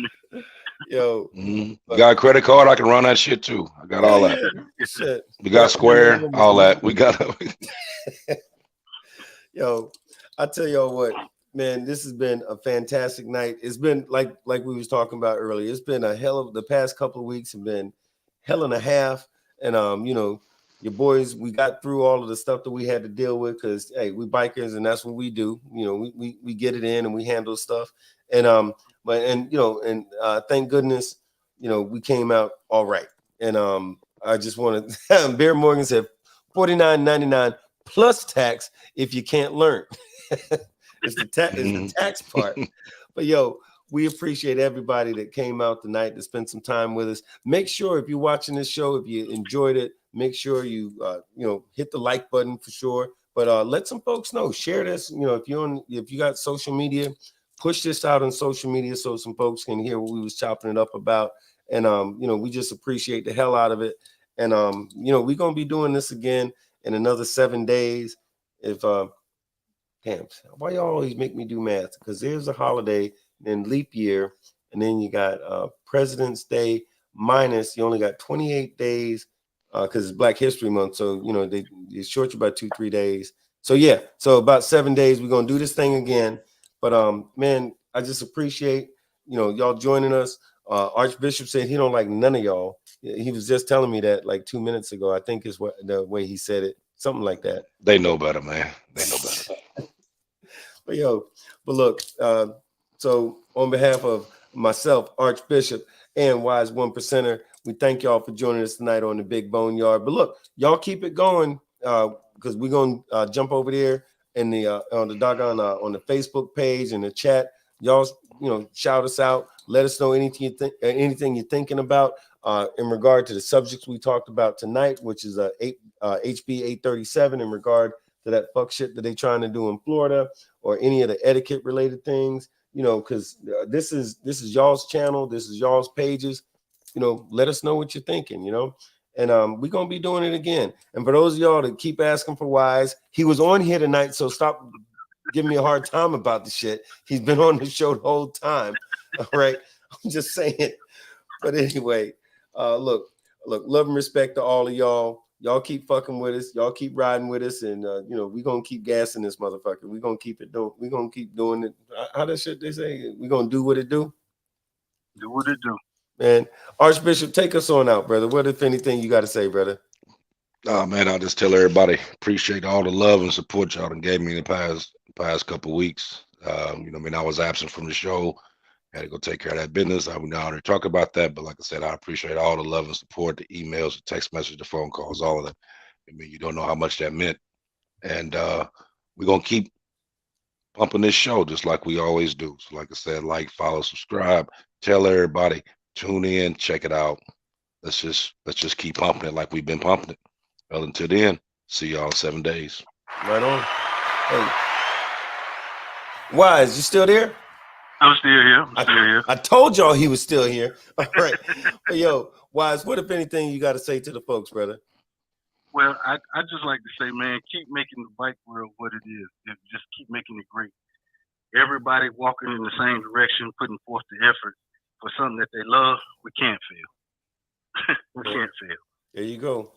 me. Got a credit card, I can run that shit too. I got all that. Shit. We got Square, all that. We got. I tell y'all what, man, this has been a fantastic night. It's been like we was talking about earlier. It's been the past couple of weeks have been hell and a half, and your boys, we got through all of the stuff that we had to deal with because, hey, we bikers and that's what we do. We get it in and we handle stuff. And thank goodness, we came out all right. And I just want to, Bear Morgan said $49.99 plus tax if you can't learn. It's the tax part. But we appreciate everybody that came out tonight to spend some time with us. Make sure if you're watching this show, if you enjoyed it, make sure you hit the like button for sure. But let some folks know. Share this. If you got social media, push this out on social media so some folks can hear what we was chopping it up about. And we just appreciate the hell out of it. And we're gonna be doing this again in another 7 days. If why y'all always make me do math? Because there's a holiday then leap year, and then you got President's Day minus. You only got 28 days because it's Black History Month. So, they short you by 2-3 days. So, yeah, so about 7 days, we're going to do this thing again. But, man, I just appreciate, y'all joining us. Archbishop said he don't like none of y'all. He was just telling me that like 2 minutes ago. I think is what the way he said it, something like that. They know better, man. They know better. But look, so on behalf of myself, Archbishop, and Wise One Percenter, we thank y'all for joining us tonight on the Big Boneyard. But look, y'all keep it going because we're gonna jump over there in the on the doggone on the Facebook page and the chat. Y'all, shout us out. Let us know anything you're thinking about in regard to the subjects we talked about tonight, which is HB 837 in regard to that fuck shit that they trying to do in Florida, or any of the etiquette related things, because this is y'all's channel, this is y'all's pages. Let us know what you're thinking, and we're gonna be doing it again. And for those of y'all that keep asking for Wise, he was on here tonight, so stop giving me a hard time about the shit. He's been on the show the whole time. All right, I'm just saying. But anyway, look, love and respect to all of y'all. Y'all keep fucking with us. Y'all keep riding with us, and we're gonna keep gassing this motherfucker. We're gonna keep it doing. We're gonna keep doing it. How that shit they say? We're gonna do what it do. Do what it do. Man, Archbishop, take us on out, brother. What, if anything, you got to say, brother? Oh man, I'll just tell everybody appreciate all the love and support y'all done gave me in the past couple of weeks. I was absent from the show. Had to go take care of that business. I would not already talk about that, but like I said, I appreciate all the love and support, the emails, the text messages, the phone calls, all of that. You don't know how much that meant. And we're gonna keep pumping this show just like we always do. So like I said, like, follow, subscribe, tell everybody, tune in, check it out. Let's just keep pumping it like we've been pumping it. Well, until then, see y'all in 7 days. Right on. Hey, Wise, you still there? I'm still here. I told y'all he was still here. All right. But Wise, what, if anything, you got to say to the folks, brother? Well, I just like to say, man, keep making the bike world what it is. Just keep making it great. Everybody walking in the same direction, putting forth the effort for something that they love. We can't fail. We can't fail. There you go.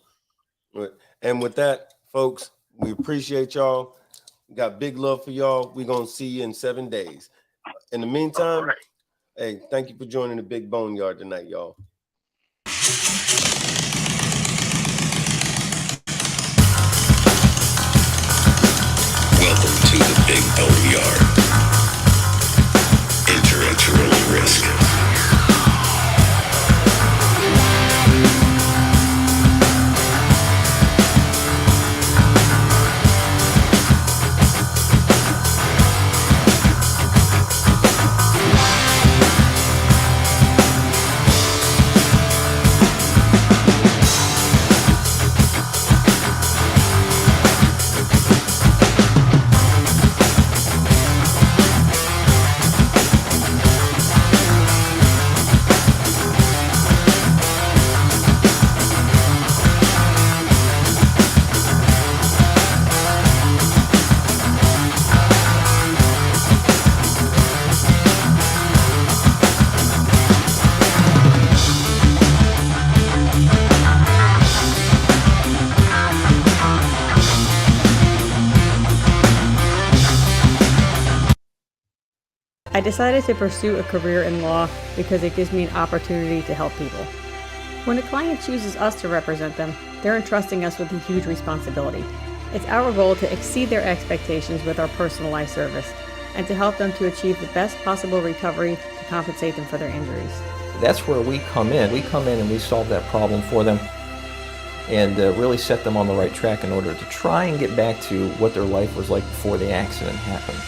And with that, folks, we appreciate y'all. We got big love for y'all. We're going to see you in 7 days. In the meantime, right. Hey, thank you for joining the Big Boneyard tonight, y'all. Welcome to the Big Boneyard. Enter at your own risk. I decided to pursue a career in law because it gives me an opportunity to help people. When a client chooses us to represent them, they're entrusting us with a huge responsibility. It's our goal to exceed their expectations with our personalized service and to help them to achieve the best possible recovery to compensate them for their injuries. That's where we come in. We come in and we solve that problem for them and really set them on the right track in order to try and get back to what their life was like before the accident happened.